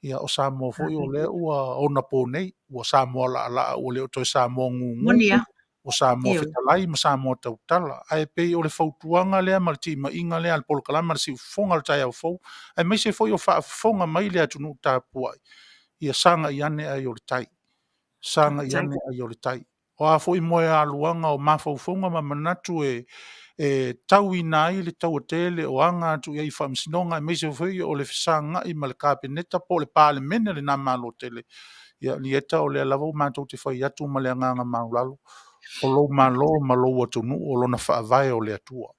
ia o Samoa foʻi o lea ua ona ponei ua Samoa laʻalaʻa ua lē o toe Samoa gugu Monia. o Samoa Ioi. fetalai ma Samoa tautala ae pei o le fautuaga lea ma le timaʻiga lea le polokalame ma le siufofoga le taeaufou ae maise foʻi o faafofoga mai le atunuu tapua ai ia saga i ane ai o le tai saga i ane ai o le tai o a foʻi moe aluaga o mafaufauga ma manatu tauina ai le tauatele o aga atu iai faamasinoga e maise foʻi o le fesagaʻi ma le kapeneta po o le palemene lenā malo tele ia lieta o le lava o matou te fai atu ma le agaga maulalo o lou malo ma lou atunuu o lona faavae o le atua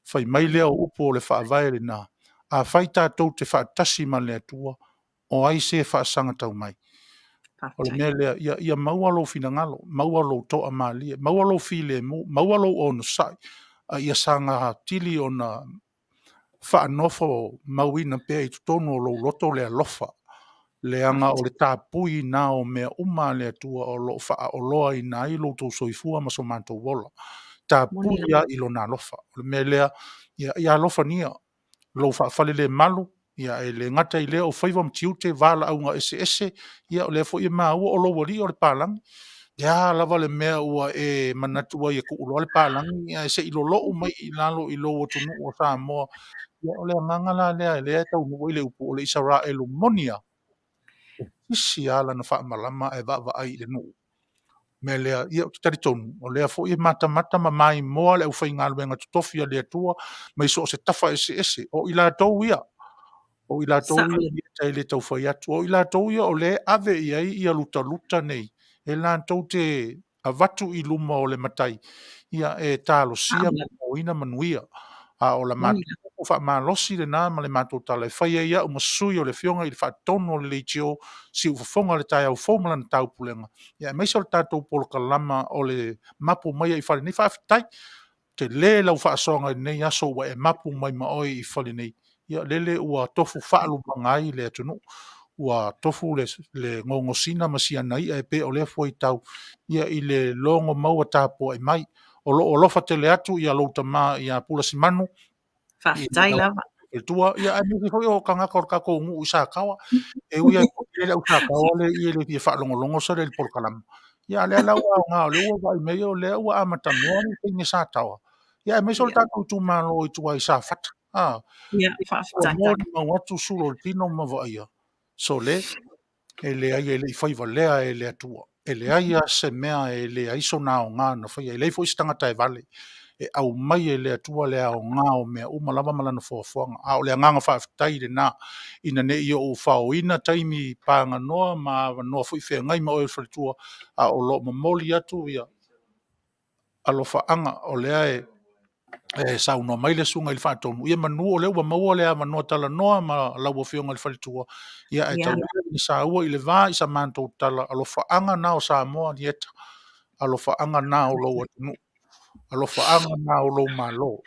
fai mai lea o upu o le faavae lenā afai tatou te faatasi ma le atua o ai se faasaga tau mai o le mea lea ia maua lou finagalo maua lou toʻa malia maua lou filemu maua lou ono saʻi a ia saga tili ona faanofo mauina pea i totonu o lou loto o le alofa leaga o le tapui na o mea uma le atua o loo faaoloa ina ai loutou soifua ma so matou ola tapui ia i lona alofa o le mea lea ia alofania lou faafale le malu ia e le ngata i lea o faiva matiute valaauga ese ia o lea foʻi e maua o lou alii o le palagi ia lava le mea ua e manatu ai e kuʻuloa le palagi ia e seʻi loloʻu mai i lalo i lou atunuu o Samoa ia o le agaga la lea e lea e taunuu ai le upu o le Isaraʻelu monia isi a lana faamalama e vaavaai i le nuu me lea ia o te talitonu o lea foʻi e matamata ma maimoa le ʻaufaigaluega totofi a le atua mai so o se tafa ese o i latou ia o i latou ia ia le taufai atu o i latou ia o lē ave i ai ia lutaluta nei e latou te avatu i luma o le matai ia e talosia moina manuia a o la matou faamalosi lenā ma le matou tala e fai ai aʻu ma susui o le fioga i le faatonu o le leitio siufofoga le taeaufou ma lana taupulega ia e maise o le tatou polokalama o le mapu mai ai falenei faafetai te lē lau faasoaga i lenei aso ua e mapu mai ma oi i falenei ia lele ua tofu faalumaga ai le atunuu ua tofu le gogosina ma sianaia e pe o lea foi tau ia i le logo maua tapua ai mai o loo alofa tele atu ia lou tamā ia pulasimanu faafetai lava e tua ia ai miki foi o kangaka o le kakou i Sakawa e uia i le au Sakawa le i le ia faalogologo sa le polokalama ia lea lau aoga o le ua vai mai o lea ua amatamea le teiga sa taua ia e maise o le tatou tumālo i tua i sa fata ia faafetai mo le mau atu sulo le tino ma vaia so le e le ai e le faiva lea e le atua e le ai a se mea e le aiso na o ngā na whaia e le foi stangata e vale e au mai e le atua le ao ngā o mea uma lava malana fuafuanga a o le anganga whaafitai le nā ina ne i o whao ina taimi pānga noa ma noa fui whea ngai ma o e whalitua a o lo mamoli atu ia alofa anga o lea e sau no mai le sunga il fatonu ia manu o le wa mau le manu tala noa ma la wo fionga il falitua ia e tau ni sa ua i le va i sa manto tala alofa anga na o Samoa dieta alofa anga na o lo atunu alofa anga na o lo malo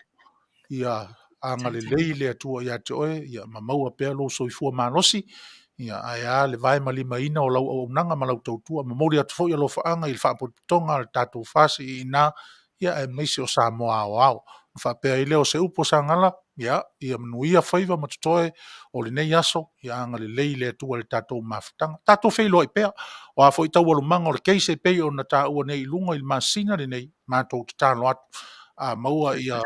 ia anga le leile atua ia te oe ia mamau a pea lo soifua malosi ia ai le vai malima ina o lau o nanga ma lau tautua mamori atu fo ia alofa anga i le whaapotonga le tatou fasi ina ia e meisi o Samoa au whapea i leo se upo sangala, ia manuia whaiva matutoe o le nei aso, ia anga le leile atua le tātou mawhitanga. Tātou whailo i pea, o a fo i tau alumanga o le keise pei o na tā ua nei lunga i masina le nei, mātou te tāno atu. A maua ia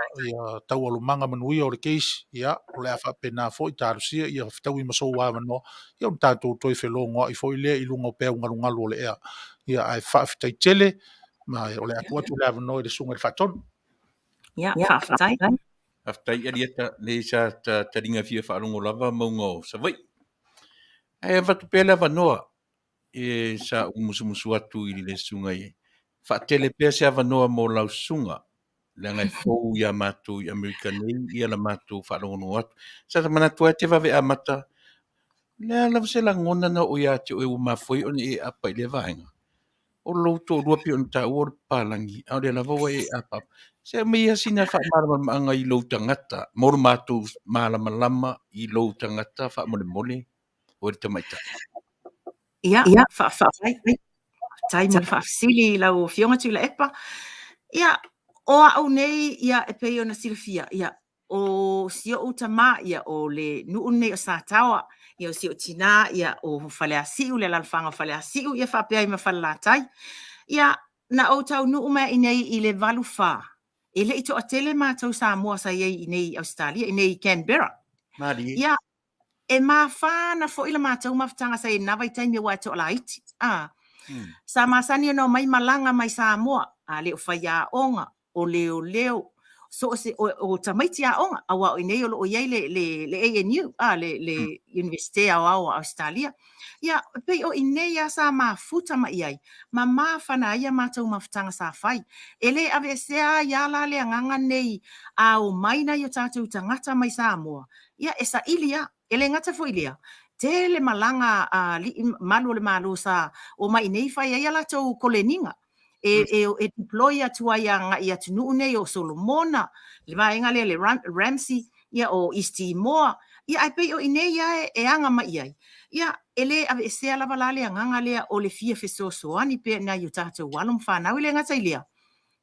tau alumanga manuia o le keise, ia, o le a whapena fo i tārusia, ia whitau i masou wa manoa, ia o tātou toi whelongoa i fo i lea i lunga o pea ungarungalu o le ea. Ia ai whaafitai tele, ma o le atu atu le avanoa i le sunga i whatonu. Ia, whaafitai. Whaafitai ariata le sa taringa fia whaarongo lava maungo sa vai. Ai watu pēla wanoa e sa umusu atu i le sunga i. Whaatele pēa se wanoa mō lau sunga. Le ngai fōu ia mātou i Amerika nei, ia la mātou whaarongo atu. Sa ta mana tua te wawe a mata. Le la se la ngona na o ya te o ma foi on e apa le vaenga. O lo to lua pi on ta o palangi. Au le lava wa e apa. Se me ia sina fa marama anga i lo tangata. Mor matu malama lama i lo tangata fa mole mole. O te maita. Ia, tai mo le faafesili lau fionga tui la epa. Ia, o au nei ia e pei ona silafia. Ia, o sio o tama ia o le nuu nei o sa tawa. Ia o sio tina ia o fale asiu le lalfanga fale asiu ia faapea i ma fale la tai. Ia, na o tau nuu mai i nei i le valu fa. E le ito a tele mātou sa mua sa iei i nei Australia, i nei Canberra. Mari. Ia, e mā whāna fo ila mātou mawhitanga sa e nawai taimi wai to la iti. Sa masani no mai malanga mai sa mua. A leo whai a onga, o leo. So o tamaiti a onga, awa o nei o iei le ANU, le University au Australia. Ia, pei o nei a sa ma futa ma iai. Ma whana ia mātou mawhitanga sa whai. Ele ave sea ia la le anganga nei au maina i o tātou tangata mai sa mua. Ia, esa ilia. Ele ngata fo ilia. Tele malanga malu le malu sa o mai nei fai ia la tau koleninga. E deploy atua ia tunu nei o Solomona. Le vaenga le Ramsey ia o East Timor. Ia ai pei o inei ia e anga mai iai. Ia ele ave sea lava lale anganga lea o le fia feso soani pe na i o tātou walum whanau le ngata ilia.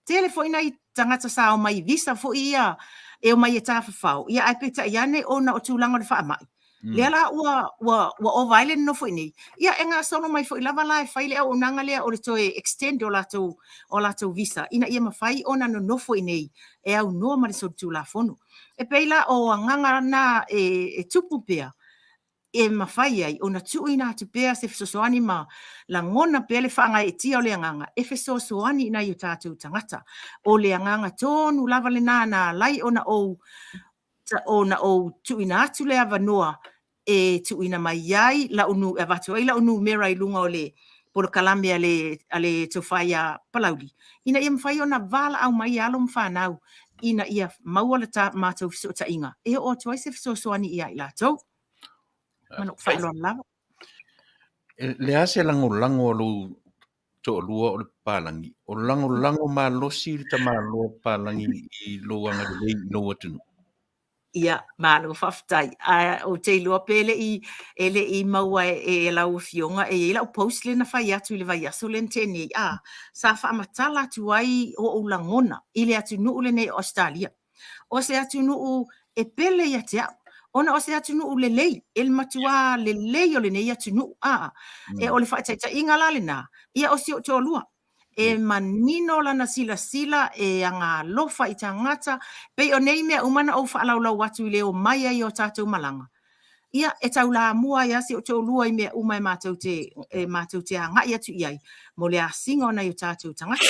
Tele fo ina i tangata sa o mai visa fo ia e o mai e tāwhawhau. Ia ai pei ta iane o na o tūlanga le wha mai. Lea la ua o violent no fo ini. Ia enga sono mai fo ilava la e whaile au unanga lea o le toe extend o latou visa. Ina ia mawhai ona no fo ini e au noa ma le so tu la fono. E peila o anganga na e tupu pea. E mawhai ai, ona tu ina atu pea se fesosoani ma la ngona pea le whaanga e tia o le anganga. E fesosoani ina i o tātou tangata. O le anganga tonu lava le nana lai ona o tu ina atu le avanoa e tu ina mai iai la unu e vatu ai la unu mera i lunga o le polo kalame ale tofaya palauli. Ina ia mwhai ona vala au mai alo mwhanau ina ia maua le ta mātou fiso ta inga. E o tuai se fiso soani ia i la tau. Manuk whaelon lava. Le ase lango lo to lua o le palangi. O lango ma losi ta ma lo palangi i lo anga le no atunu. Ia, mālo whaftai. O te lua pele i maua e lau fionga e lau post le na whai atu le vai aso len tēnei. Sa whaamatala atu ai o langona i le atu nuu le nei Australia. O se atu nuu e pele i ate au. Ona o se atu nuu le lei. El matua le lei o le nei atu nuu. E o le whaitaita inga la le nā. Ia o si o te olua. E manino lana sila e anga lofa i tangata pe o nei mea umana o whaalaulau watu i leo mai ai o tātou malanga. Ia e tau la mua ia si o te olua i mea umai mātou te anga i atu iai. Mo le asinga o nei o tātou tangata.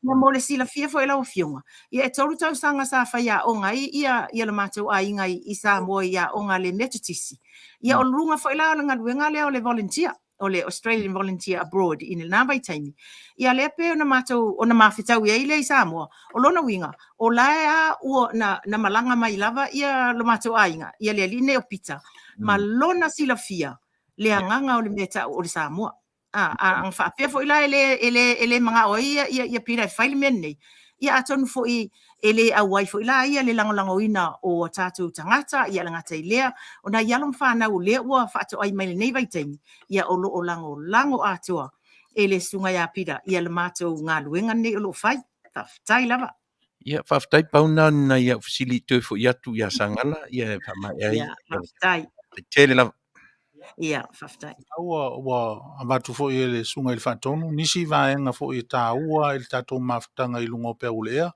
Ia mo le sila fia fo e lau fionga. Ia e toru tau sanga sa whaia onga ia le mātou a inga i sa mua ia onga le metutisi. Ia o runga fo e lau nga luenga leo le volunteer. O le Australian Volunteer Abroad in le nāwai taimi. Ia le pe ona mātou, ona mawhitau ia i le i Samoa, o lona winga, o lae ua na malanga mai lava ia lo mātou ainga, ia le aline o pita, ma lona silafia, le anganga o le meta o le Samoa. Ang whaapea fo ila ele mga o ia pira e whaile mea nei. Ia atonu fo i ele awai fo ila ia le langolango ina o tātou tangata, ia langata i lea, o na ialom whanau lea ua whaato ai mai le nei vai taimi, ia o lo lango atua, ele sunga ia pira, ia le mātou ngā luenga nei o lo whai, tai lava. Ia whaftai pauna na ia fisili tue fo iatu ia sangala, ia whamai ai. Ia, whaftai. Tele lava. Ia, whaftai. Ua amatu fo i le sunga i le whaatonu. Nisi vaenga fo i tā ua i le tātou mawhitanga i lunga o pea ulea.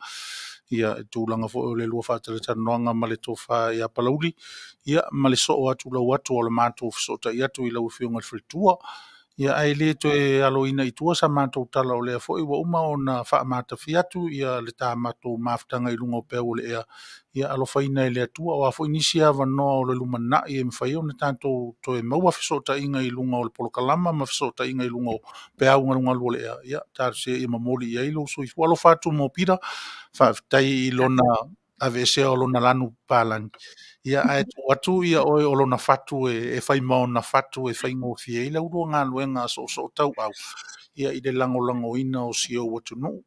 Ia tūlanga fo i le lua whaatara tanoanga ma le tofa i apalauli. Ia ma le so o atu lau atu o le mātou fisota i atu i lau whiunga le fritua. Ia ai le to e aloina i tua sa mātou tala o lea fo i wa uma o na whaamata fiatu. Ia le tā mātou mawhitanga i lunga o pea ulea. Ia alofaina i le atua o a fo inisi ava noa o le lumana i e mwhai o na tātou to e maua fisota inga i lunga o le polokalama ma fisota inga i lunga o pea unga lunga lua lea. Ia tātou se i mamoli i ailo so i fualo fatu mo pira whaafitai i lona ave se o lona lanu palani. Ia ai tu atu ia oe o lona fatu e fai mau na fatu e fai ngofie. Ila uro ngā luenga so tau au. Ia i le lango ina o si o watu no.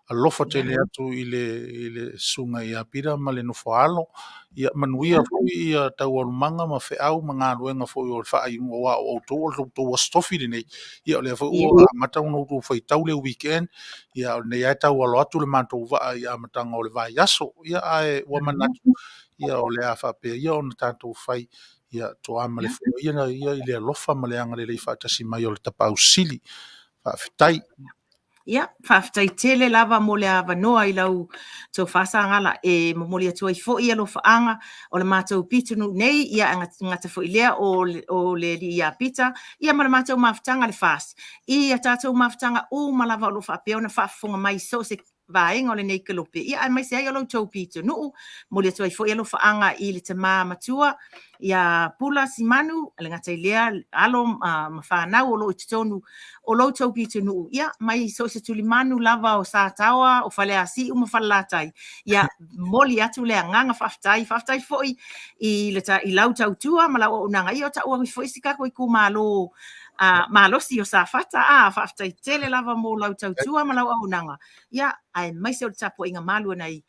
Alofa te le atu i le sunga ia pira ma le nofo alo. Ia manuia fui ia tau alumanga ma fe au ma ngā luenga fui o le whaai unga wa o tau o tau wa stofi le nei. Ia o le fai ua matau no tau fai tau le weekend. Ia o nei ai tau alo atu le mantou wa ia matanga o le vai aso. Ia ai wa manatu. Ia o le afa pe ia o na tātou fai ia to ama le fua ia i le alofa ma le anga le lei whaatasi mai o le tapau sili whaafitai. Ia, whaafitai tele lava mo le awa noa i lau tō whaasangala e momoli atua i fo i alo whaanga o le mātou pitunu nei ia ngata fo i lea o le li ia pita ia ma le mātou mawhitanga le whaas. Ia tātou mawhitanga o malawa o lo whaapea na whaafonga mai so se vaenga o le nei kalope. Ia ai mai se ai o lau tau pitunu moli atua i fo i alo whaanga i le te mā matua ia pula si manu le ngata i lea alo mawhanau o lo i tonu o lo tau pitunu ia mai so se tuli manu lava o sa tawa o fale asi uma falatai ia moli atu le nganga whaftai foi i le ta i lau tau tua ma lau o nanga i o ta ua foi sika ko i ku malo malosi o sa fata whaftai tele lava mo lau tau tua ma lau o nanga ia ai mai se o tapo inga malu nei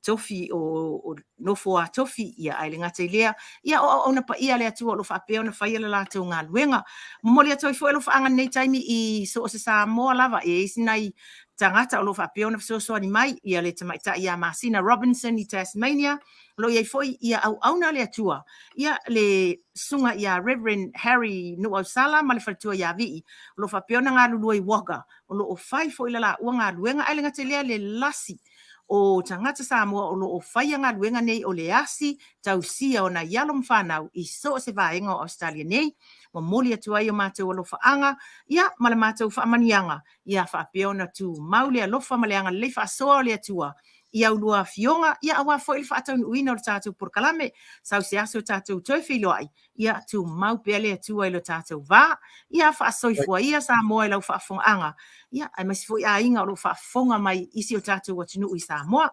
tofi o nofo a tofi ia ai le ngata lea ia o na pa ia le atu o lo whapea na whai le lātou ngā luenga momoli atu i fo lo whaanga nei taimi i so o se sa moa lava e isi nei tangata o lo whapea na so ni mai ia le tamaita ia Marcina Robinson i Tasmania lo ia foi ia au na le atua ia le sunga ia Reverend Harry Nuausala ma le whatua ia vi lo whapea na ngā lulu i waka o lo o whai foi la ua ngā luenga ai le ngata lea le lasi o tangata Samoa o lo o whaia ngā luenga nei o le asi tau sia o na ialom whanau i so se vaenga o Australia nei mo moli atu ai o mātou alo whaanga ia ma le mātou whaamanianga ia whaapeo na tu maule alofa ma le anga le whaasoa o le atua ia ulua fionga ia awa foi le whaatau uina o le tātou porkalame sau se aso tātou toi whilo ai ia tu mau pele atua i lo tātou vā ia whaasoifua ia Samoa i lau whaafonga ia ai masi foi a inga o lo whaafonga mai isi o tātou atunu i Samoa.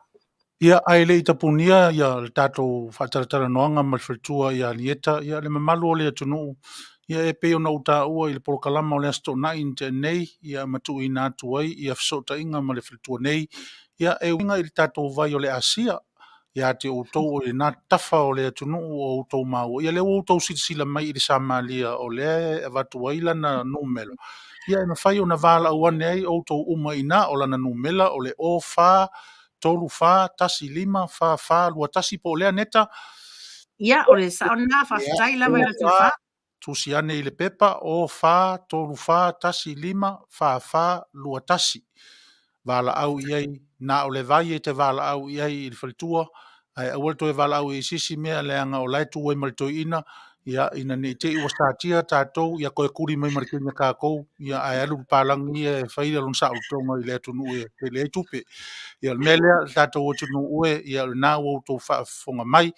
Ia ai le itapunia ia le tātou whaataratara noanga ma le whatua ia lieta ia le mamalu o le atunu ia e peo na uta ua i le porokalama o le asto na inte nei ia matu i nātu ai ia fsota inga ma le whatua nei ia e winga i le tātou vai o le Asia ia te outou o le nā tafa o le atunu o outou mau ia le outou sila mai i le Samalia o le avatu aila na numelo ia e mawhai o na vala auane ai outou uma ina o lana numela o le o wha tolu wha tasi lima wha lua tasi po lea neta ia o le saona whaftai lava i atu wha tusi ane i le pepa o wha tolu wha tasi lima wha lua tasi vala au iai na o le vai e te vala au iai i le whalitua ai awal to e vala au i sisi mea leanga o lai tuwe marito ina ia ina ni te iwa statia tātou ia koe kuri mai marikenya kākou ia ai alu pālangi e whaira lon sa utonga i le atunu e te le tupe ia mea lea tātou atunu ue ia nā outou whaafonga mai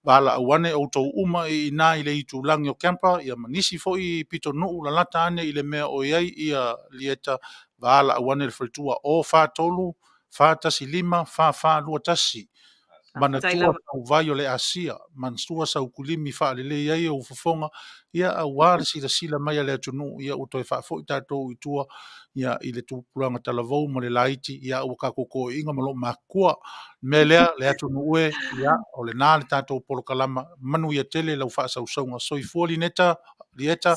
vala awane outou uma i nā i le itu langi o campa ia manisi fo i pito nuu la lata ane i le mea o iai ia lieta vala awane le whalitua o whātolu whātasi lima wha lua tasi mana tua au vai o le Asia man stua sa ukulimi fa le ia o fofonga ia a war sila mai le atunu ia o toi fa fo tatou i tua ia i le tupulanga talavou mo le laiti ia o ka koko inga malo makua me le atunu e ia o le nā le tatou polokalama manu ia tele lau fa sa usonga soifua lineta lieta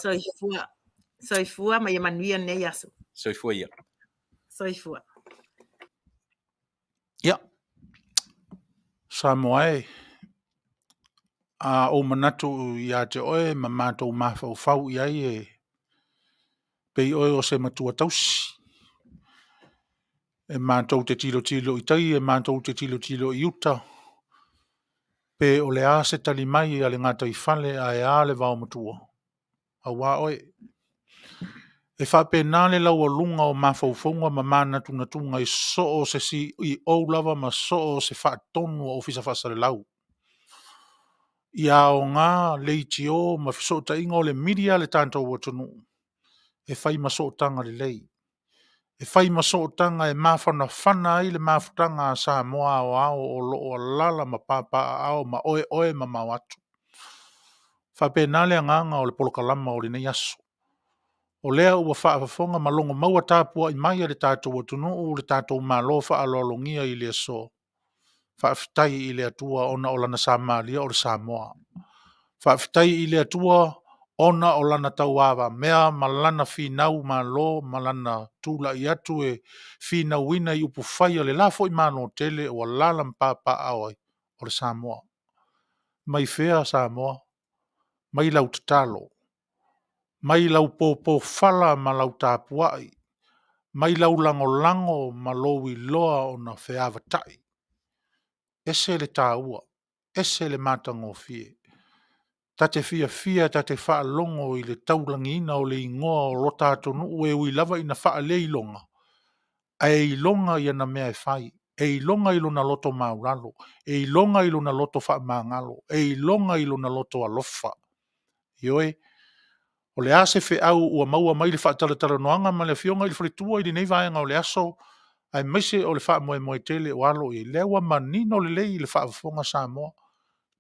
soifua mai manuia nei aso soifua ia soifua ia Samoa o manatu ia te oe ma mātou mawhau iai e pei oe o se matua tausi e mātou te tilo i tai e mātou te tilo i uta pe o le a se tali mai a le ngata i whale a e a le vau matua a wā oe e whape nāle lau a lunga o mawhauwhaunga ma mānatu natunga i so o se si i ou lava ma so o se whaatonu o ofisa whasare lau. Ia o ngā leiti o ma fisota inga o le media le tātou watunu e whai masotanga le lei. e fai masootanga e mawhana whana ai le mawhutanga a Samoa o ao o loo lala ma papa ao ma oe oe ma mawatu. Whapenale anganga o le polokalama o le nei aso. O lea ua whaafafonga malongo maua tāpua i mai le tātou atunu o le tātou malo whaalolongia i le aso. Whaafitai i le atua ona o lana Samalia o le Samoa. Whaafitai i le atua ona o lana tauawa mea malana whinau malo malana tula i atu e whinau ina i upu whaia le lafo i mano tele o lala mpapa awai o le Samoa. Mai whea Samoa, mai lau tatalo, mai lau pōpō whala ma lau tāpuai, mai lau lango ma lowi loa o na wheawatai. Ese le tāua, ese le mātango fie. Tate fia tate wha longo i le taulangina o le ingoa o rota atonu ue ui lava ina wha le ilonga. E ilonga i ana mea e whai, e ilonga i luna loto mauralo, e ilonga i luna loto wha maangalo, e ilonga i luna loto alofa. Ioe, o le ase fe au ua maua mai le wha talatara noanga ma le fionga i le fritua i le nei vaenga o le aso, ai maise o le wha moe tele o alo i lewa manino le lei i le wha afonga Samoa.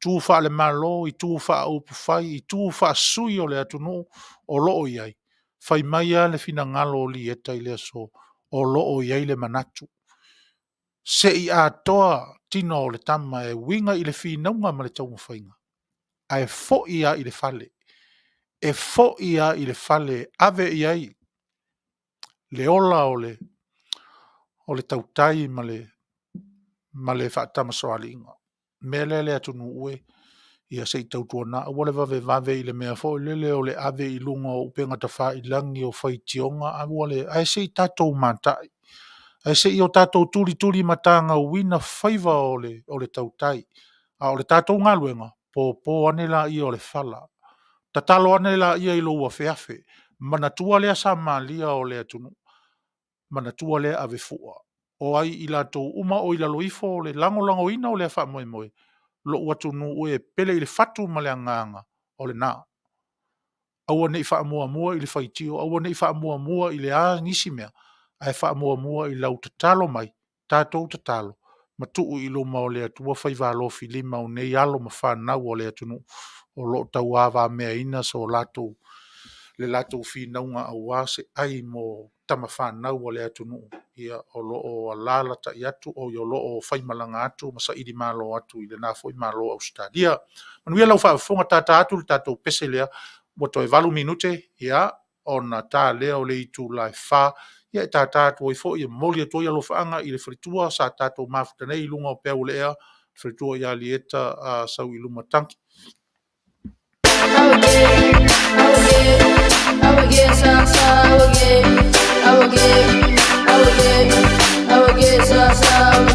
Tu fa le malo i tu fa upu fai i tu fa sui o le atunu o loo iai. Fai mai le fina ngalo li eta i le aso o loo iai le manatu. Se i a toa tino o le tama e winga i le finaunga ma le taunga whainga. Ai fo ia i le fale. E fo ia i le fale ave iai. Le ola o le tautai ma le whaatama soalinga. Mele le atunu ue ia se tautuana wale vave i le mea fo lele o le ave i lunga o upenga ta wha i langi o whai tionga a wale ai se tatou matai ai se i o tatou tuli matanga wina whaiva o le tautai a o le tatou ngaluenga po anela i o le whala tatalo anela ia i lo ua feafe manatua lea Samalia o le atunu manatua lea ave fua o ai i latou uma o i laloifo o le lango ina o le wha moe lo watunu ue pele i le fatu ma le anganga o le nā. Aua nei wha mua i le whaitio, aua nei wha mua i le a nisi mea, ai wha mua i lau tatalo mai, tātou tatalo, ma tuu i lo mao le atua whaiva fi lima o nei alo ma whanau o le atunu o lo tau awa mea ina so latou le latou finaunga au wase ai mo tama whanau o le atunu ia o loo alala ta iatu o yo loo whaimalanga atu masa idi malo atu i le nafo i malo Australia. Manuia lau whaafonga tata atu le tatou pese lea wato e 8 minute ia o na tā lea o le itu lai wha ia e tata atu o i fo i moli atu i alo whaanga i le fritua sa tatou mafutanei lunga o pēu lea fritua i alieta sau i luma tanki. I would get salsa, I would get salsa, I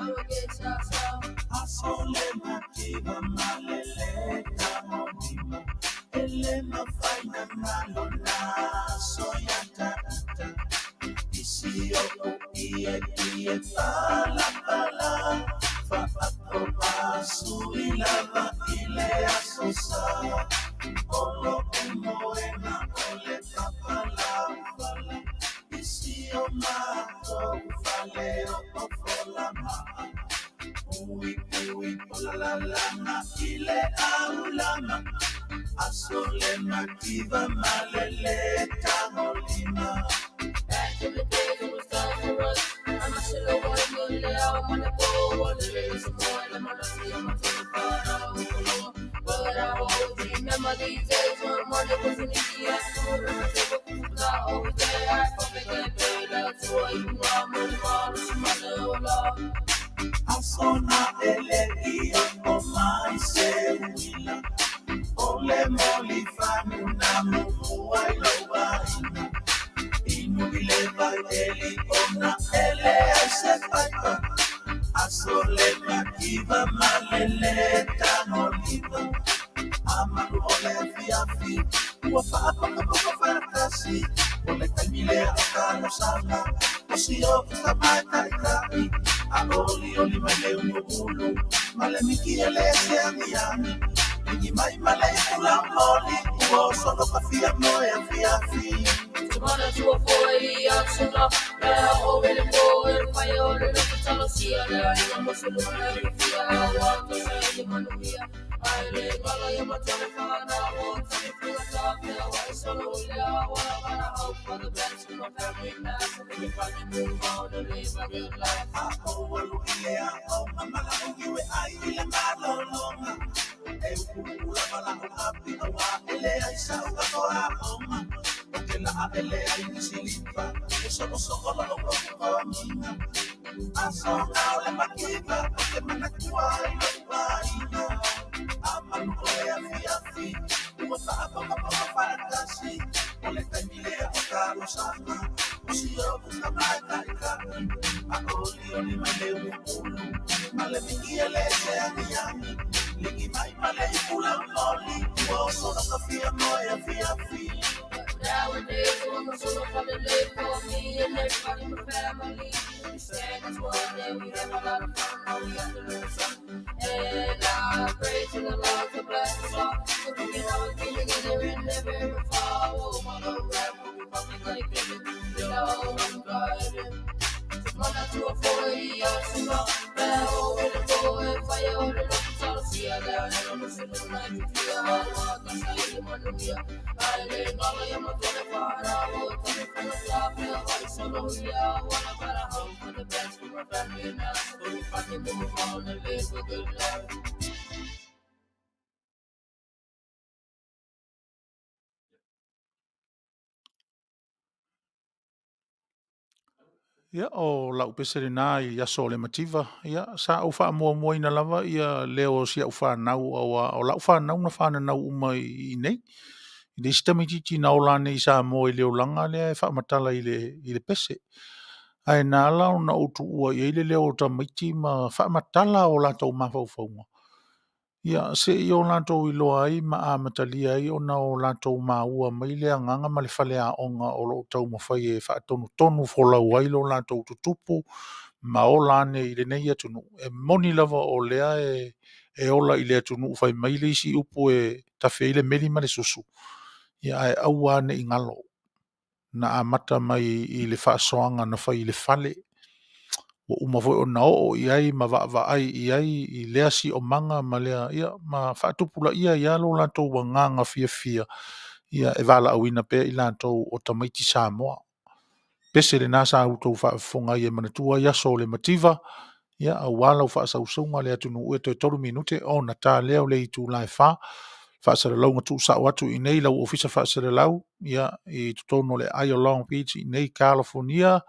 would get salsa. Asole mativa malele tamodima, elema faina malona soyata. Isio ie pala fa akopa suilava ile asosa olo moena ole kapala fala isio mato fale o folama ui olalana ile aulama asole mativa malele tamolima. Back in the days it was time for us. I'm a shit over the good I wanna go. What it is, some more than my see on my 25. But I always remember these days when money wasn't easy at school. And I always there, I fucking get paid. That's why you want money, mom, it's mother, love. I saw na ele o mai se wila. Ole moli fanu na mu ai loa ina. Inubile eli ona ele ase paipa asole makiva malele tanoliva amalu ole fiafi uafa apa kapoko farkasi ole kamile akano sana Osio kapata ikai, aoli oli male umulu, male miki ele se amiami. Nigi mai male kula moli, uoso no kafia moya fiafi. Tomorrow to a boy, I'm so not over the boy, fire, the Talosia, I'm a solution, I want to say, Manuia. I live by my telephone, I want to be a top, I solo, I want to hope for the best in my family. Now, if I can move on and live a good life, I go, oh, Mama, you, I will a battle longer. Ligi mai male pula loli, uoso no kafia moya fiafi. Nowadays, women solo for the live for me and everybody in my family. We stand as one and we have a lot of fun while we under the sun. And I pray to the Lord to bless us all, so we can always be together and never ever fall. Oh, my Lord, rap will be fucking like it. You know, I'm driving. One to a 40, I'm so bad over the boy, fire over the see I down and I'm listening to my feel how I walk inside the Manuia. I live all I am a 24 hour, coming from the top, feel like solo here. I wanna buy a home for the best for my family now. So if I can move on and live a good life. Ia o lau pesere nā I aso le mativa, ia sa au wha mua mua ina lava, ia leo si au wha nau o lau wha nau na wha nau uma I nei. I le sitami titi na o lane I sa mua I leo langa lea e wha matala I le pese. Ai nā lau na utu ua I le leo ta maiti ma wha matala o lātou mawhauwhaunga. Ia se I o lātou I loa ai ma a matalia ai o na o lātou maua mai lea nganga ma le whale a onga o lo tau mawhai e wha tonu wholau ai lo lātou tutupu ma o lāne I le nei atunu. E moni lava o lea e ola I le atunu whai mai le isi upu e tawhi I le meli ma le susu. Ia e aua ne I ngalo. Na a mata mai I le whaasoanga na whai I le whale. O umafoi o nao o iai ma va ai iai I lea si o manga ma lea ia ma whaatupula ia lo lātou wa nganga fia ia e wala awina pe I lātou o tamaiti Samoa. Pese le nasa autou whaafonga ia manatua ia so le mativa ia a wala o whaasausonga le atunu ue toi 3 minute o na tā leo le I tū lai wha whaasara lau ngatu sa watu I nei lau ofisa whaasara lau ia I tutono le Ayo Long Beach I nei California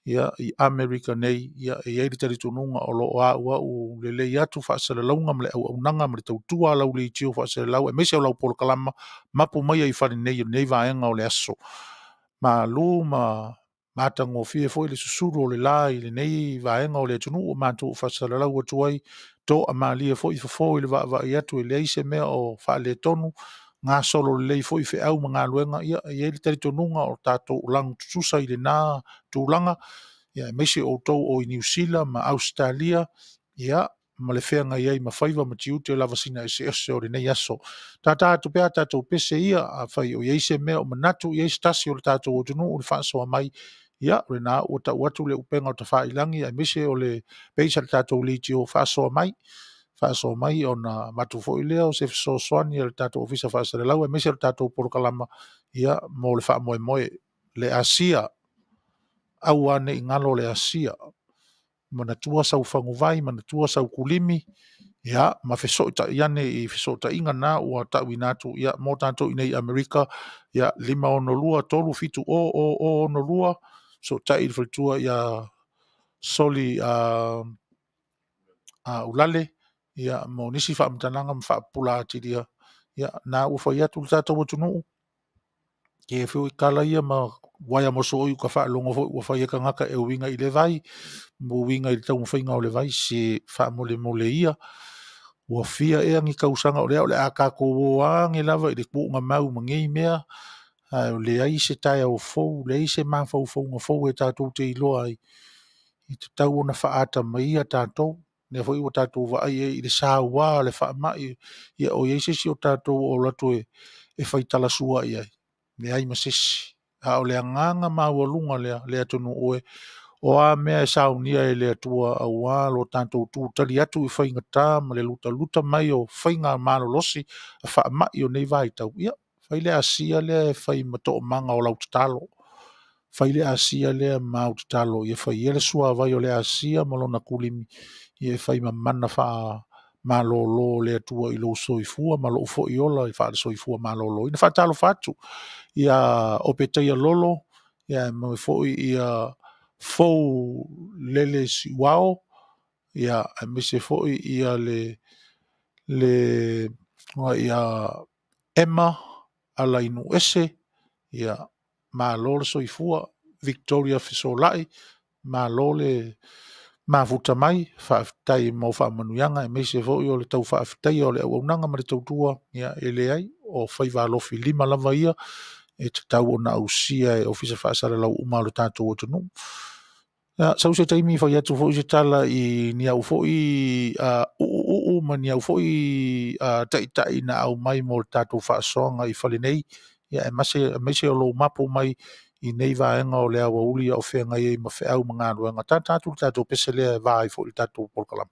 ia I America nei ia e ai tari tununga o lo a ua u le atu whaasara launga mle au nanga mle tautua lau le tio whaasara lau e mese au lau polo kalama mapu mai ai whare nei vaenga o le aso ma lu ma matango fie foi le susuru o le la I le nei vaenga o le tunu o mātou whaasara lau atu ai to a malia foi fo le va I atu le ise mea o wha le tonu ngā solo le foi fe au ma ngā luenga ia e ai tari tununga o tātou ulang tutusa I le nā tūlanga ia mese o tau o I New Zealand ma Australia ia ma le whenga iai ma whaiva ma tiute o lava sina e se o le nei aso. Tātou pēr tātou pese ia a whai o iei se mea o manatu iei stasi o le tātou o tunu o le whaasoa mai ia o le nā o ta watu le upenga o ta whailangi a mese o le peisa le tātou li tio whaasoa mai. Whaasoa mai o na matu fo I leo se so swani le tātou ofisa whaasare lau e mese le tātou porokalama ia mo le wha moe le Asia au ane I ngalo le Asia manatua sau whanguvai manatua sau kulimi ia ma feso ta iane I feso ta inga na ua ta winatu ia mo tātou I nei Amerika ia 5 tolu fitu o no lua so ta I whaitua ia soli ulale ia mo nisi whaamtananga mwhaapula atiria ia na ua whai atu tātou atunu ke whiu I kala ia ma waia moso o I ka whaalongo fo ua whai eka ngaka e winga I le vai mo winga I le tau mwhainga o le vai se whaamole mole ia ua fia e angi kausanga o le a kako o ange lava I le kuunga mau mangei mea o le ai se tai au fou, le ai se mafou fou ngā fou e tātou te iloa ai. I te tau ona whaata mai a tātou, ne foi o tātou wa ai i le sāua le wha mai, ia o iei sesi o tātou o lato e whaitala sua i ai. Ne ai masesi, a o le anganga maua lunga le atunu oe, o a mea e saunia e le atua au alo tātou tū tali atu i whainga tā, ma le luta mai o whainga malo losi, a wha mai o nei vai tau. Ia, whai le asia le whai mato manga o lau tatalo. Whai le asia le mau tatalo, ia whai ele sua vai o le asia malona kulimi, ia whai mamana wha malo lo le atua i lo soifua, malo ufo i ola i wha le soifua malo lo. Ina wha talo whatu, ia opeteia lolo, ia mai foi ia fou lele si wao, ia me se foi ia ia Emma ala inu ese, ia ma lole soifua Victoria Fisolai, ma lole ma futa mai, whaafitai mo whaamanuianga, e me se foi o le tau whaafitai o le auaunanga ma le tautua, ia ele ai, o whaiva lofi 5 lava ia, e te tau o na ausia e ofisa whaasara lau umalo tātou o tunu. Sau se taimi whai atu fo i se tala i ni au fo i ma ni au fo i tai na au mai mo tātou whaasonga i whale nei, ia e mase o lo mapo mai i nei vaenga o le awa uli o whenga i ma wheau mga aruanga. Tātou pese lea vai fo i tātou polkalama.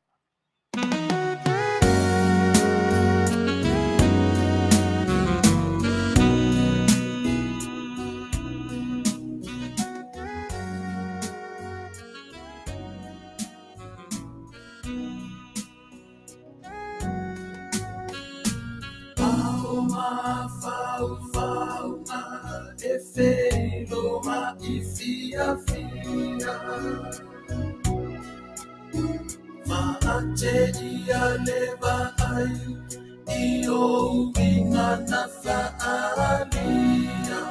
Maate ia leva ai I o winga na whaalia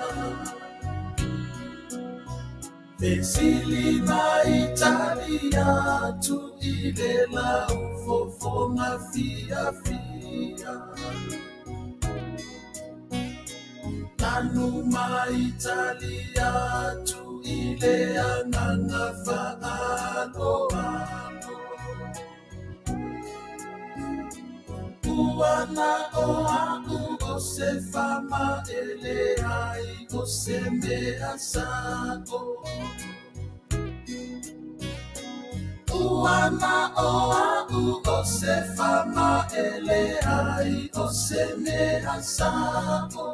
Vesili mai Italia tu I le lau fofonga fia fia Nanu mai Italia tu I le anganga whaaloa Uana o aku o se fama ele ai o se mea sako Uana o aku o se fama ele ai o se mea sako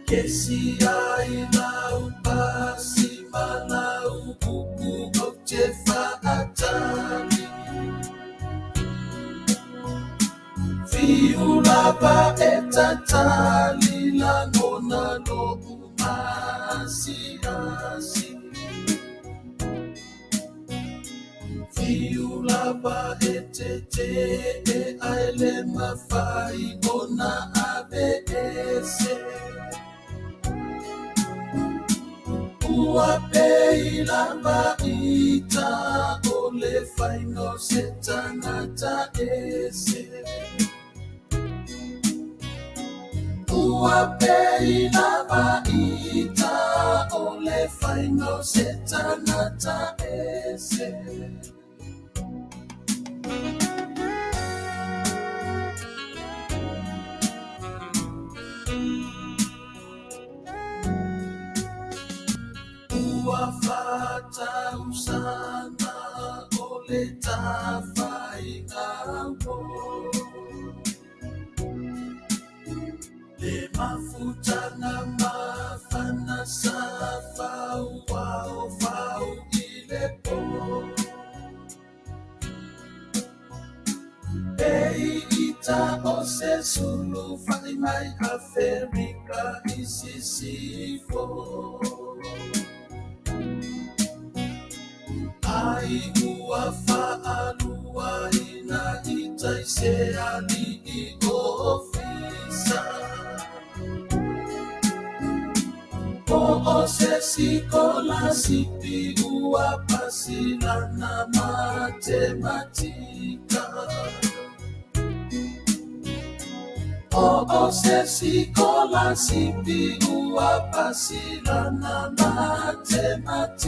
Kesi ai lau pasi malau buku o te whaatari Fiu lava e tatali la ngona lo umasi asi Fiu lava e te e aile mawhai ona ABS Ua pei lava ita o le whaingo se tangata ese Ua pei lava ita o le whaingo se tangata ese Ua fata usana o le tawhainga wo Le mafutana mawhana sa whau wau whau I le po Pei ita o se sulu whai mai Afrika I sisifo Ai ua whaalua ina se ali I ofisa o se sikola sipi ua pasila na matematika o se sikola sipi ua pasila na matematika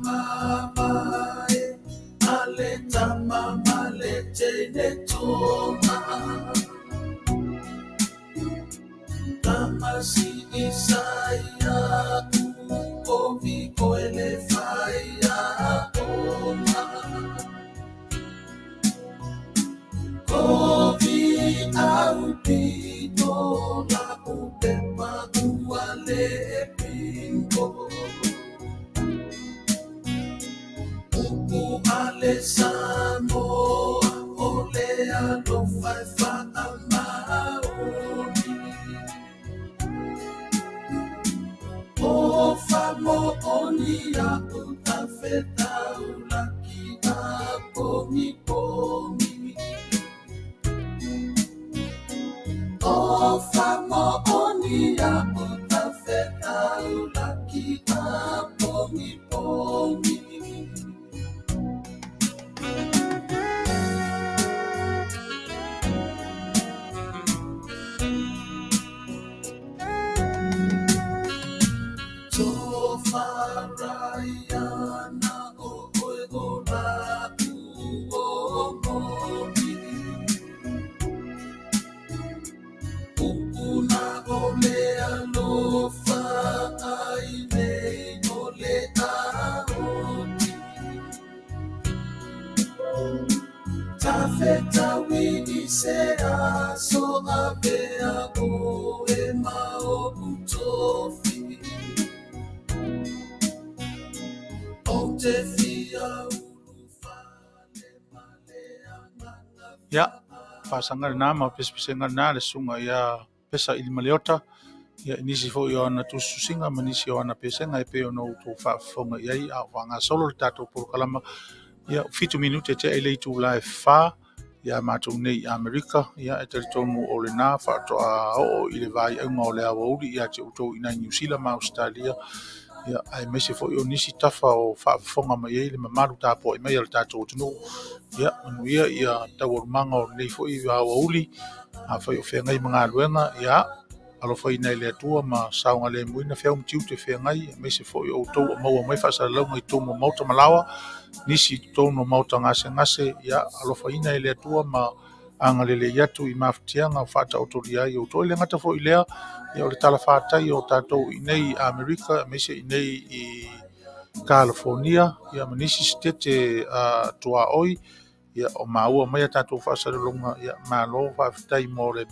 Mamae, aleta mama lete netoma. Tamasi Isaya, ukovi koele faya oma. Kovi au pito la upepa uale pingo. Alessandro olea lo fai fa amaoni o famo onia uta feta ulaki apomi pomi o famo onia uta feta ulaki apomi pomi Farayana oegola uomoni Ukuna olea lofa aile olea oti Tafeta wini sea so avea oema obutofi Ya, pasanga na ma pesenga na le sunga ya pesa ili maleota ya inisi fo yo na tu susinga manisi yo na pesenga e pe no tu fa fonga ya a wanga solo tato por kalama ya fitu minute te ele tu live fa ya matu nei Amerika ya e teritomu o le na fa to a o ile vai e ngo le awo ya te uto ina New Zealand ma Australia ya ai mese fo yo nisi tafa o fa fonga mai ele mamalu tapo e mai al tato tunu ya manuia ia tawar manga o nei fo i wa uli a fa yo fenga i manga luenga ya alo fa ina le tua ma saunga le muina fe um tiu te fenga i mese fo yo to mo mai fa sa lo ngai to mo mauta malawa nisi to no mauta ngase ya alo fa ina le tua ma anga le yatu i maftianga fa ta autoria yo to le ngata fo ilea ya o le tala fa ta yo tato nei Amerika mese nei i California ya manisi stete tua oi ya o maua mai tatou fa'asalologa ia malo fa'afetai mo le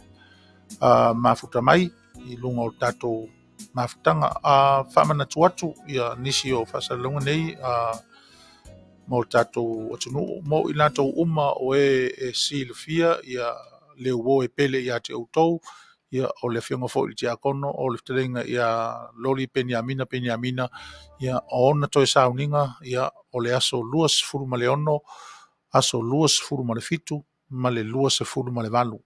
mafuta mai i luga o le tatou mafutaga fa'amanatu atu ia nisi o fa'asalologa nei mo le tatou atunuu mo i latou uma o e silafia ia le uō e pele iā te outou ia o le afioga fo'i i le tiakono o le feteleiga ia loli peniamina ia o ona toe sauniga ia o le aso 2.6 aso 2.7 ma le 2.8 2.6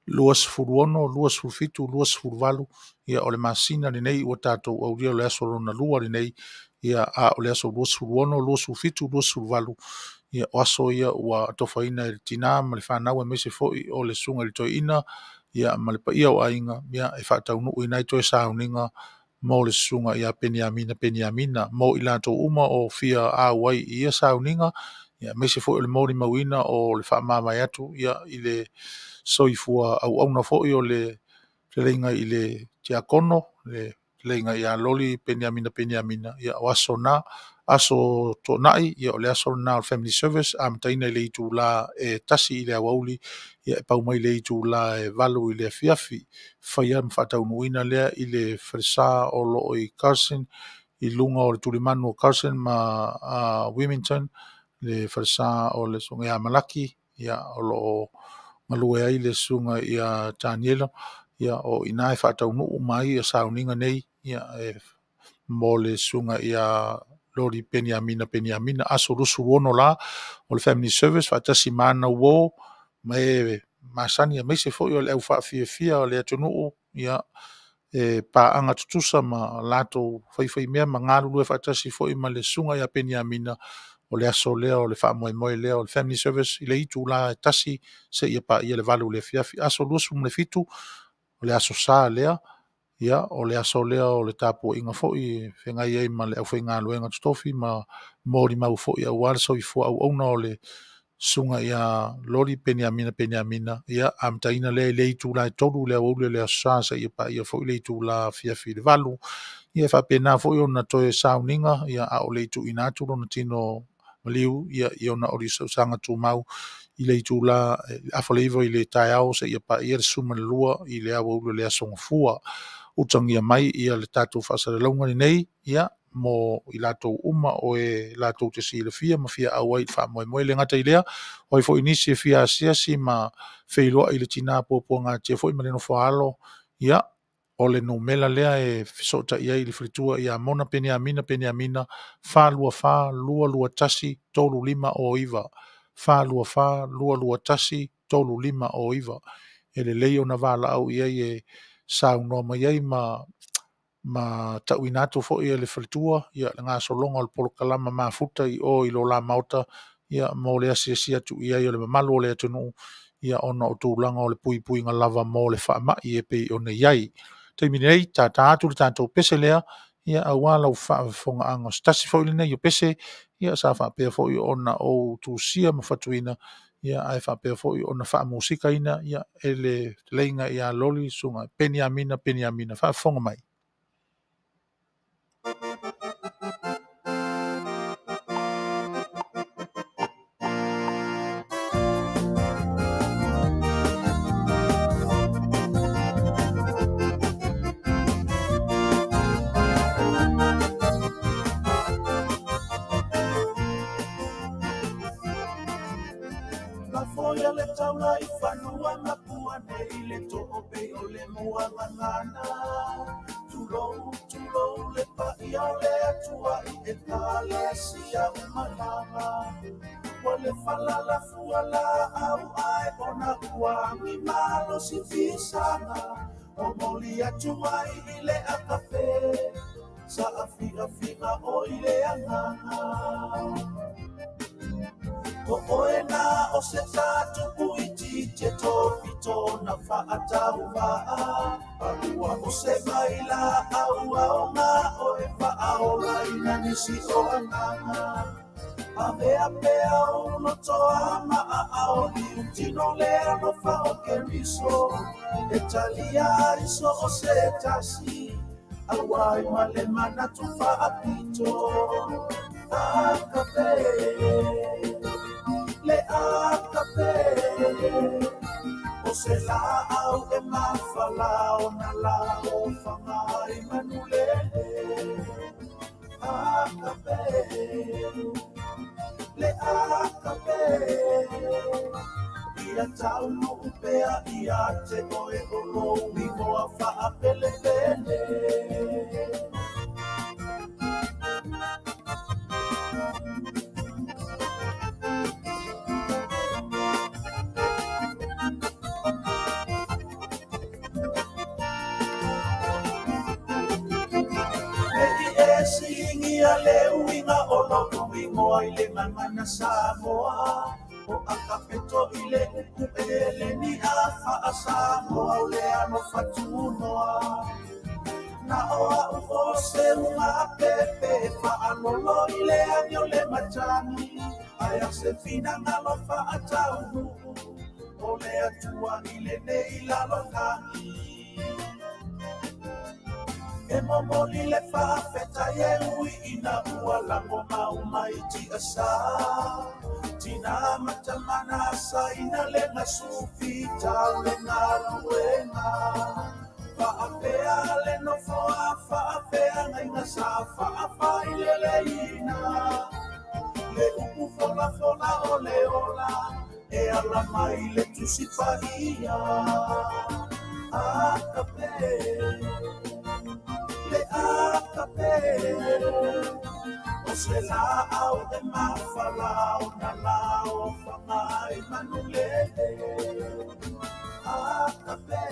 2.7 2.8 ia o le masina lenei ua tatou aulia o le aso lona lua lenei ia a o le aso 2.6 2.7 2.8 ia o aso ia ua tofaina i le tinā ma le fanau e mese fo'i o le suga i le toeina ia ma le paia o aiga ia e fa'ataunuu inai toe sauniga mo le suga ia peniamina mo i latou uma o fia auai ia sauniga ia mese fo'i o le moli mauina o le fa'amamai atu ia i le soifua auauna fo'i o le feleiga i le tiakono le feleiga ia loli peniamina ia o aso na aso tona'i ia o le aso na o family service a mataina i le itulā e tasi i le auauli ia e pau mai le itulā e valu i le afiafi faia ma fa'ataunuuina lea i le falesā o lo'o i Carson i lunga o le tulimanu o Carson ma Wilmington le falesā o le Songea Malaki ia o lo'o malue ai le sunga ia Daniela ia o ina e whātaunu mai ia sauninga nei ia mo le sunga ia lori Peniamina aso rusu wono la o le Family Service whaatasi mana uo mai masani mai se foi o le au whaafia o le atunu ia paanga tutusa ma lato whai mea ma ngaru e whaatasi foi ma le sunga ia Peniamina o le aso lea o le whaamoe lea o le Family Service i le itu la tasi se ia pa ia le valu le fiafi aso rusu mo le fitu o le aso sa lea ia o le aso lea o le tapu inga foi whengai ei ma le au whenga luenga tutofi ma mori mau foi au wale so i fua au ona o le sunga ia lori Peniamina ia amtaina le itu la toru le au le aso sa ia pa ia foi le itu la fiafi le valu ia whapena foi ona toe sauninga ia a o le itu inatu lona tino maliu ia ona ori sanga tu mau i le itu la afoleivo i le tai au se ia pa ia le suma le lua i le au le asonga fua utangia mai ia le tatu whaasarelonga ni nei ia mo i lato uma o e lato te si le fia ma fia au ai wha moe le ngata i lea o i fo inisi e fia asiasi ma wheiloa i le tina popo ngā tia fo i marino whaalo ia o le no mela lea e fisota ia i le fritua ia mona Peniamina wha lua tasi tolu lima o iwa wha lua tasi tolu lima o iwa e le leo na wala au ia e sau no mai ai ma tauinato fo ia le fritua ia le ngā solonga o le polokalama mafuta i o i lo la mauta ia mo le asia tu ia i le mamalu o le atunu ia ona o tūlanga o le pui ngā lava mo le whaama i e pei o ne iai taimi nei ta atu le tātou pese lea ia awala u whaafonga anga stasi fo ili nei o pese ia sa whaapea fo i ona o tūsia ma whatuina ia ai whaapea fo i ona wha musika ina ia ele leinga ia loli sunga Peniamina whaafonga mai. Foia le taula I whanua na pua nei le to'ope o le muangangana. Tulou le pa'i o le atua I e tale sia umalanga. Wa le falala fuala au ai ona uangi malo si fisanga. O moli atua I le akape. Sa afiga o I le anganga. O oena o se tatu puiti te topito na whaatau waa. Alua o se maila au ngā o e whaaola ina nisi o ananga. A mea uno toa maa ao ni utino lea no whao ke riso. E talia iso o se tasi. Awai male mana tu whaapito. Akape. Le akape o se la au e mawhala o na la o whangai manulele akape le akape ia tau upea ia te oe o lo wino a whaapele pele Singia le uinga o loku ingoa I le mangana Samoa O akapeto I le uku ele ni a wha Samoa O le ano whatunoa Na oa uo se unga pepe Wha alolo I le anio le matani Aya se fina ngalo wha atau O le atua I le nei lalo kangi E momoli le whaafeta e ui ina ua lango mau mai ti asa. Tina matamana sa ina le nga sufi tau le nga luenga. Whaapea le no foa whaapea ngai nga sa whaapa I le ina. Le upu fola o le ola. e ala mai le tusi paia akape le akape o se la au de mafala o na lao whangai manulele akape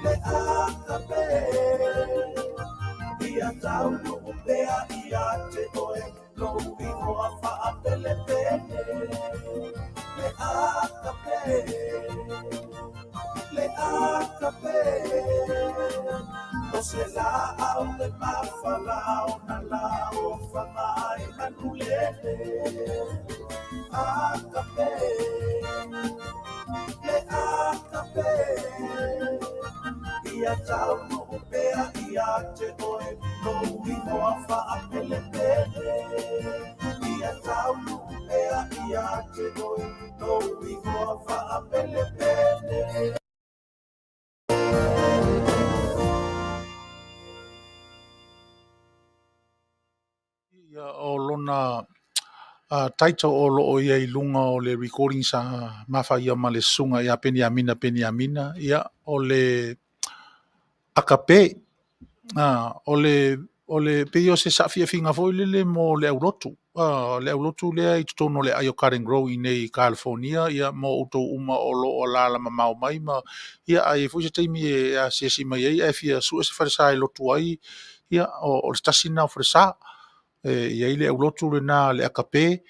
le akape ia tau no pea ia te oe no iho a wha pele pele le akape o se la au le mawhala o na la o whangai manulele akape le akape ia tau no pea ia te oe no iho a wha pele pele ia tau no pea ia te oe no iho a wha pele pele Ia o lona taito o lo o ia i lunga o le recording sa mawhaia ma le sunga ia peni amina ia o le akape o le peo se sa fia finga foi le mo le aulotu le ai tono le ayo Karen Grow i nei California ia mo uto uma o lo o la mamau mai ma ia ai foi se taimi e a se si mai ai fia su se farsa i lotu ai ia o stasina farsa ia ile aulotu le na le akape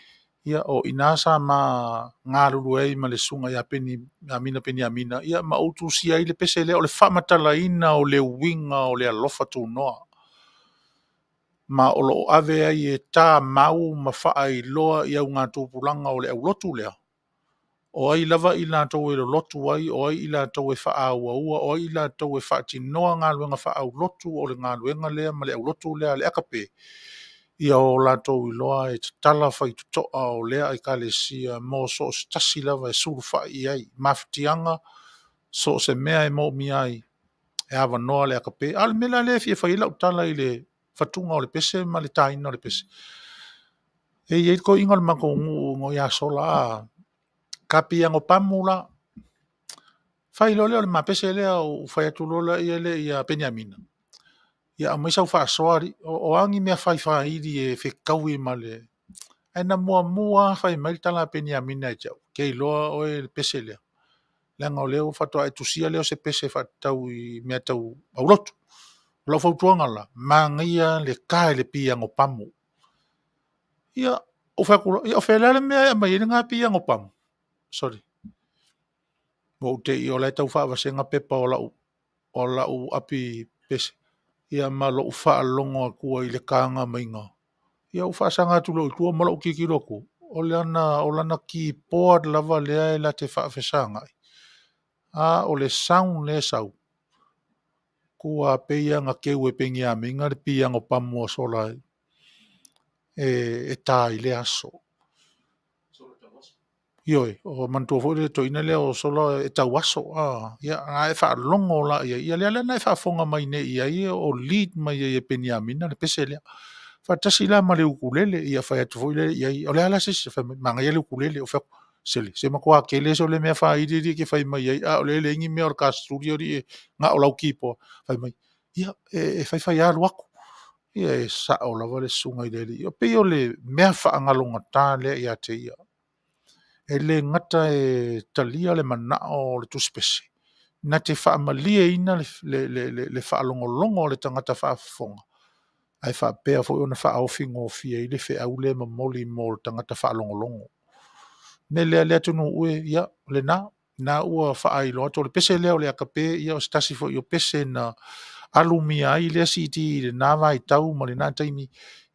ia o inasa ma ngaruru ai ma le sunga ia peni amina ia ma utu si ai le pese le o le famatalaina o le winga o le alofa tu noa ma o lo ave ai e tā mau ma faa i loa i au ngā tūpulanga o le au lotu lea. O ai lava i la tau e lo lotu ai, o ai i la tau e faa ua, o ai i la tau e faa tinoa ngā luenga faa au lotu o le ngā luenga lea ma le au lotu lea le akape. Ia o la tau i loa e tala fai tutoa o lea i ka le sia mo so stasi lava e suru faa i ai. Maftianga so se mea e mo mi ai e awa noa le akape. Al mela le fia fai lau tala i le fatunga o le pese ma le taina o le pese. E iei ko inga le mako ngo ia sola a kapi ango pamula fai lole o le mapese lea o fai atu lola ia le ia Penyamina. Ia amaisa u faa soari o angi mea fai iri e whekaui ma le aina mua fai mail tala Penyamina e jau. Kei loa o e pese lea. Langa o leo fatoa e tusia leo se pese fatau i mea tau aulotu. Lau fautuanga la, mangia le kae le pia ngo pamu. Ia, o whakulele mea mai ina ngā pia ngo pamu. Sorry. Mo te i o lai tau whaawasenga pepa o lau api pese. Ia ma lo uwha longo a kua i le kāanga mainga. Ia u whaasanga tulo i kua mala uki kiroko. O lana ki poad lava lea e la te whaafesanga. O le sound le sau. Kua peia nga keu e pengi a minga le pia ngo pamua sola e tā i le aso. Ioi, o mantua fo le toina le o sola e tau aso. Ia, e wha longo la ia. Ia lea na e wha fonga mai ne ia ia o lead mai e pengi a minga le pese lea. Wha tasi la ma le ukulele ia wha atu fo le ia. O le ala sisi, manga ia le ukulele o wha sele. Se makua kele so le mea wha iri ke whai mai ai. O le ingi mea o ka studio ri ngā o lau kipo. Whai mai. Ia, e whai alu aku. Ia e sa o lava le sunga i lele. Ia pe o le mea wha angalonga tā lea ia te ia. E le ngata e talia le manao le tuspese. Na te wha amalia ina le wha alongolongo le tangata wha afonga. Ai wha pēa fo iona wha aofingo fia i le wha au le mamoli mo le tangata wha alongolongo. Ne lea tunu ue, ia, le na ua wha ailo ato le pese leo le akape, ia o stasi fo i o pese na alumia ai lea si iti le nā vai tau ma le nā taimi,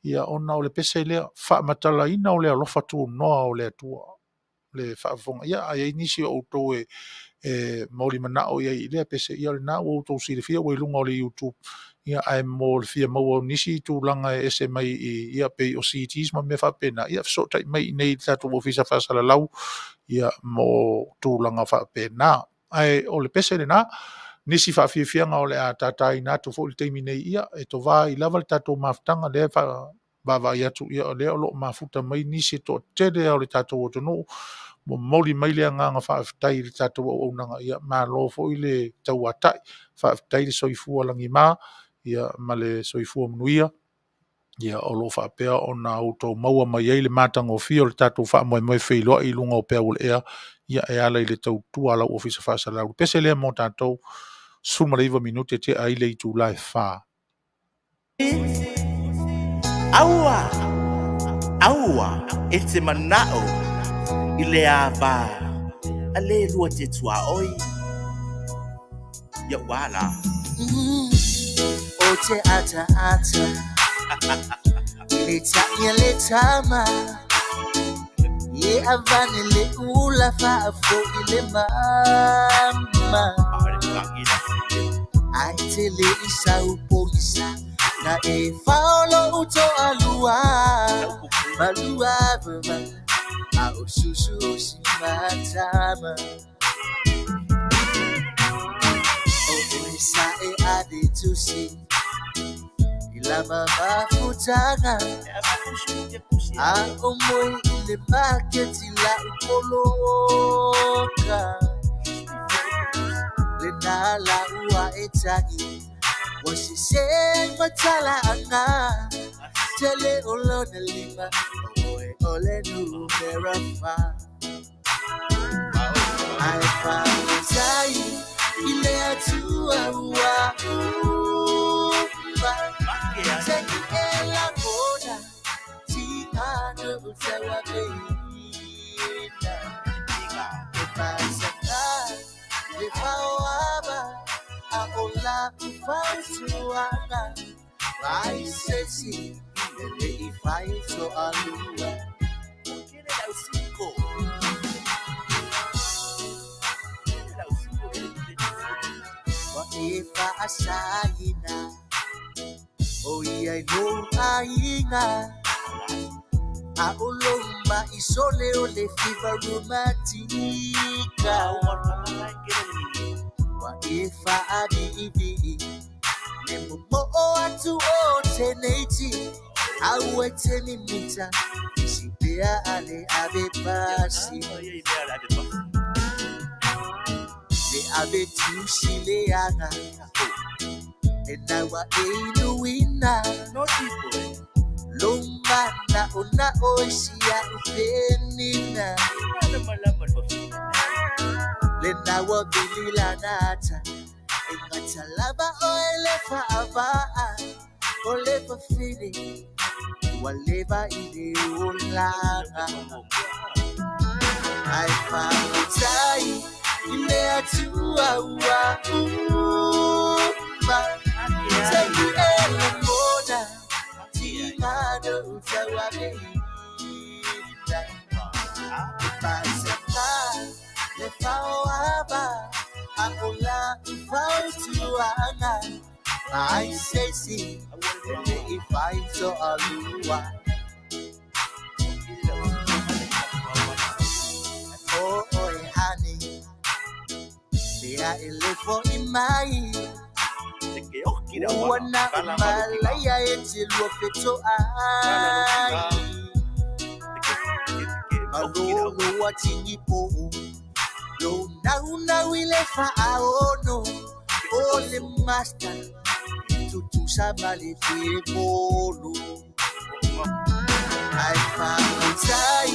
ia ona o le pese lea wha matala ina o le alofa tu noa o le atua, le wha afonga. Ia, ai nisi o auto e mauri manao ia i lea pese, ia le nā o auto si le fia o ilunga o le YouTube, ia ai mo le fia maua nisi tu langa e ese mai i ia pe o CTs ma me whapena. Ia so tai mai nei tatu o fisa whasala lau, ia mo tu langa whapena. Ai o le pese le nā, nisi whawhiawhianga o le a tātai nātu fo le teimi nei ia, e to wā i lava le tatu maftanga le bava ia tu ia le lo mafuta mai nisi to tede o le tatou to no mo moli mai le nga fa tai le tatou o nanga ia ma lo fo ile tau atai fa tai le soifu langi ma ia male soifu mnuia ia o lo fa pe ona auto maua mai ile matango fio le tatou fa mo mai feilo i lunga o pe o le ia e ala ile tau tu ala office fa sala pese le mo tatou suma le 20 minuti te ai le tu live fa Aua, e te manao i le ava. A le lua te tua oi. Ia wala. O te ata. I le tama. Ye avane le ula fa fo i le mama. Ai te le isau po isa. Na e faolo uto alua. Malua vama. A o susu o si matama. O isa e ade tusi. Ilama mafutanga. A o moi ile market ila ukoloka. Le nala ua etagi. Wasi seng matala anga. Tele olona lima. Ole numera fa. Ai fa sai ile atua ua. Seki ela bona. Tingano utawa beina. Epasaka. Le fawaba. Aola ufautuanga. Ai sesi. Ele ifai so alua. Kile la usiku. Wa ifa asaina. O ia no ainga. A ulomba isole ole fiva romantica. Wa ifa abi. Nemo mo atu o teneti. Awete ni mita. Sipea ale ave pasi. Le ave tusi le anga. Enawa einuina. Lomba na ona oisia upenina. Le nawa bilila nata. Engatalaba oelefa avaa. Olefa fili. Waleva ile ulanga. Ai fatai ile atua ua. Seki ele moda. Tingado utawa beina. Pasaka le fawaba. Aola ufautuanga. I say see, if I saw a lua. Oh, honey, they are a little in my. Wana malaya eti luofeto ai. Alo watini po. Lo na wile fa aono. Ole master. Tutu sabali polo. Ai fatai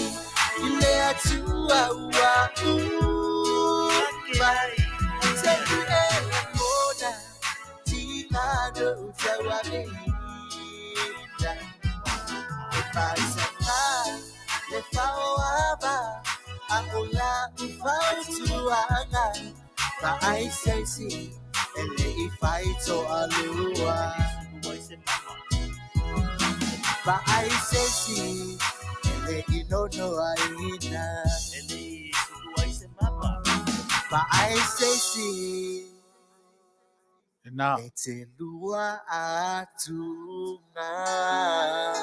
ile atua ua. Seki ele moda. Tingado utawa beina. Epasaka le fawaba. Aola ufautuanga. Ba ai say si. Ele ifaito alua. Ba ai say si. Ele inono aina. Ele suguaise mama. Ba ai say si. na Ete lua atunga.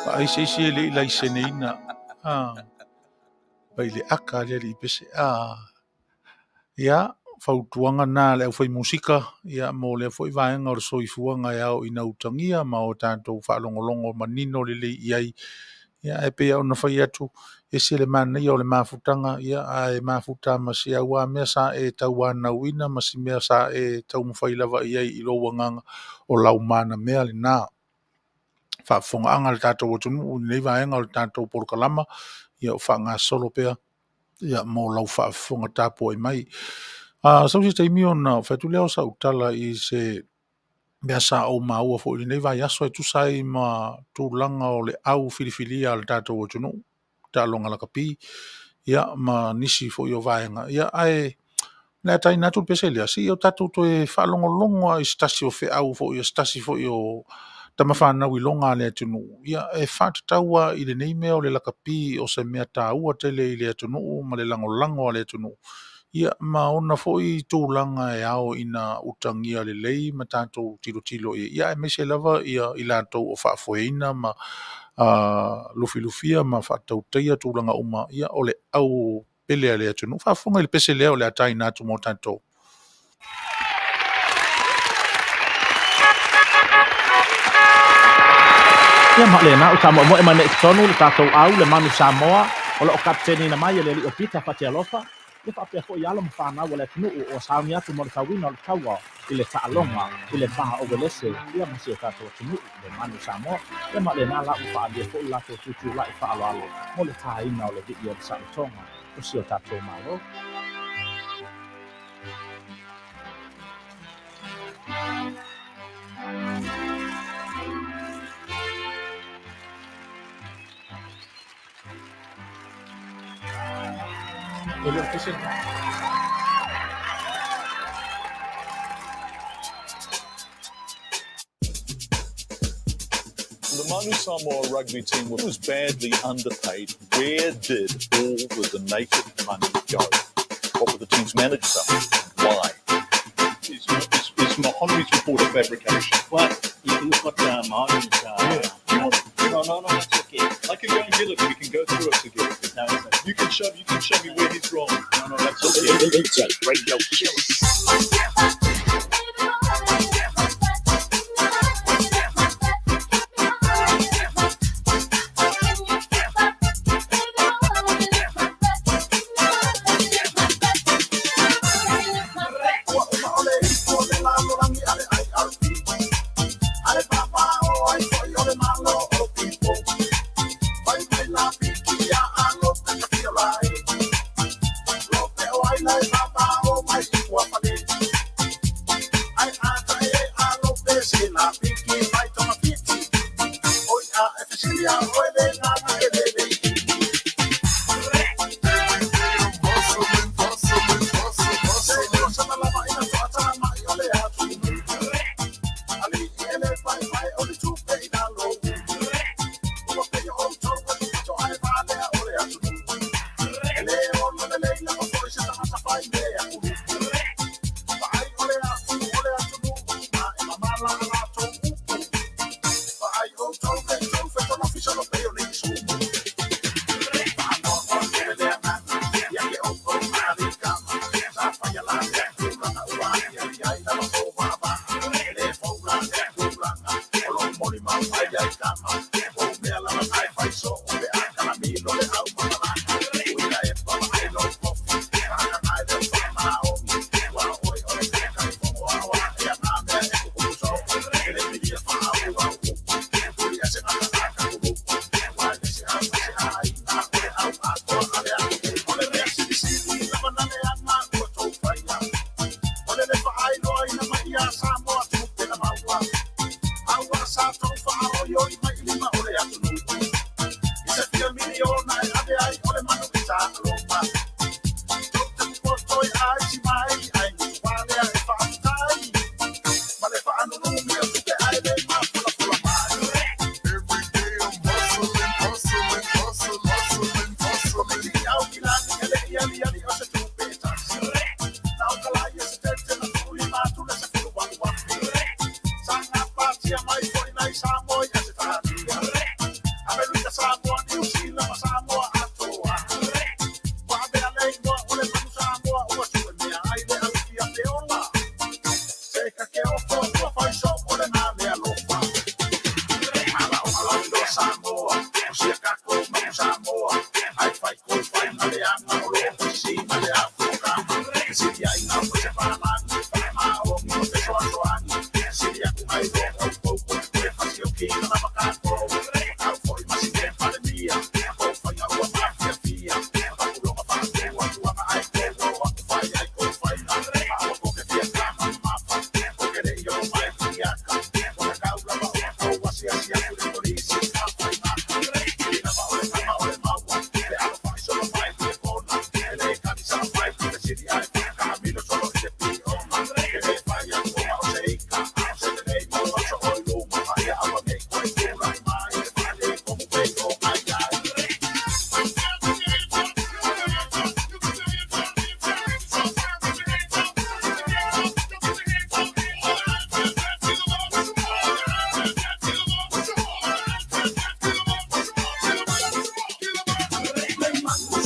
pa ai se le lai seneina pai le aka le li pese ia fautuanga nā le au whai musika, ia mo le fwoi vaenga o le soifuanga e au ina utangia, ma o tātou whaalongolongo manino le le iai, ia e pea ona whai atu, e se le mana ia o le mafutanga, ia a e mafuta ma se aua mea sa e tau ana uina, ma si mea sa e tau mwhai lava iai i lo wanganga o lau mana mea le nā. Whaafonga anga le tātou o tunu, nei vaenga o le tātou porokalama, ia o whaanga solo pea, ia mo lau whaafonga tāpo e mai. Sau se taimi ona whaitu leo sa utala i se mea sa au maua fo i nei vai aso e tusai ma tūlanga o le au filifilia al tātou o tunu, tā longa la kapi, ia ma nisi fo i o vaenga. Ia ai, nea tai natu pese lea, si o tātou to e whaalongolongo i stasi o whe au fo i stasi fo i o tama whanau i longa le tunu. Ia e whātataua i le nei mea o le lakapi o se mea tā ua tele i le tunu, ma le langolango le tunu. Ia ma ona foi tūlanga e ao ina utangia le lei ma tātou tilo ia e mese lava ia i lātou o whaafoeina ma lufi-lufia ma whaatau teia tūlanga uma ia o le au pelea lea tunu. Whaafonga i le pese lea o le atai nātu mō tātou. Ia maʻlena o tamoʻamoʻe ma neʻi totonu le tatou au le manu Samoa o loo kapiteni na mai le liʻo Peter Fatialofa le faapea foʻi ala ma fanau o le atunuu ua sauni atu mo le tauina o le taua i le taʻaloga i le paga ovelese ia ma si o tatou atunuu le manu Samoa ia maʻlena laʻu faaalia foʻi latou tutulaʻi faaloalo mo le tāina o le viʻi o le saʻitoga o si o tatou malo. The Manu Samoa rugby team was badly underpaid. Where did all the donated money go? What were the team's managers up to? Why? Is Mahonri's report a fabrication? Well, you've got Mahonri's... No, it's okay. I can go and get it. We can go through it together. No, it's okay. You can show me where he's wrong. No, that's okay. Radio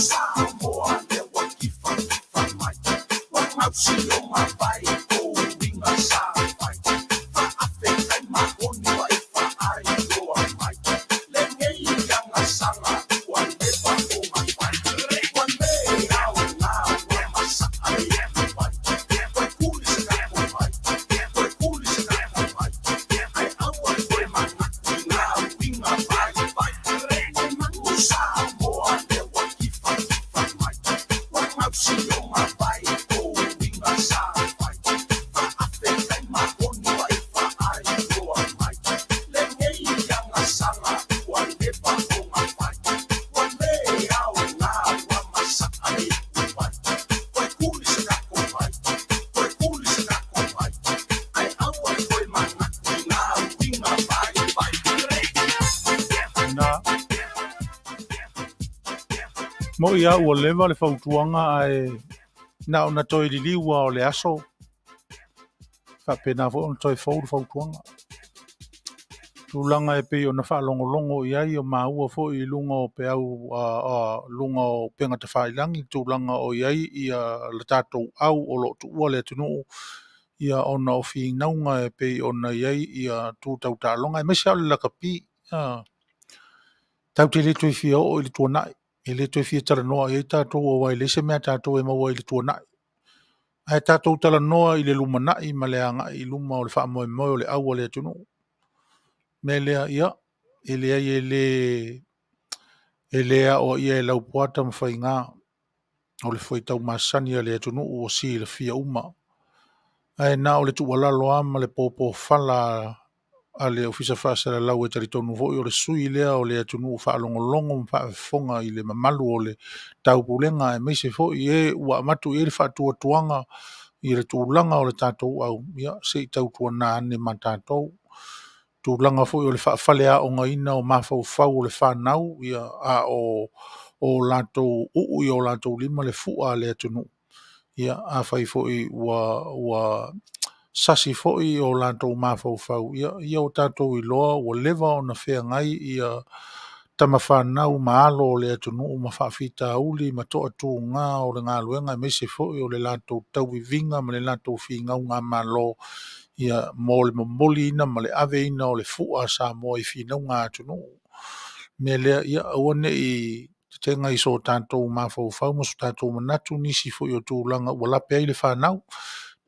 Samoa, le wakifa mai. Wa mausi o mawai, o winga sa mai. Fa afe kai mahoni wa ifa ai loa mai. Le ngei yanga sanga, wa lepa o mawai. Wa me au na wa masa ai mai. Wa kuli sika o mai. Wa kuli sika o mai. Ai awa koe mana, na winga vai vai. Wa Samoa, le wakifa mai. Wa mausi o mawai, o winga sa mai. Fa afe kai mahoni wa ifa ai loa mai. Le ngei yanga sanga, wa lepa o mawai. Wa me au na wa masa ai mai. Wa kuli sika o mai. Wa kuli sika o mai. Ai awa koe mana, na winga vai vai. Na mo ia ua lewa le fautuanga ai na ona toi liliwa o le aso fa pena fo on toi fau fautuanga tulanga e pe ona fa longo ia i o maua fo i lunga o pe au a lunga o penga te whailangi tulanga o iai ia le tātou au o lo tu ua le tunu ia ona o fi naunga e pe ona iai ia tūtau tālonga e mesi au le lakapi tau te le tui fia o i le tuanai e le tui fia tala noa i tātou o wai lese mea tātou e maua i le tuanai ai tātou tala noa i le lumanai ma le anga i luma o le wha moe moe o le au o le tunu me lea ia e lea i e lea o ia e lau puata ma whai ngā o le whai tau masani a le tunu o si le fia uma ai na o le tu walalo ama le popo fala a le ofisa whaasara lau e tari tonu hoi o le sui lea o le tunu wha alongolongo ma wha fonga i le mamalu o le tau pulenga e meise hoi e ua amatu e le wha tua tuanga i le tūlanga o le tātou au ia se i tau tua nāne ma tātou tūlanga hoi o le wha whale a o ngaina o mawhau whau o le whanau ia a o lātou ui o lātou lima le fua le tunu ia a whai hoi ua sasi foi o lātou mawhau ia o tātou i loa o lewa o na whea ngai ia tama whanau maalo o le atunu o mawhawhita uli ma toa tū ngā o le ngā luenga me se foi o le lātou tau i vinga ma le lātou whi ngau ngā malo ia mo le mamoli ina ma le ave ina o le fua sa mo i whi ngau ngā atunu me lea ia awane i te ngai so tātou mawhau ma so tātou manatu nisi foi o tūlanga wala pia i le whanau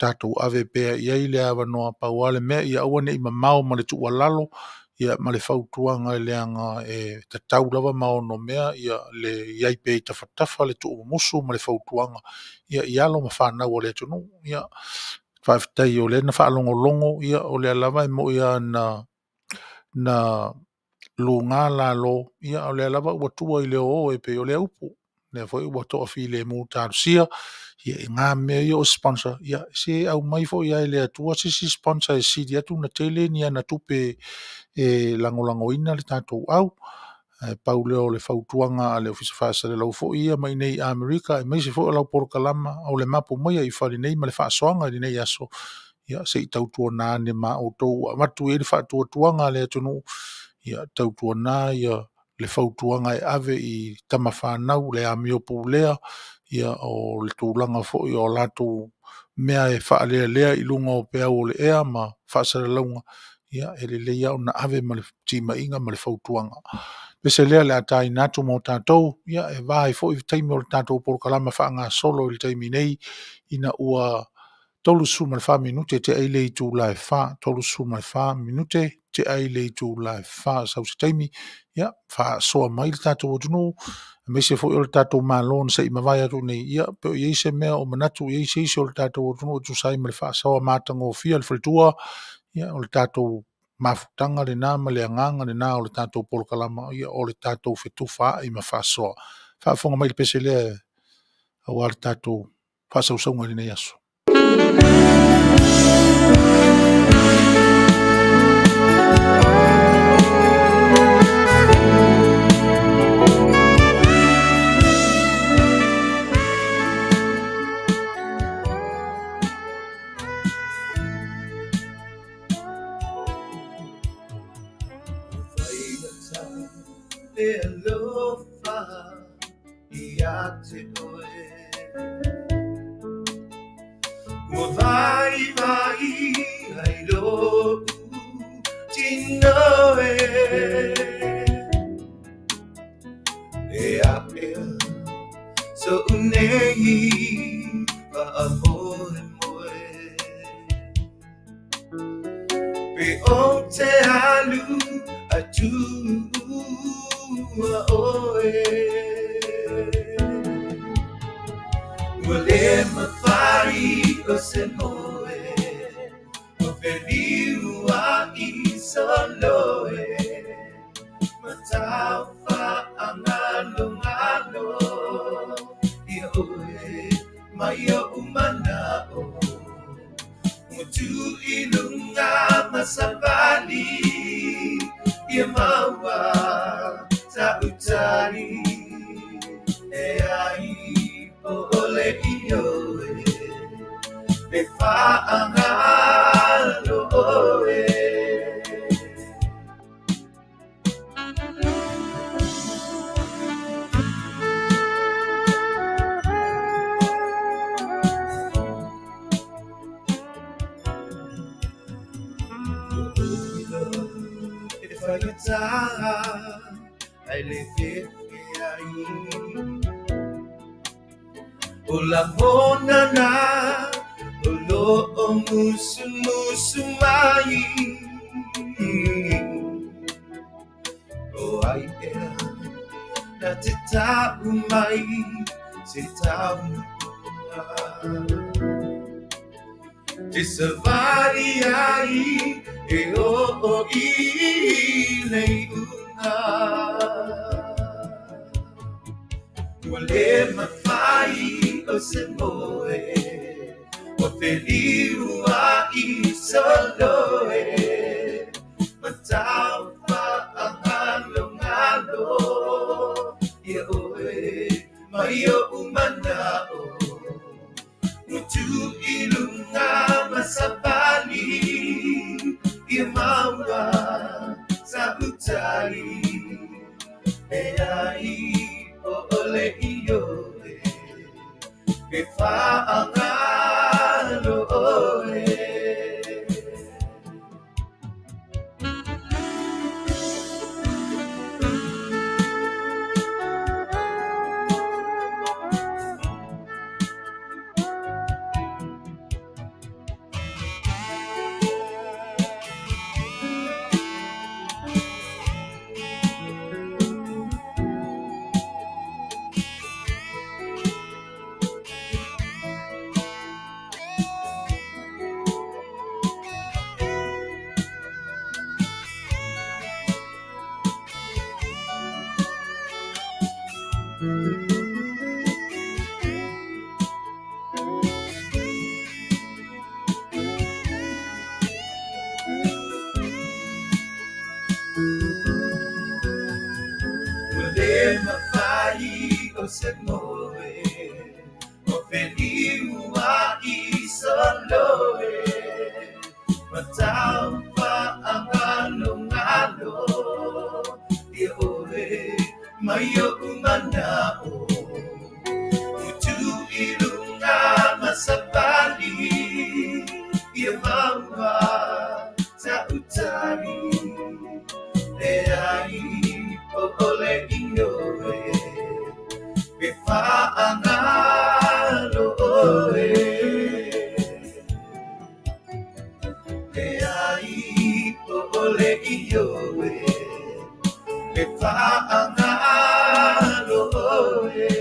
tātou ave pea ia i le awa noa pauale mea ia awane i mamao ma le tua lalo ia ma le whautuanga i leanga e tatau lava mao no mea ia le iai pea i tawhatafa le tua musu ma le whautuanga ia i alo ma whanau o le tunu ia whawhitai o le na whaalongolongo ia o le alava i mo ia na lunga lalo ia o le alava ua tua i le o e pe o le upu le foi ua toa fi le mu tārusia ia ngā mea i o sponsor ia se au mai fo ia le atua si sponsor e sidi atu na tele ni ana tupe e langolango ina le tātou au paule o le whautuanga a le ofisa whaasa le lau fo ia mai nei Amerika e mai se fo lau porokalama o le mapu mai i whare nei ma le whaasoanga i nei aso ia se i tautua nā ne ma o tau amatu e le whaatua tuanga le atunu ia tautua nā ia le whautuanga e ave i tama whanau le amio pulea ia o le tūlanga fo i o lātou mea e whaalea lea i lunga o pea o le ea ma whaasara launga ia e le lea o na ave ma le tima inga ma le whautuanga. Pese lea le atai nātu mo tātou ia e vai fo i taimi o le tātou porokalama whaanga solo i le taimi nei ina ua tolu su ma le wha minute te eile i tū lai wha tolu su ma le wha minute te eile i tū lai wha sau se taimi ia wha soa mai le tātou o tunu me se fo o le tātou mālon se i mawai atu nei ia pe o iei se mea o manatu iei se isi o le tātou o tunu o tu sai ma le wha sawa mātanga o fia le whalitua ia o le tātou mafutanga le nā ma le anganga le nā o le tātou polokalama ia o le tātou whetuwha i ma wha soa wha fonga mai le pese lea au le tātou wha sausaunga le nei aso. ia te oe. Ua vai hai lo tino e a ea so unei pa amore moe. Pe o te alu atu oe. Ua le mawhai o se moe, o peliu a i soloe. Matau whaangalo ngalo, i oe mai o umana o. Mutu i lunga masavali, i maua ta utari. E ai po ole i oe, e whaangalo oe. E whakata ai le whiwhi ai. O la mona na, o lo o musu musu mai. O ai ea, na te tau mai, se tau nua. Te savari ai, e o i nei una. Ua le mawhai o se moe, o te liu a i soloe. Matau whaangalo ngalo, ia oe mai o umana o. Mutu i lunga masapali, ia maua sa utari. E ai o ole i oe, ke whaangalo oe. Ule mawhai o se moe, o peliu a i soloe. Matau whaangalo ngalo, i oe mai o umana o. Mutu i lunga masapali, i maua ta utari. E ai o ole i oe, ke whaangalo oe. E ai o ole i oe, ke whaangalo oe.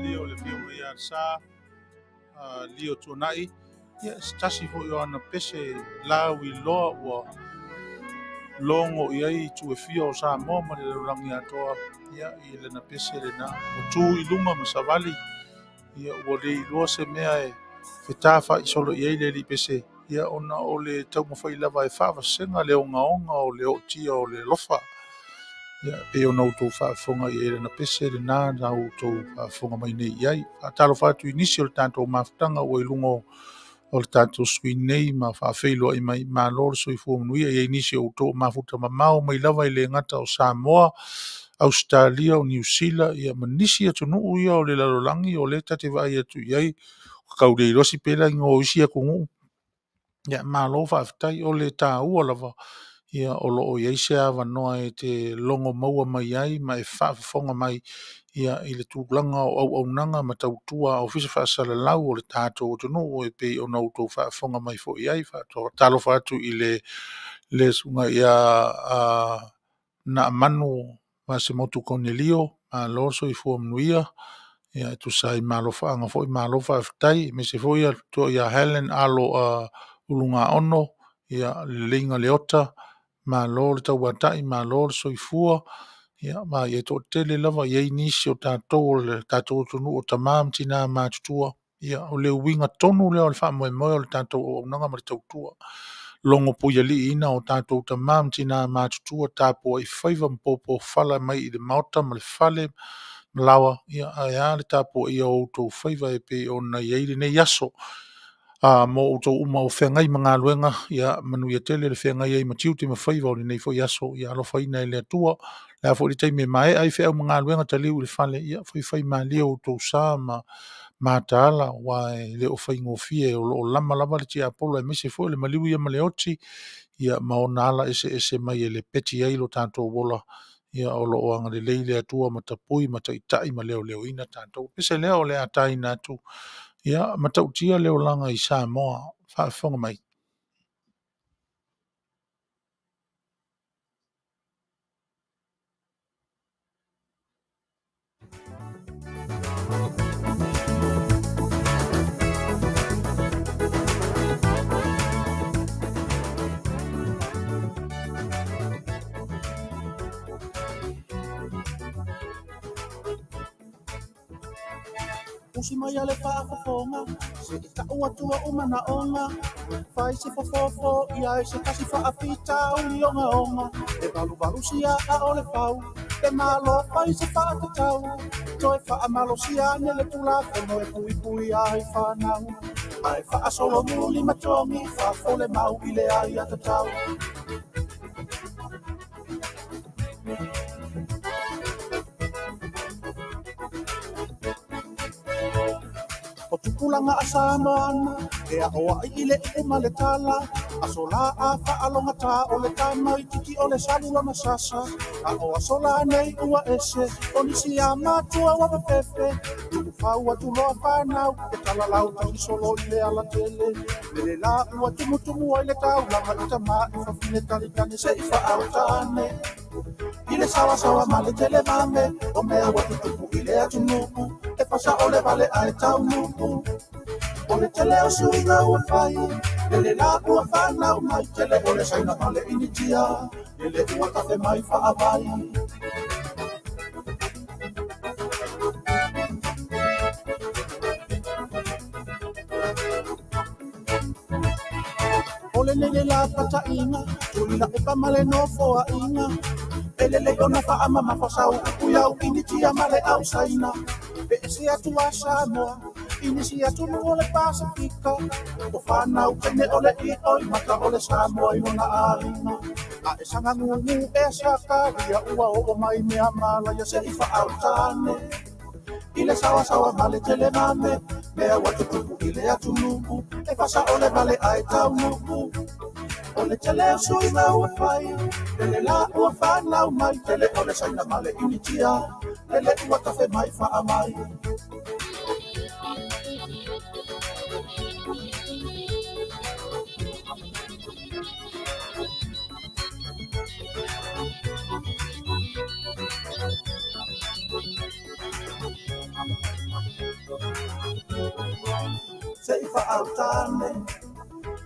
Lio le fio ia sa lio tonai ia stasi fo yo ana pese la wi lo wa longo ia i tu e fio sa mo ma le rangi atoa ia i le na pese le na o tu i lunga ma savali ia o le lo se mea e fetafa i solo ia i le li pese ia ona o le taumawhai lava e whaavasenga le onga o le otia o le lofa. Ia pe ona outou whaafonga i ere na pese le nā na outou whaafonga mai nei iai. Whaatalo whaatu inisi o le tātou mawhtanga o i lungo o le tātou sui nei ma whaafeilo i mai mā lor soi fuamunuia i inisi o outou mafuta mamao mai lava i le ngata o Samoa, Australia o New Zealand ia manisi atu nuu ia o le lalolangi o le tate vai atu iai kaure i rosi pela ingo isi a kungu. Ia malo whaafitai o le tā ua lava ia o loo iai se awa noa e te longo maua mai ai ma e whaafifonga mai ia i le tūlanga o au nanga ma tautua o fisa whaasala lau o le tātou o tunu o e pei o nautou whaafonga mai fo iai talo whaatu i le sunga ia na manu ma se motu Cornelio ma loso i fuamnuia ia tu sai malo whaanga fo i malo whaafitai me se fo ia to ia Helen alo ulunga ono ia linga leota ma lo le tauatai ma lo le soifua ia ma ia to tele lava ia nisi o tātou le tātou tunu o tamam tina mātutua ia o le winga tonu leo le whaamoemoe o le tātou o unanga ma le tautua longo puia li ina o tātou tamam tina mātutua tāpua i whaiva mpopo whala mai i le maota ma le whale malawa ia a le tāpua ia o tau whaiva e pe o na iei nei yaso mo o tau uma o whengai mga luenga ia manu ia tele le whengai ei matiu te mawhaiva o nei fo yaso ia alo whaina e le atua le a fo i teime mai ai whea mga luenga ta liu le whale ia whai ma leo o tau sā ma taala wa le o whai ngofie o lama lava le tia apolo e mese fo le maliu ia maleoti ia maonala ese mai e le peti ai lo tātou wola ia o lo anga le leile atua ma tapui ma taitai ma leo ina tātou pese leo le atai natu ia ma tautia leo langa i Samoa whaafonga mai. Usi mai ale whaafafonga, se i ka ua tua umana onga, whai se fofofo, ia e se kasi whaapita uli onga onga, e balu balusia a ole pau, te malo whai se whaatatau, toi whaamalo sia nele tula, whono e pui pui a i whanau, ai whaasolo muli matongi, whaafole mau i le ai atatau. O tupulanga a Samoana, e a oa i le uma le tala, a sola a whaalonga tā o le tama i tiki o le salulona sasa, a oa sola nei ua ese, o nisi a mātua wa pepe, tuku whaua tuloa whanau, e tala lau tahi solo i le ala tele, le la ua tumutumu ai le tau, langa i tama i whawhine talikane se i whaau tāne. I le sawa sawa ma le tele mame, o mea watu tupu i le atu nuku, e pasa o le vale ai tau nuku. O le tele o suinga ua whai, le la ua whanau mai tele o le saina male initia, le ua kafe mai whaavai. O le nele la pata inga, tulina e pamale no foa inga, elele ona fa ama mafasau uya initia male au saina be se atu Samoa inisi atu no le Pasifika o fana u tene ole I oi mata ole Samoa ina aina a esanga ngungu e sakaria ua o mai me amala ya se ifa autane ile sawa sawa male tele mame me watu tupu ile atu nuku e fasa ole male ai tau nuku ole tele sui na wafai ele la wafana mai tele ole saina male initia ele ua kafe mai fa amai se ifa autane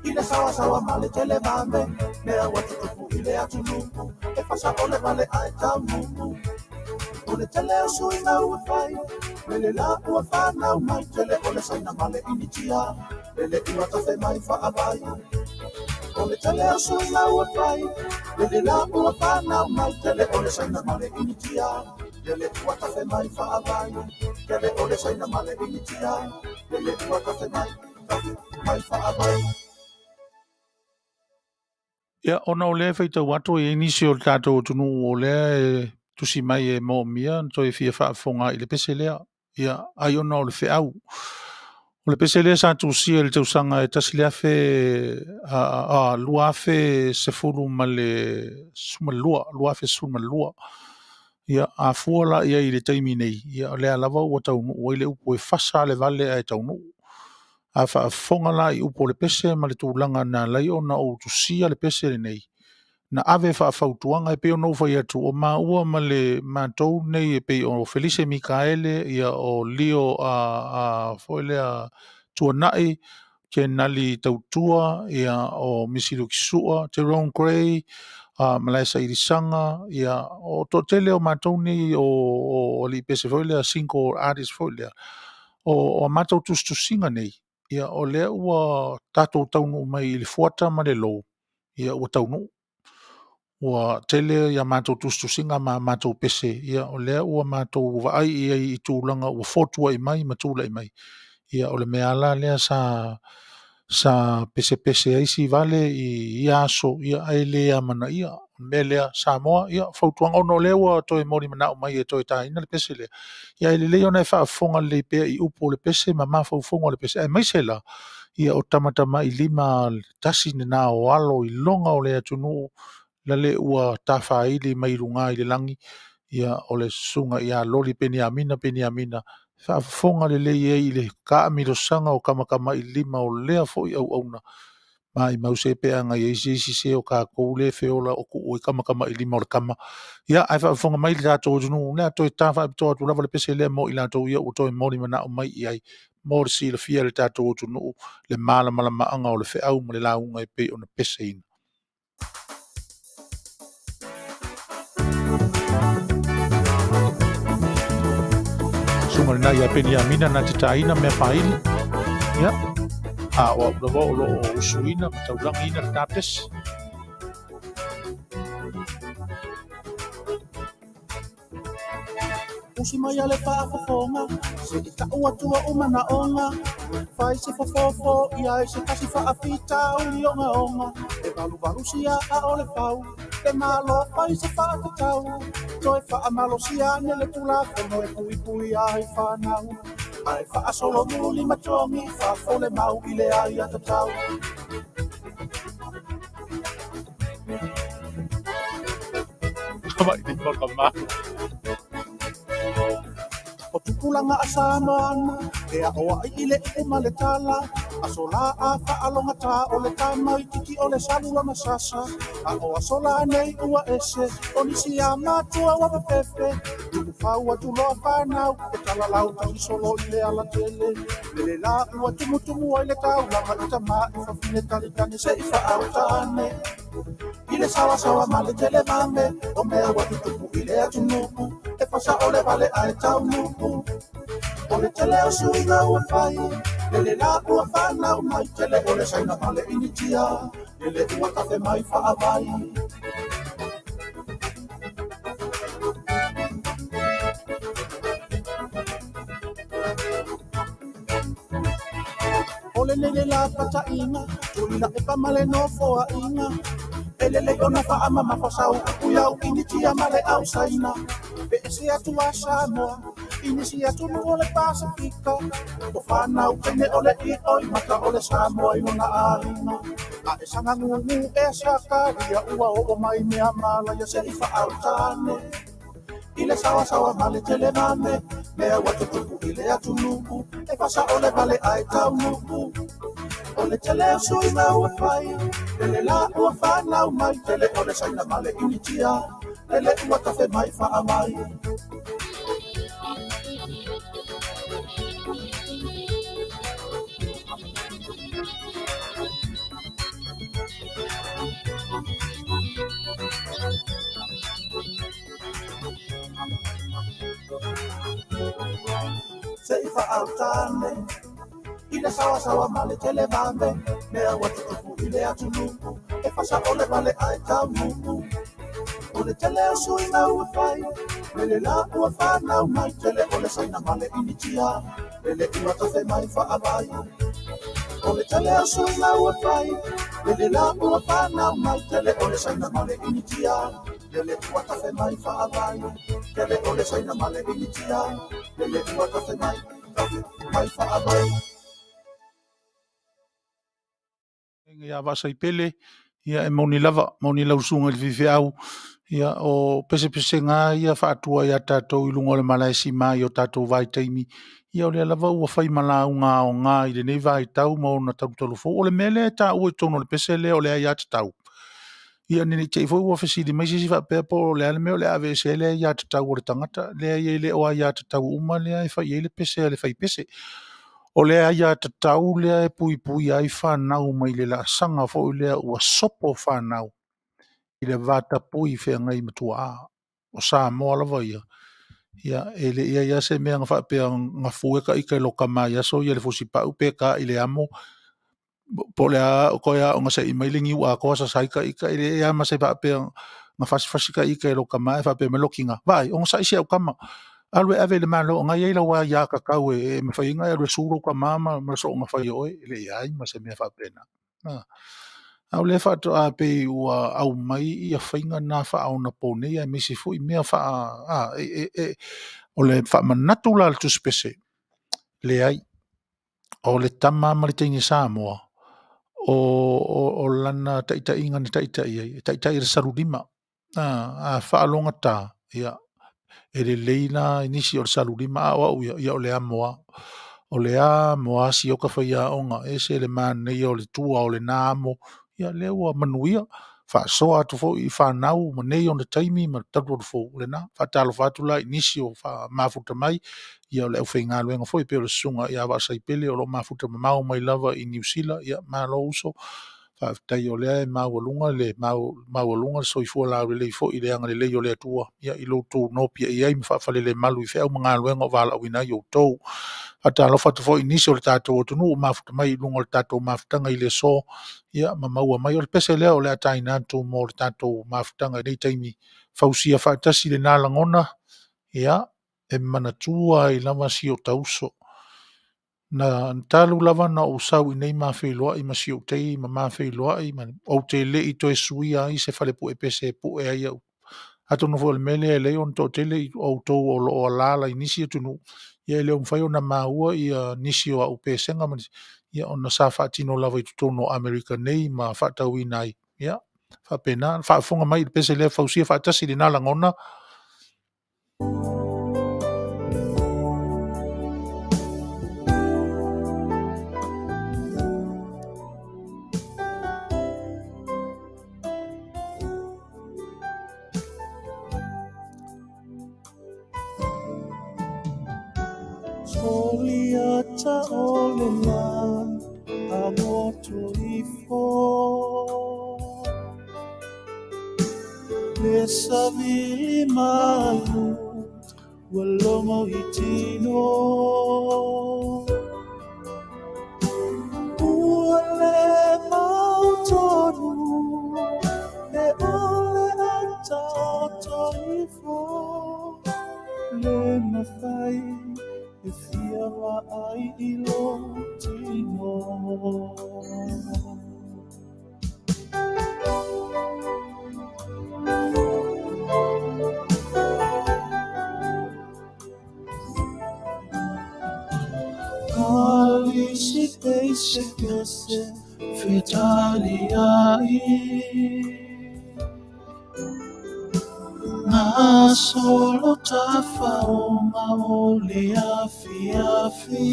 ile sawa sawa male tele mame mea watu tupu ile atu nuku e fasa ole male ai tau nuku ole tele sui na uwafai mele la uwafana umai tele ole saina male initia Lele ua tafe mai wha avai. O le tele o sui na ua pai. Lele la ua whanau mai. Tele o le saina male initia. Lele ua tafe mai wha avai. Tele o le saina male initia. Lele ua tafe mai wha avai. Ia, ona o lea whaitau atu e inisi o tātou tunu o lea tusi mai e mō mia, to e fia whaafonga i le pese lea. Ia, ai ona o le whiau. O le pese lea sa tusia le tausanga e tasi lea fe lua fe se furu ma le sumalua, lua fe sumalua. Ia, a fuala ia i le taimi nei. Ia, lea lava ua taunu, o ile upo e fasa le vale a e taunu. A whaafonga la i upo le pese ma le tūlanga na lai o na o tusia le pese le nei. Na ave whaafautuanga e peo nou whai atu o maua ma le mātou nei e peo o Felice Mikaele ia o Leo a whoele a tuanai ke nali tautua ia o Misilu Kisua, Tyrone Gray, Malaisa Irisanga ia o totele o mātou nei o li pese whoele a single artist whoele o mātou tustusinga nei. Ia o lea ua tātou taunu mai i le fuata ma le lou. Ia ua taunu. Ua tele ia mātou tustusinga ma mātou pese. Ia o lea ua mātou vaai ia i tūlanga ua fotua i mai, matula i mai. Ia o le mea ala lea sa pese aisi vale i aso ia ai lea mana ia. Me lea Samoa ia fautuanga ono lea ua toi mori mana o mai e toi taina le pese lea. Ia ele leo na whaafonga le pea i upo le pese ma mawhaufonga le pese. Ai mai se la ia o tamatama i lima tasi na o alo i longa o lea tunu la le ua tawhaili mai runga i le langi ia o le sunga ia loli peni amina whaafonga le lei i le kaamiro sanga o kamakama i lima o lea fo i au auna. Mai mause pea ngai isi se o ka koule feola o ku o kamakama i lima o le kama. Ia ai whaafonga mai le tātou tunu lea toi tāwha ipitoa tu lava le pese lea mo i lātou ia o toi mori mana o mai i ai. Mori si le fia le tātou tunu le mala maanga o le whiau mo le launga i pe o na pese ina. Sumarina ia peni amina na te taina mea whaili. Ia. A o lawa o lo o usuina, taulangi ina le tāpes. Usi mai ale whaafafonga, se i tau atua o mana onga. Whai se fofofo, ia e se kasi whaafita uli onga onga. E balu sia a ole pau, e malo whai se whaatatau. Toi whaamalo sia ne le tula, kono e pui ai whanau. Ai whaasolo muli matongi, whaafole mau i le ai atatau. Kamai di kota maa. O tupulanga a Samoana, e a oa i le umale tala, a sola a whaalonga tā o le tamai tiki o le salula na sasa, a oa sola nei ua ese, o nisi a matua wapa pepe, tuku whaua tuloa whanau, e tala lau tahi solo i le ala tele, le la ua tumutumu ai le tau, lama i tamai whawhine talikane se i whaau tāne. I le sawa ma le tele mame, o mea watu tupu i le atunupu, e fasa o le vale ai tau nupu. O le tele o suinga ua whai, le la ua whanau mai tele o le saina male initia, le ua tafe mai whaavai. O le nele la pata inga, tuina e pamale no foa inga, ele le ona fa ama mafasau uya initia male au saina be se atu Samoa initia tu no le Pasifika o fana u tene ole I oi mata ole Samoa I ona aina a sanga ngu e sakaria ua o mai me amala ya se fa au tane ile sawa male tele mame me watu tupu ile atu nuku e fasa ole vale ai tau nuku ole tele sui na ua whai, lele la ua whanau mai, tele ole saina male initia, lele ua tafe mai wha mai. Se I wha au tāne, Ile sawa sawa male tele bambe mea watu tupu ile atulupu e fasa ole male aita mungu ole tele usui na uwafai lele la uwafana umai tele ole saina male initia lele iwatafe maifa abai ole tele usui na uwafai lele la uwafana umai tele ole saina male initia lele iwatafe maifa abai tele ole saina male initia lele iwatafe maifa abai. Ia wasa I pele, ia e mauni lava, mauni lausunga le fifi au, ia o pese pese ngā, ia whaatua ia tātou I lunga le malaisi mai o tātou vai taimi, ia o le lava ua whai mala au ngā o ngā I le nei vai tau ma o na tau talufo, o le mele tā ua tono le pese le o le ai ata tau. Ia nini te ifo ua whasidi mai sisi whapea po le ale meo le ave se le ai ata tau o le tangata, le ai le o ai ata tau uma le ai whai le pese le whai pese. O lea ia te tau lea e pui pui ai whanau mai le la sanga fo lea ua sopo whanau I le vata pui whea ngai matua a. O sa moa lava ia. Ia ele ia se mea ngā whapea ngā fueka I kai loka mai aso ia le fusi pau peka I le amo. Po lea o koia o ngase I mailingi ua koa sa saika ika ele ia ma se whapea ngā fasifasika I kai loka mai whapea me lokinga. Vai, o ngasa isi au kama. Alwe ave le malo nga yela wa ya ka kau e me fai nga e suru ka mama ma so nga fai oi le ai ma se me fa pena au le fa to a pe wa au mai ia fai nga na fa au na pone ia me si fu I me fa o le fa manatu la tu spese le ai o le tama ma le tingi sa mo o lana taita inga ni taita I sarudima a fa longa ta ia e le leina inisi o le salurima a au ia o le amoa. O le amoa si o ka whaia onga e se le manei o le tua o le nāmo ia le ua manuia. Wha soa atu fo I whanau manei o le taimi ma tatu fo le na. Wha talo whatu la inisi o wha mafuta mai ia o le au whainga luenga fo I peo le sunga ia wa saipele o lo mafuta mamau mai lava I New Zealand ia malo uso. Tai o lea e maualunga le maualunga soifua la le fo I le anga le o le atua ia I lo tō nopia I ai mwhawhale le malu I whea mga luenga o wala wina I o tō ata alo whatu fo inisi o le tātou o tunu o mafuta mai lunga o le tātou mafutanga I le so ia ma maua mai o le pese lea o le atai nātou mo le tātou mafutanga nei taimi whausia whaatasi le nālangona ia e manatua I lama si o tauso. Na talu lava na usau I nei mawhiloa I masi o tei ma mawhiloa I o te le I to e suia I se whale pu e pese pu e ai au. Ato no fo le mele e leo to te le o tō o lo o lala I nisi o tunu. Ia leo mwhai o na maua I nisi o au pesenga mani. Ia o na sa whaatino lava I tutono Amerika nei ma whaatau I nai. Ia whapena whaafonga mai I pese lea whausia whaatasi le nala ngona. Soliata olena amoto ifo Nessa vili malu Walomo itino Uale mautonu E ole ata oto ifo Le mafai E fia wa ai ilo tino Alisi te se kese fetali ai Na solo tafa o maole afi afi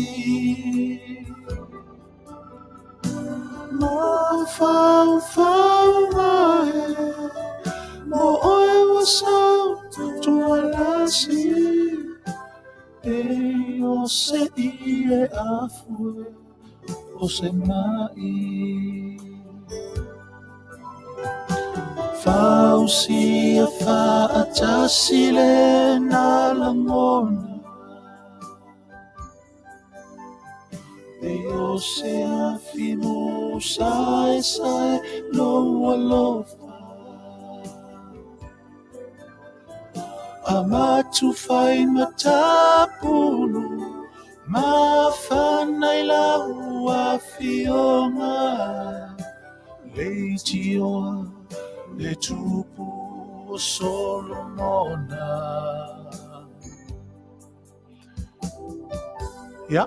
Ma fau fau mai Mo oe wasau tualasi E o se ie afue o se mai Fausia faatasi le nalangona E o se afimu sai sai lo alofa amatu fai matapulu mafanai la uafionga leitioa le tupu o Solomona. Ia,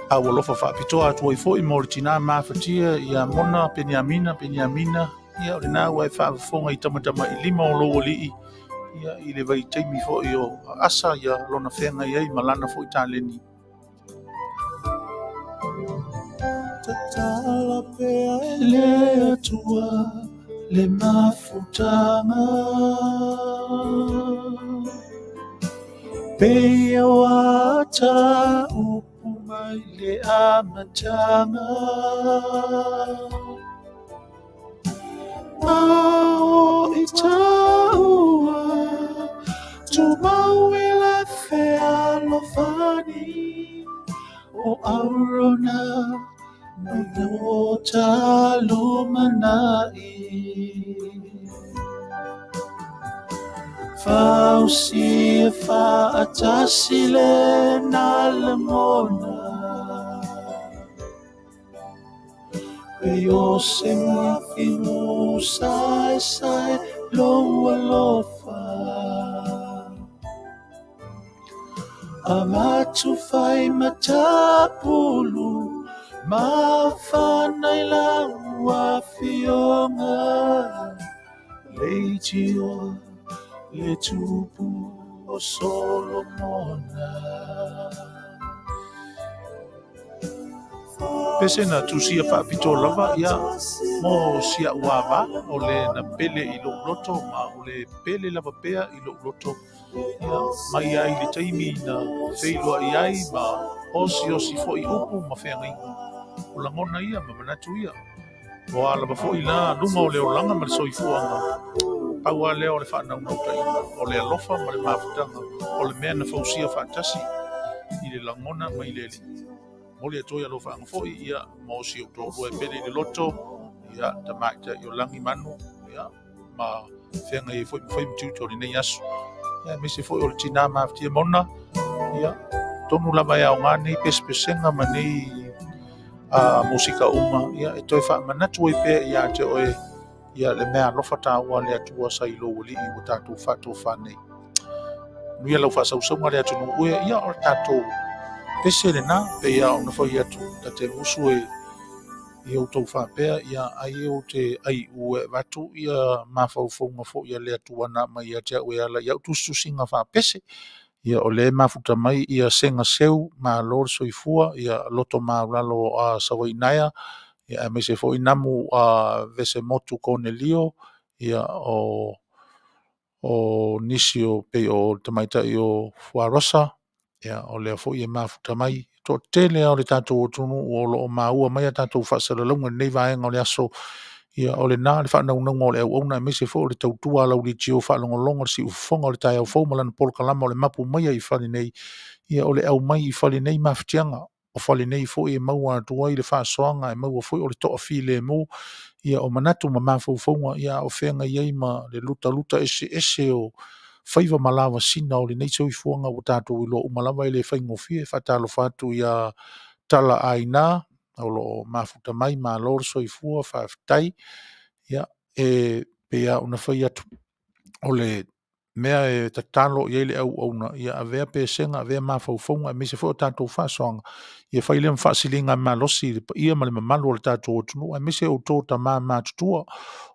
a walofa whaapitoa atua i fo i Moritina mawhatia ia mona Peniamina, ia o le nā wai whaafonga i tamatama i 5 o loo lii, ia i le vai teimi fo i o asa ia lona whenga i ei malana fo i tāleni. Tatala pea ele atua le mafutanga pea wata upu mai le amatanga Ao itaua tumau ila fea lofani o aurona Nota lumanai Fausi fa atasile na lemona Yo se mafimu sai sai lo alofa Amatu fai matapulu Mafanai la uafionga Leitio le tupu o Solomona Pese na tusia whaapito lava ia mo sia uawa o le na pele i lo loto ma o le pele lava pea i lo loto ia mai ai le taimi na wheiloa i ai ma osi fo i upu ma whengai o la ngona ia ma manatu ia o ala ba fo i la lunga o le o langa ma le soifuanga pau a leo le whanau nauta o le alofa ma le mawhutanga o le mea na fausia whaatasi i le langona ma i le li Moli atoia lo whaanga fo ia mo si o tō rua pere i le loto ia ta maita i o langi manu ia ma whenga i fo i mtuto ni nei asu ia me se fo i o le tina mawhtia mona ia tonu lava ia o ngani pespesenga ma nei musika uma ia e toi wha manatu i pēr ia te oe ia le mea lofa tā ua le atua sa i lo wali i o tātou whato whanei nuia lau whasausonga le atu nu ue ia o tātou pese le nā pe ia o na whai atu ta te musu e i o tau whapea ia ai o te ai ue watu ia mawhauwhaunga fo ia le atuana mai ia te ue ala ia utustu singa whapese ia o le mafuta mai ia senga seu ma lor soifua ia loto ma lalo a sawainaya ia me se fo inamu a vese motu Cornelio ia o nisio pe o tamaita i o Fuarosa ia o le fo ia mafuta mai to tele o le tatou tunu o lo maua mai tatou whasalalunga nei vaenga o le aso ia o le nā le whanau o le au na me se fo le tautua lau li tio whalongolonga si ufonga o le tai au faumalana polkalama o le mapu mai i whali nei ia o le au mai i whali nei mawhitianga o whali nei fo i maua atua i le whaasoanga e maua fo i o le toa while mo ia o manatu ma mawhauwhaunga ia o whenga iei ma le luta ese o whaiva malawa sina o le nei tau i fuanga o tātou i lo umalawa i le whaingofie whatalo whatu ia tala aina o lo mafuta mai ma lor soifua whaftai ia pea una whai atu o le mea e tatalo i ele au na ia avea pesenga avea mawhauwhaunga me se fo tātou whaasonga ia whai lea mwhaasilinga malosi ia ma le mamalu o le tātou o tunu a me se o tō ta mātutua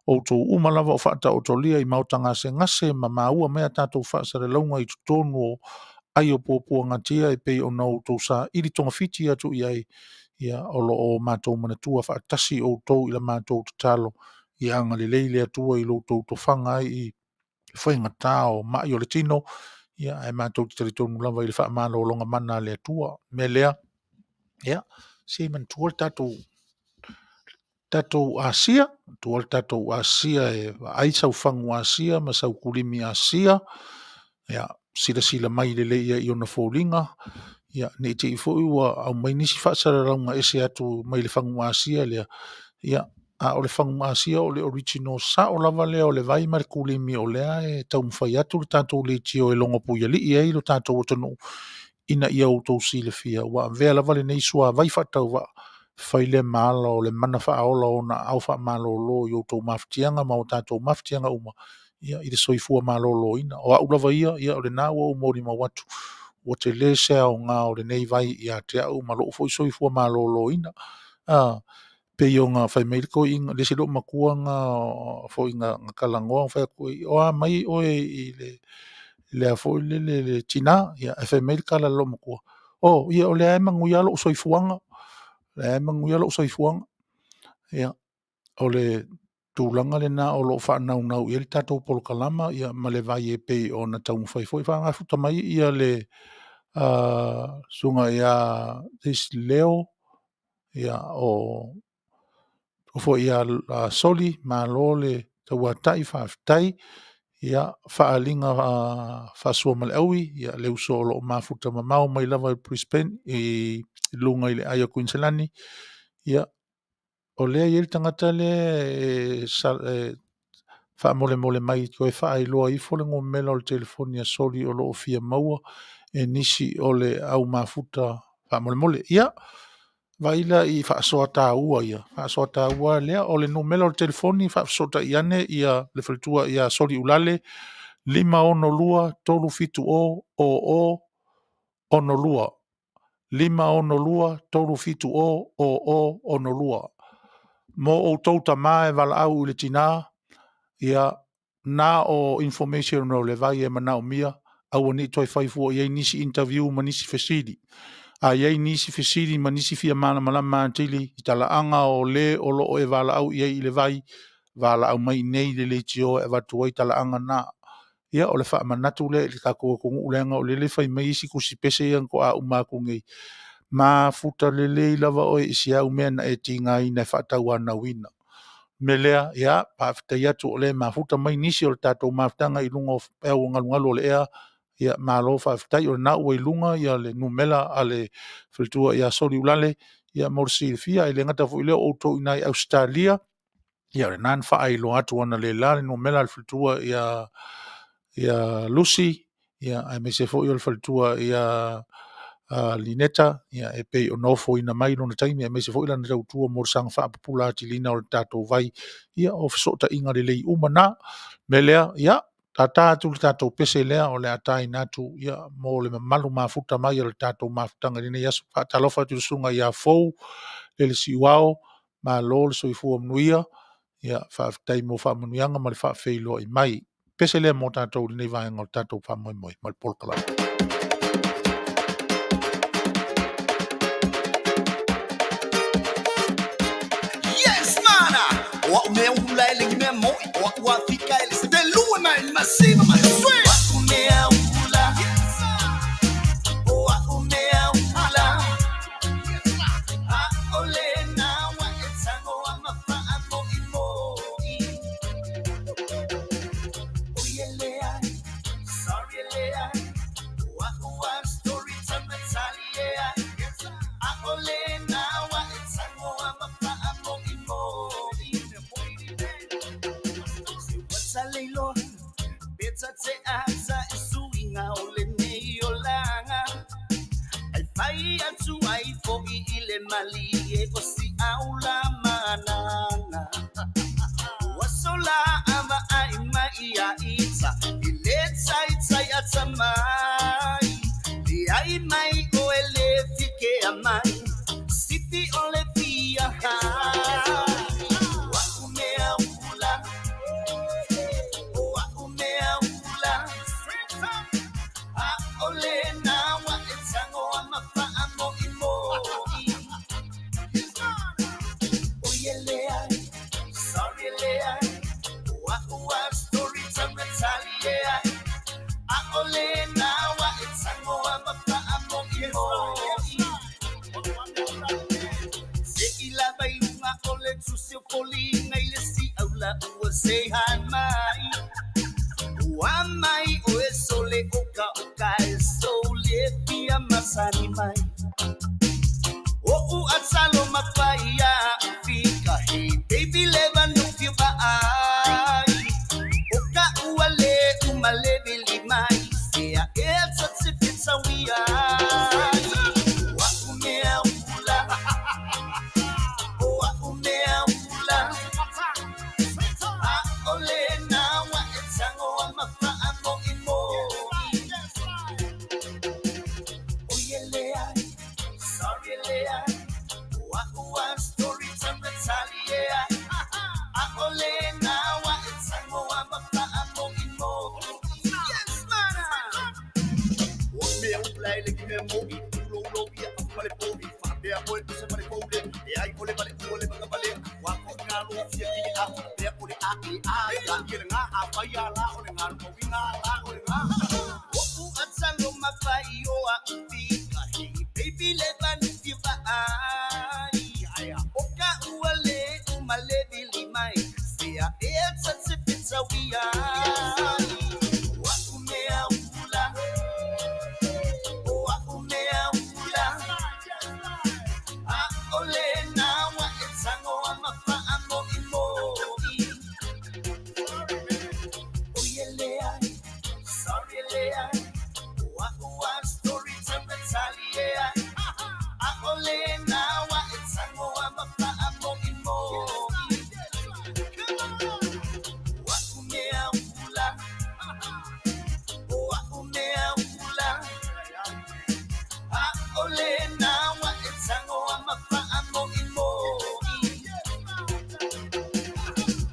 o tō umalawa o whaata o tō lia i mautanga se ngase ma maua mea tātou whaasare launga i tōnu o ai o pōpua ngatia e pei o nau tō sa iri tonga fiti atu i ai ia o lo o mātou manatua whaatasi o tō i la mātou tatalo i anga le leile atua i lo tō whanga i whainga tāo mai o le tino ia e mātou te teritonu lava i le wha mālo o longa mana le atua me lea ia se man tuol tatou Asia tuol tatou Asia e ai sau whangu Asia ma sau kulimi Asia ia sila mai le leia i ona fōlinga ia ne te fo ua au mai nisi whaasararanga ese atu mai le whangu asia lea ia a o le whangu asia o le original sa o lava lea o le vai mare kulimi o lea e tau mwhai atu le tātou le tio e longa pui ali i ei lo tātou o tonu ina ia o tau si le fia wa vea lava le nei sua vai whatau wa whai le maala o le mana whaola o na au wha maalo lo i o tau maftianga ma o tātou maftianga uma ia i le soifua maalo lo ina o au lava ia o le nā ua umori ma watu o te le sea o ngā o le nei vai ia te au ma loo foi soifua maalo lo ina pe yo nga fai mai ko inga le silo makua nga fo inga kalangoa fai ko o mai o i le fo le tina ya fai mai kala lo makua o ia o le mangu ya lo soifuanga le mangu ya lo soifuanga ya o le tūlanga le na o lo whanau nau i le tātou polo kalama ia ma le vai e pe o na taungu fai foi whanga futa mai ia le sunga ia this leo ia o fo ia soli ma lo le taua tai whaftai ia whaalinga whasua male aui ia leu so lo mafuta mamau mai lava Brisbane i lunga i le aia Queenslandi ia o lea i le tangata le whaamole mole mai koe whaailoa i fole ngō mela o le telefonia soli o lo fia maua e nisi o le au mafuta whaamole mole ia vaila i whaasoa tā ua ia whaasoa tā ua lea o le numela o le telefoni whaasota i ane ia le whalitua ia soli ulale 512 o onolua 512 o onolua mo o tauta mae wala au le tina ia na o information o le vai e mana o mia au ni toi whaifu i nisi interview ma nisi fesidi a iei nisi fesiri ma nisi fia mana malama antili i tala anga o le o lo e wala au iei i le vai wala au mai nei le le tio e watu ai tala anga na ia o le wha manatu le i kako kungu ulenga o le le whai mai isi kusi pese ian ko a umaku ngei ma futa le le lava o isi au mea na e tinga i na whatau ana wina me lea ia pāwhita iatu o le ma futa mai nisi o le tātou mawhtanga i lunga o pēo ngalu o le ea ia malo whawhitai o na ua i lunga ia le numela a le whalitua ia soli ulale ia morsi fia i le ngata fu i leo outou i nai Australia ia le nan wha lo atu ana le la le numela le whalitua ia Lucy ia ai me se fo i le whalitua ia Lineta ia e pei o nofo ina mai lona taimi e me se fo i lana tautua morsanga whaapapula ati lina o le tātou vai ia o fsota inga le lei umana me lea ia tata tu tatou pese lea o le atai natu ia mo le malu mafuta mai o le tatou mafutanga lina ia talofa tu sunga ia fou le siwao ma lo le soifua mnuia ia whaafitai mo whaamanuianga ma le whaafeilo i mai pese lea mo tatou lina i vaenga o le tatou whaamoimoi ma le polkala. Yes, mana! Wa mea ula ele mea moi, wa fika ele se de lua mai masiva mai sweet. Wa mea ula, wa mea ula. A ole na wa etango wa mafa amo imoi. Oye le ai, sorry le ai. Wa story time tali ai. A ole na wa etango wa mafa amo imoi. Salilo, beta te asa isuinga ole neolanga. Ai fai atu ai fo I ile mali e osi aula manana. Wasola ama ai mai a ita, ile tai tai atamai. Di ai mai o ele fike amai, siti ole via ha. Say hi mai wa mai o sole oka oka sole pia masa sani mai o atsalo mapaya fika hey baby leva no fiba ai oka uale umale bili mai sea it's a tipsa we are wa umea ula o umea ula a ole na wa etsango wa mapa amo imo oyelea sorry lea wa story time Natalia a ole na wa etsango wa mapa amo imo yes mana o me ula ile que me movi lo via vale povi fa de amor que se vale povi e ai ole vale wa ko ngalo fia ki a de ole a la ki nga a fa ya la ole ngalo ko vinga la ole nga o atsango mapa yo a fika hey baby let me give ai oka uale umale bili mai sea it's a tipsa we are wa umea ula wa umea ula a ole na wa etsango wa mapa amo imo oyelea sorry lea wa story time Natalia a ole na wa etsango wa mapa amo imo wa umea ula a ole na wa etsango wa mapa amo imo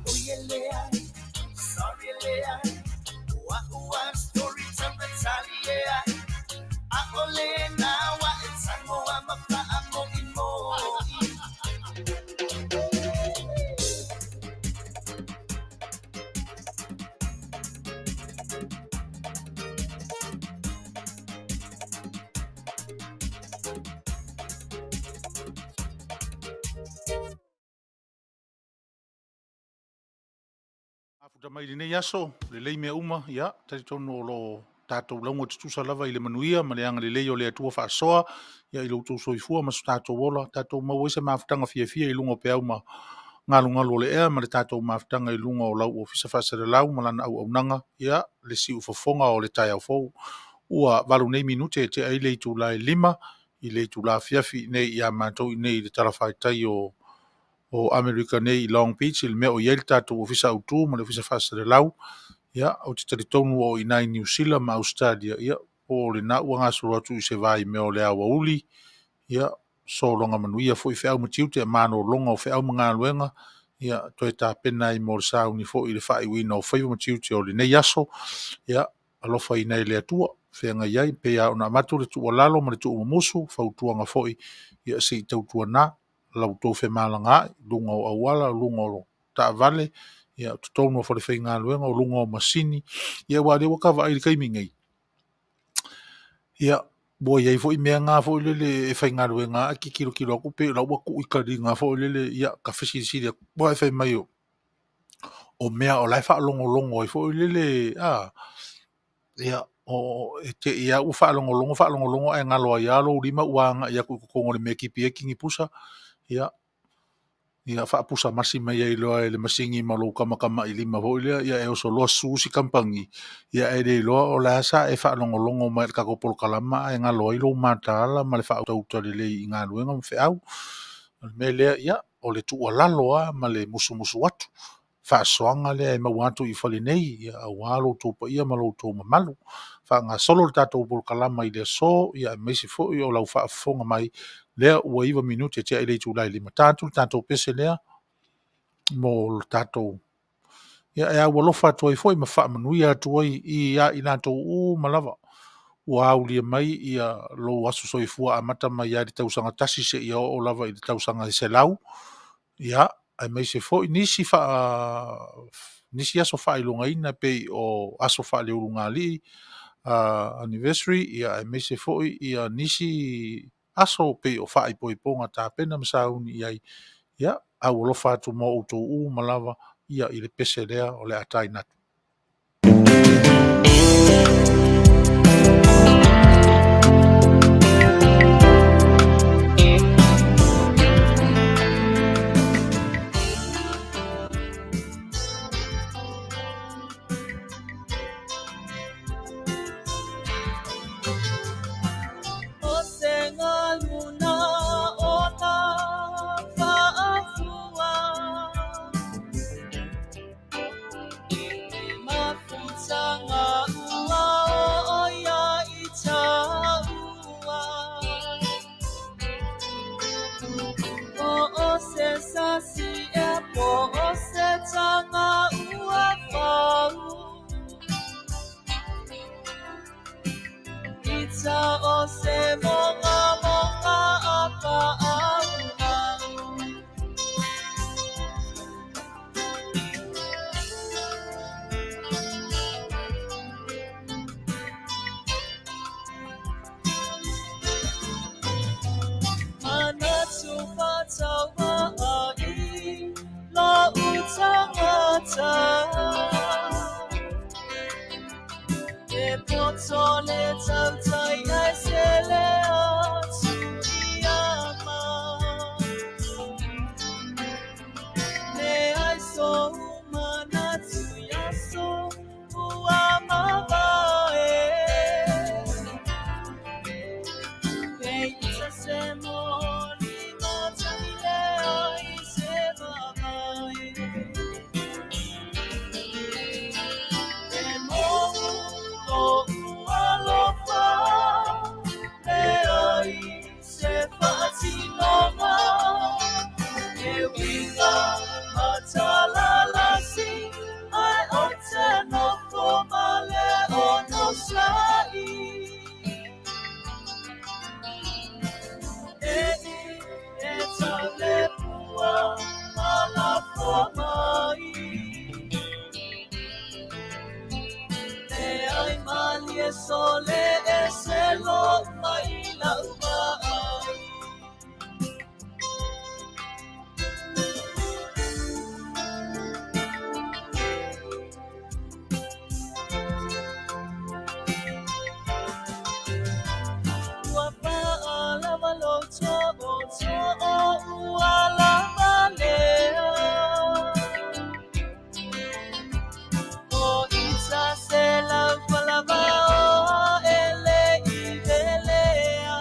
oyelea sorry lea wa story time Natalia a ole na wa etsango wa mapa amo imo Afuta mai nei aso, le lei mea uma, ia, tari tono lo tātou launga tutusa lava i le manuia, ma le anga le lei o le atua whaasoa, ia i loutou soifua, ma su tātou wola, tātou mauese mawhutanga fia i lunga pe au ma ngalu le ea, ma le tātou mawhutanga i lunga o lau o fisa whaasere lau, ma lana au nanga, ia, le si ufafonga o le tai au fau, ua walu nei minute te ai le tu lai lima, i le tu la fiafi nei ia mātou i nei le talawhaitai o Amerika nei i Long Beach, il mea o iei tātou ofisa autu, ma le ofisa whaasere lau, ia, au te taritonu o inai New Zealand ma Australia, ia, o le na ua ngasoro atu i se vai mea o le awa uli, ia, so longa manuia fo i whiau matiu te mano longa o whiau mga luenga, ia, toi tā pena i mor sa uni fo i le whai wina o whaiwa matiu te o le nei aso, ia, alofa i nei le atua, whenga iai, pe a ona amatu le tua lalo, ma le tua musu, whautuanga fo i, ia, si tautua na, lau tau whe malanga, lunga o awala, lunga o ta vale, ia tutonu o whare whainga luenga, o lunga o masini, ia wale wakawa ai kaimingai. Ia, boi iai fo i mea ngā fo i lele e whainga luenga, aki kilo aku pe, lau waku i kari ngā fo i lele, ia, ka whesi siria, boi whai mai o mea o lai wha longo i fo i lele, ia, o te ia u wha longo, e ngaloa ia lo rima uanga, ia kukongo le mea kipi e kingi pusa, ia wha pusa masi mai ai loa e le masingi malo kamakama i lima ho ilea, ia e oso loa susi kampangi, ia e le loa o la sa e wha longo mai kako polo kalama, e ngā loa i lo mātaala, ma le wha auta le lei i ngā luenga ma wha au, me lea, ia, o le tua laloa, ma le musu atu, wha soanga lea e mau atu i whale nei, ia au alo tōpa ia ma lo tō mamalu, wha ngā solo le tātou polo kalama i le so, ia e meisi fo i o lau wha fonga mai, lea ua iwa minute te aile tu lai lima tātou pese lea mo tātou ia e aua lofa atu ai foi ma wha manuia atu ai i nātou malawa ua aulia mai ia lo asu soifua amata mai ia di tausanga tasi se ia o lava i di tausanga se lau ia ai mai se foi nisi aso wha ilunga ina pe o aso wha leurunga li anniversary ia ai mai se foi ia nisi aso pe o wha i poiponga tā pena masauni iai ia au lofa atu mo utou malawa ia i le pese lea o le atai natu. tanga ua o ia i ta ua. O se sasi e po o se tanga ua whau. Ita o se monga monga apa auna. Mana tupa tawa ai lo utangata. E potole tautai ai sele atu iama. Me ai so mana tu yaso uama vae. E ita se mori matani le ai se mamae. E mo o alofa le ai se patinoma. E winga matalalasi ai ote no komale o no sai. E tale pua ala pomai. E ai mali e sole e se lo mai la umai. Ua pa ala valo to o ala valea. O isa se la palava o ele i velea.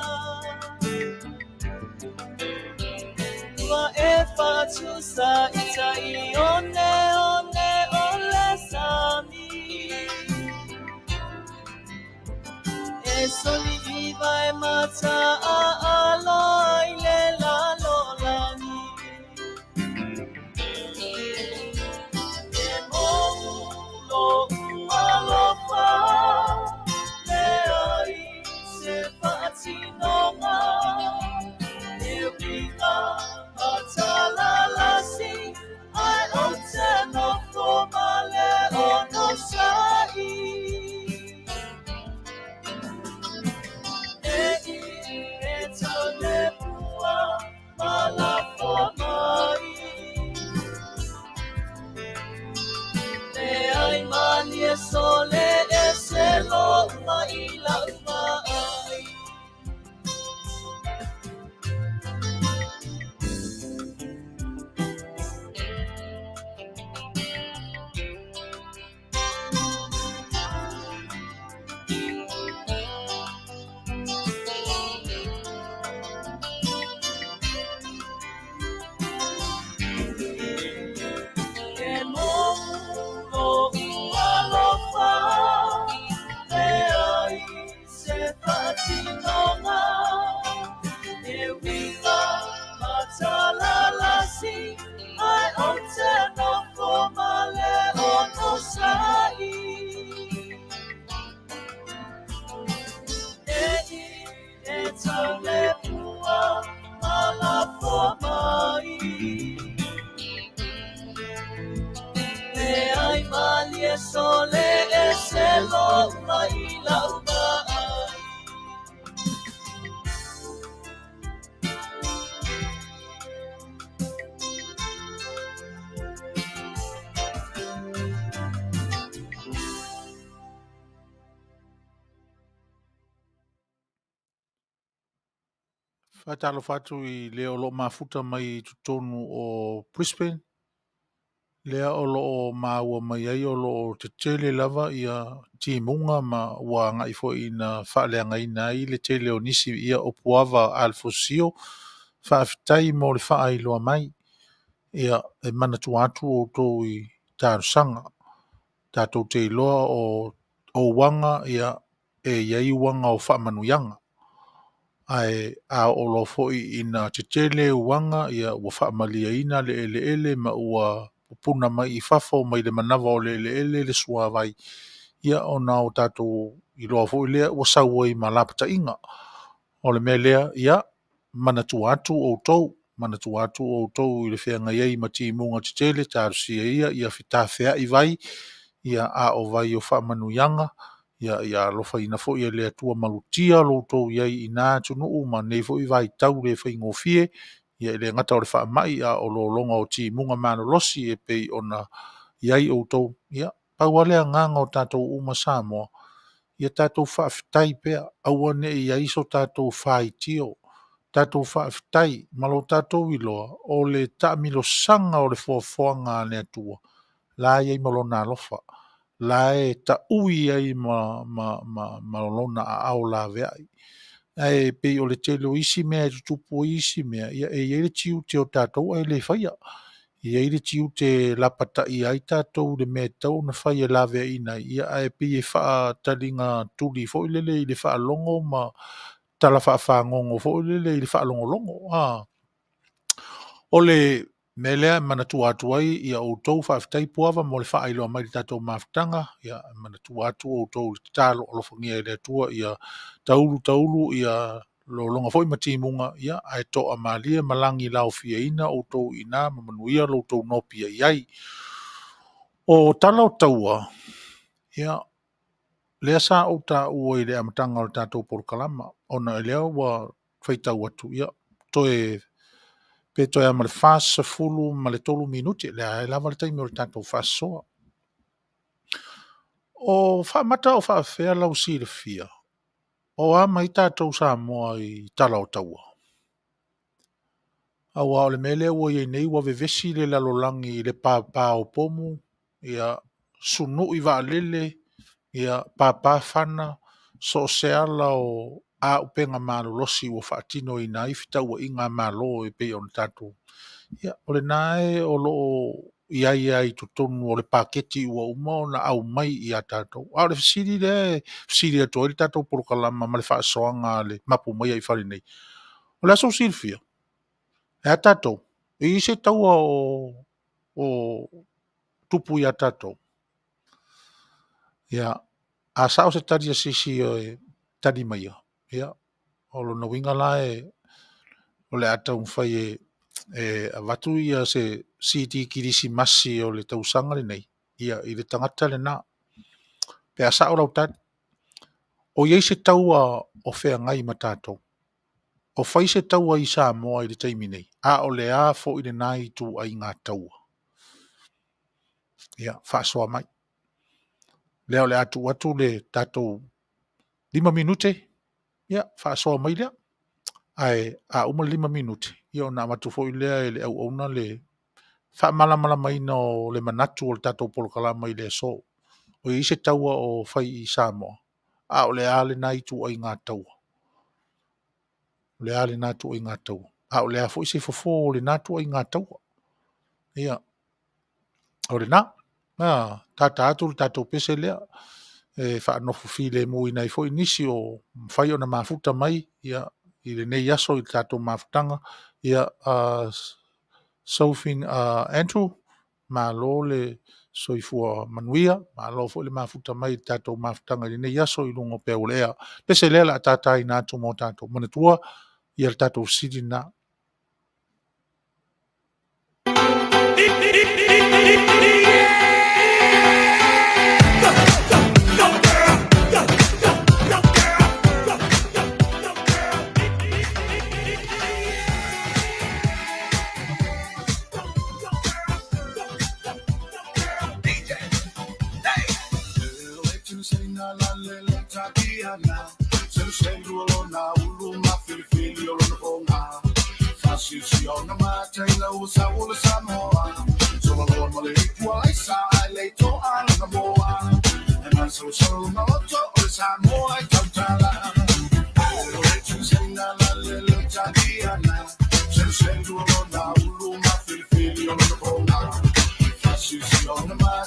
Ua e fatu sa ita i one ole sami. E soli i vai mata a aloi le la lolani. E mo lo alofa le ai se patinonga. E winga matalalasi ai ote no komale o no sai. E tale pua mala pomai. E ai mani e sole e se lo mai la mai. E mo o alofa le ai se patinonga. E winga matalalasi ai ote no komale o no sai. E tale pua mala pomai. E ai mali e sole e se lo mai la umai. Whaitalo whatu i lea o lo mafuta mai tutonu o Brisbane. Lea o lo maua mai ai o lo te tele lava ia timunga ma ua ngai fo i na whaaleanga i nai le tele o nisi ia o puava alfosio. Whaafitai mo le wha ai loa mai. Ia e mana tu atu o tō i tāru sanga. tātou te iloa o wanga ia iai wanga o whaamanuyanga. Ai a o lo foi ina te tele wanga ia ua whaamalia ina le ele ma ua puna mai I whafo mai le manawa o le ele le sua vai. Ia o na o tātou iloa foi lea ua saua I ma lapata inga. O le mea lea ia manatu atu o tou I le whenga iei ma ti munga te tele tārusia ia whita whea I vai. Ia a o vai o whaamanuyanga. Ia lofa ina fo ia le atua malutia lo to iai ina tunu ma nei fo I vai tau le fa ingofie ia le ngata o le fa mai a o lo longa o ti munga manolosi e pe ona iai o to ia pauale nganga o tato uma Samoa ia tato fa ftai pe awane iai so tato fai tio tato fa ftai malo tato wilo o le tamilo sanga o le fofoanga le atua la iai malona lofa la ta ui ai ma lona a au la vea. Ai pe o le telo isi mea tupu isi mea ia e le tiu te o tātou ai le whaia. Ia le tiu te lapata I ai tātou le mea tau na whaia la vea ina. Ia ai pe e wha talinga tuli fo I le wha longo ma tala wha ngongo fo I le wha longo. O le Melea manatu atu ai ia o tou whaafitai puava mo le whaailoa mai tātou mawhitanga ia manatu atu o tou tālo alofangia le atua ia taulu ia lo longa foi matimunga ia ai toa malia malangi lau fia ina o tou ina mamanuia lo tou nopia iai. O tala o taua ia lea sa o ta ua I le amatanga o tātou porokalama ona lea ua whaitau atu ia toe pe toi ama le fasa fulu ma le tolu minuti le ai lava le taimi o le tātou fasoa. O whaamata o whaafea lau si le fia. O ama I tātou Samoa I tala o taua. Awa o le mele ua iei nei ua vevesi le lalolangi le pāpā o pomu ia sunu I vaalele ia pāpā whana so se ala o a upenga malolosi o whaatino I nai fitau inga malo e pe on tātou. Ia, o le nae o lo iai tutonu o le paketi ua uma o na au mai I a tātou. A le fisiri ato e le tātou porokalama ma le whaasoanga le mapu mai ai whare nei. O le aso silfia. E a tātou. E ise taua o tupu I a tātou. Ia, a sao se tari a sisi o e tari mai a. Ia, o lo na winga la o le ata whai avatu ia se siti kirisi masi o le tausanga le nei. Ia, I le tangata le na. Pe a sao rau tari. O iei se taua o whea ngai ma tātou. O whai se taua I Samoa I le taimi nei. A o le a fo I le nai tu a ngā taua. Ia, whaasoa mai. Leo le atu le tātou 5 minute. Ia, whaasoa mai lea. Ai, a uma 5 minute. Ia, na matu fo I lea le au auna le whaamala mai no le manatu o le tātou polokalama I le so. O I se taua o whai I Samoa. A o le a le nai tu a ngā taua. Le a le natu I ngā taua. A o le a fo I se fofo le natu I ngā taua. Ia. O le na. Tata atu le tātou pese lea. E whaanofu file mui nei fo I nisi o whai o na mafuta mai. Ia. I le nei aso I tātou mafutanga. Ia. Sofing Andrew. Ma lo le soifua manuia. Ma lo fo le mafuta mai tātou mafutanga. I nei aso I lungo pe o lea. Pese lea la tata I nātou mo tātou. Manatua. Ia le tātou sidi na.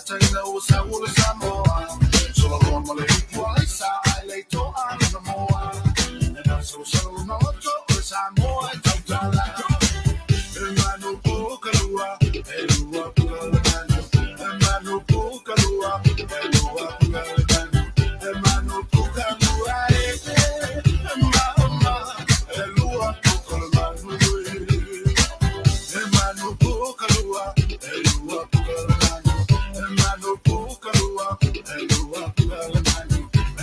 taina o sa ula Samoa. So la roa male ikua ai sa ai le to ana na moa. E na so sa una oto o Samoa e tautala. E manu pukalua, e lua pukalua. E manu pukalua, e lua pukalua. E manu pukalua e mama, e lua pukalua. E manu pukalua, e lua pukalua. E manu pukalua, e lua pukalua.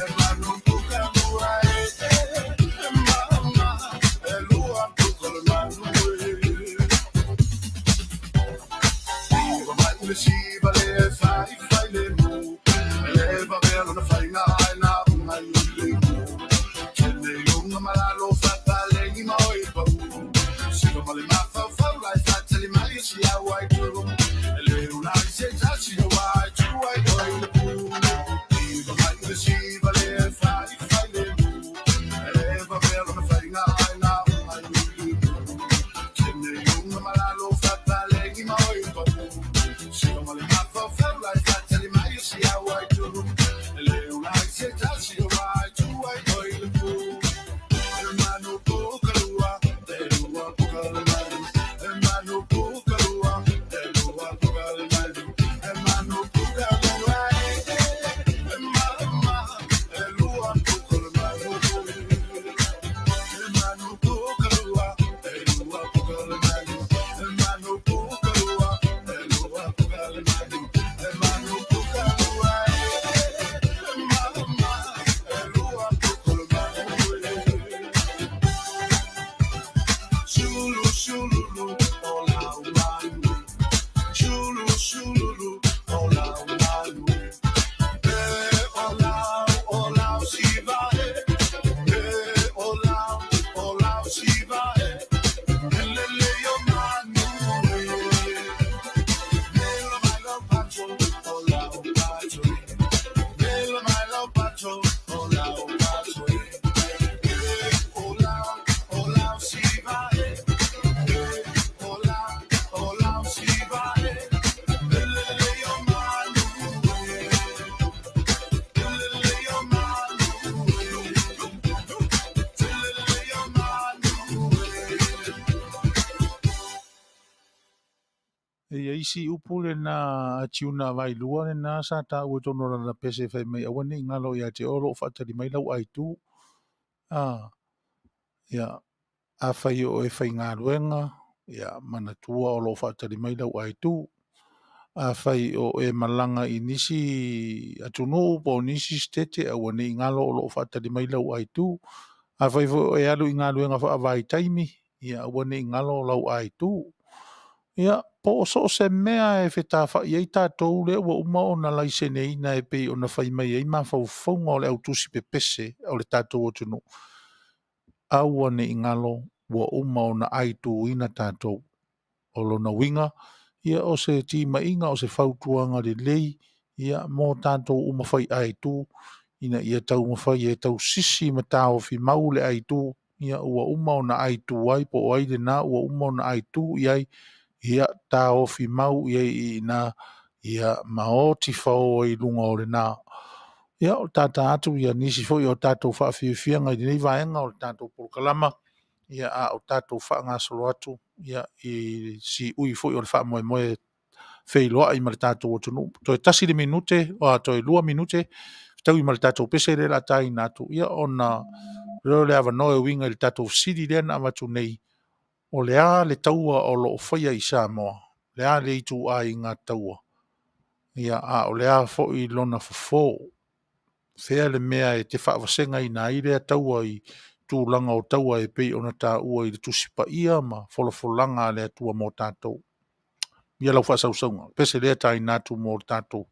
E manu pukalua e mama, e lua pukalua. Shiva le fai fai le mu le va bene na fai na na na le mu che le lunga malalo fa le ni mai pa Shiva male ma fa lai fa tele mali si a wai tu le una se ta si wai tu wai oi le mu Shiva mai Shiva le fai fai le mu le va bene na fai na na le mu che le lunga malalo fa le ni mai pa Ia isi upu le na atiuna vai lua le na sa ta ua tono na pese fai mai awa ni ngalo ia te oro o whaatari mai lau ai tu. Ia a fai o e fai ngā ruenga, ia mana tua o lo whaatari mai lau ai tu. A fai o e malanga i nisi atunu po nisi stete awa ni ngalo o lo whaatari mai lau ai tu. A fai o e alu i ngā ruenga wha avai taimi, ia awa ni ngalo lau ai tu. Ia, po o so se mea e whetā whai ei tātou le ua uma o na laise nei na e pei o na whai mai ei ma whau whaunga o le au tusi pe pese o le tātou o tunu. Aua ne ingalo ua uma o na aitu ina tātou o lo na winga. Ia o se tima inga o se whautuanga le lei. Ia mō tātou uma whai aitu. Ina ia tau mawhai e tau sisi ma tāo fi mau le aitu. Ia ua uma o na aitu ai po o aile na ua uma o na aitu iai. Ia tā ofi mau ia i nā, ia maoti whao i lunga o le nā. Ia o tātā atu ia nisi fo i o tātou whaafiofianga i nei vaenga o tātou polokalama. Ia a o tātou whaanga solo atu. Ia i si ui fo i o le wha moe moe wheiloa i mara tātou o tunu. Toi tasi le minute, o toi 2 minute, tau i mara tātou pese le la tai nātu. Ia o na reo le awa noe winga i tātou siri le na amatu nei. O lea le taua o lo whaia i Samoa. Lea le itu a i ngā taua. Ia a o lea fo i lona fofo. Whea le mea e te whaawasenga i nā i lea taua i tūlanga o taua e pei o na tā ua i le tusipa ia ma wholofolanga lea tua mō tātou. Ia lau whaasausaunga. Pese lea tā i nātu mō tātou.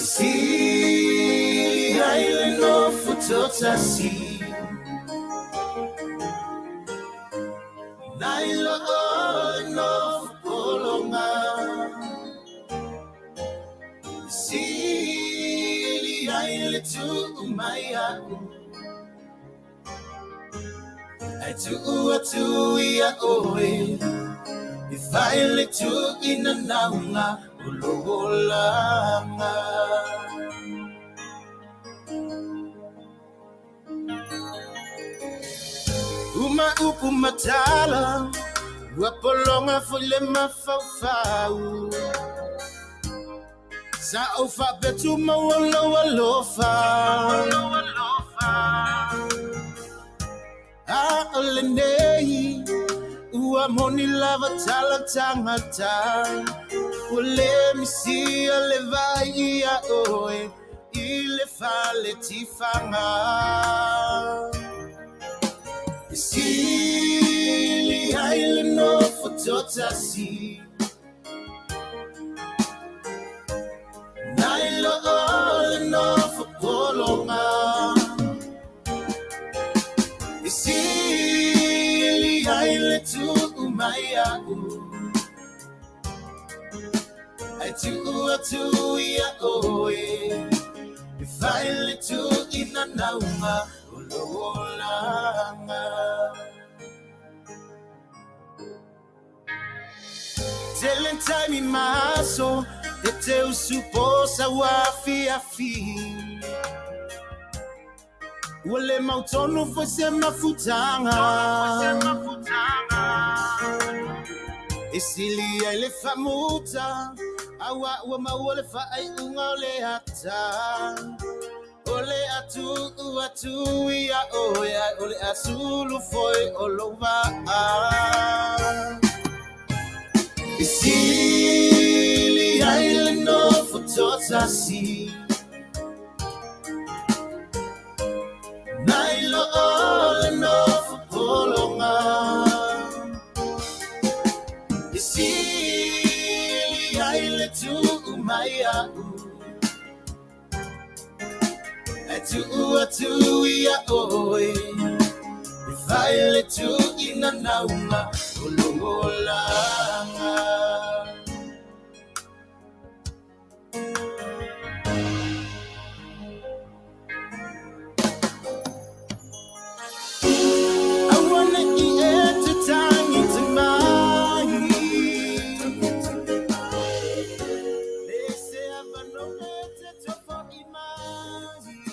Si island of Futotasi Nailo of Polonga Si island to Umaya atu ia oe I faile tu ina naunga ulolanga Uma upu matala Wapolonga fule mafaufau Sa ofa betu mawala walofa Alenei Ua moni lava tala tangata Ule misi ale vai ia oe Ile fale tifanga Sili aile no fototasi Nailo ole no fopolonga Sili aile tu umaya Ai tu atu ia oe Ifaile tu inanaunga Ololanga Telling time in my soul That teu suposa wafi afi Wale mautono fose mafutanga Isili ele famuta Awa wama wale fa ai unga ole hata Ole atu ia oya ole asulu foi olova Isili aile no fototasi Nailo ole no fopolonga Isili aile tu umaya Atu ia oe Ifaile tu ina naunga Ololanga I wanna eat at time into mine They say I've no better to for imagine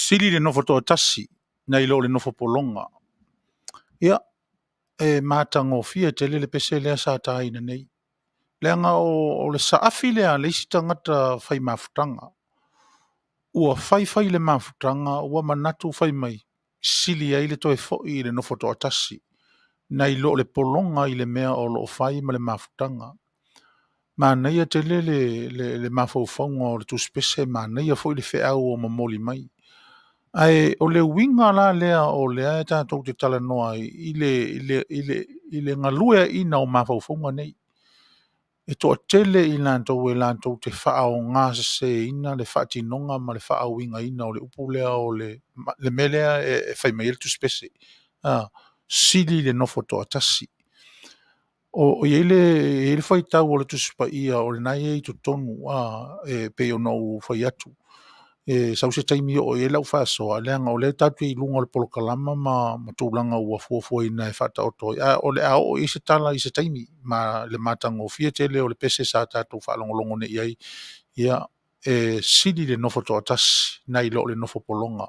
Sili le nofo toa tasi, na ilo le nofo polonga. Ia, mātango fia te le pese lea sa taina nei. Leanga o le saafi lea le isi tangata fai mafutanga. Ua fai le mafutanga, ua manatu fai mai. Sili ai le toe foi le nofo toa tasi. Na ilo le polonga i le mea o lo fai ma le mafutanga. Mānaia te le mafaufaunga o le tuspese, mānaia foi le feau o mamoli mai. Ai o le winga la lea o lea e tātou te tala noa i le ngalue ina o mafaufunga nei. E toa tele i lantou e lantou te wha o ngā se ina le wha tinonga ma le wha winga ina o le upu lea o le melea e whai mai tu spese. Sili le nofo toa tasi. O ele whai tau o le tuspa ia o le nai e tu tonu e pe o nou whai atu. Sau se taimi o e lau whaasoa, leanga o le tatu i lunga o le polokalama ma tūlanga ua fuafua ina e whata o toi. O le ao i se tala i se taimi, ma le matanga o fia tele o le pese sa tatu whaalongolongo ne iai, ia sili le nofo toa tasi, nai lo le nofo polonga.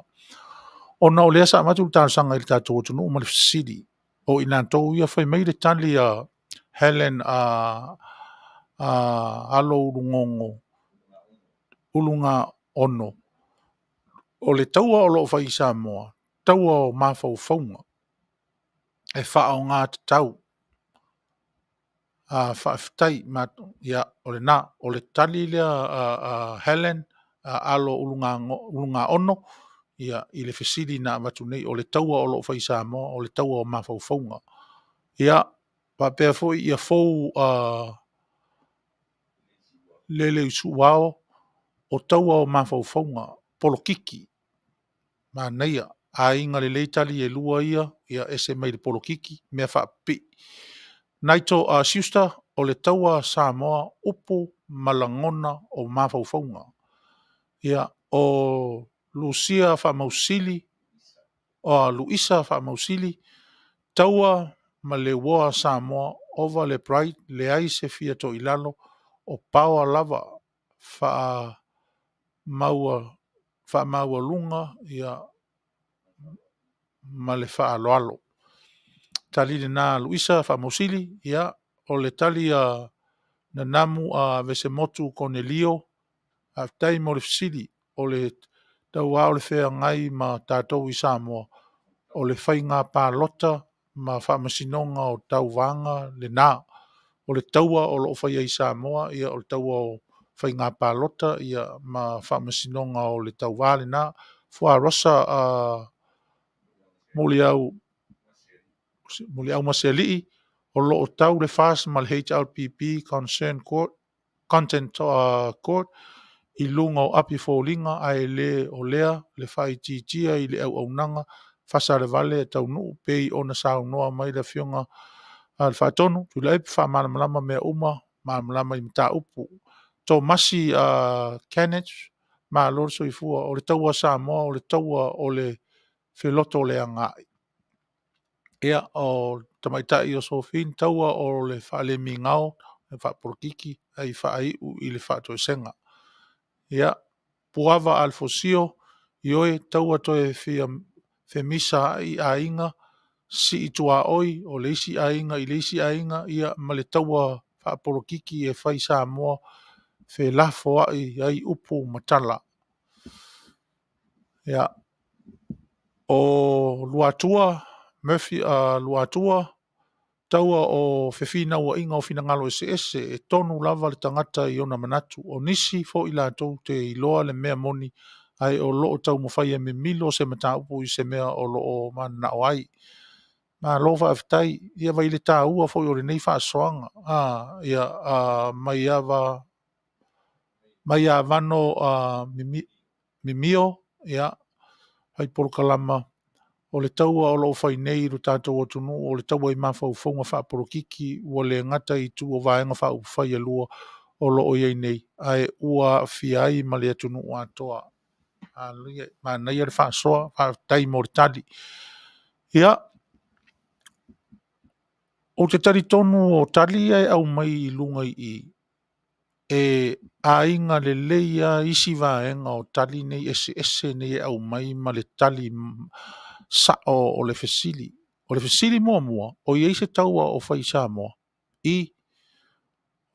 O na o lea sa amatu le tāsanga i le tatu o tunu, ma le sili, o ina tau ia whai mai le tali a Helen alo urungongo ulunga ono o le taua o lo whai Samoa taua o mawhau whaunga e wha o ngā tau whaafitai ia o le nā o le tali lea Helen alo ulunga ono ia i le fesili na watu nei o le taua o lo whai Samoa o le taua o mawhau whaunga ia pa pēr fōi ia fōu lele usu wao o taua o mawhau whaunga polokiki ma neia a inga le leitali e lua ia ese mai le polokiki mea whaapi naito siusta o le taua Samoa upu malangona o mawhau whaunga ia o Lucia whamausili o Luisa whamausili taua ma le woa Samoa ova le pride le ai se fia to ilalo o paua lava wha maua lunga ia ma le wha aloalo. Tali le nā Luisa whamausili ia o le tali na namu a Vesemotu Cornelio a tai mo le fisili o le tau o le whea ngai ma tātou i Samoa o le whai ngā pālota ma whamasinonga o tau vanga le nā o le taua o lo whai i Samoa ia o le taua o whai ngā pālota ia ma whamasinonga o le tau vā le nā fua rosa muli au maseli o lo tau le fast mal HLPP content court i lunga o api fōlinga ai le o lea le whai titia i le au nanga fasa le vale tau nuu pei ona sao noa mai le fionga al whaitonu tu le epi wha malamalama mea uma malamalama i mta upu tō masi Kenneth ma lor so i fua o le taua Samoa o le taua o le whiloto le angai ia o tamaitai o Sofin taua o le whaale mingao le whaporokiki ai whaai u i le whaatoe senga ia puava alfosio i oe taua toe femisa i a inga si i tua oi o leisi a inga i leisi a inga ia ma le taua whaporokiki e whai Samoa fe lafo ai upu matala ia o luatua Murphy luatua taua o fefina ua inga o fina ngalo ese e tonu lava le tangata i ona manatu o nisi fo i lātou te iloa le mea moni ai o loo tau mawhai e me milo se mata upu i se mea o loo mana o ai ma lo whaafitai ia vai le tā ua fo i ore nei whaasoanga ia mai avano mimio ia hai polokalama o le taua o lo whai nei ru tātou o tunu o le taua i mawhau whaunga whaaporokiki ua le ngata i tu o vaenga whau whai alua o lo o iei nei ai ua whiai ma le atunu o atoa ma nei ar whaasoa tai mo le tali ia o te tari tonu o tali ai au mai i lunga i a inga le leia isi vaenga o tali nei ese nei au mai ma le tali sao o le fesili. O le fesili mua o iei se taua o whai Samoa i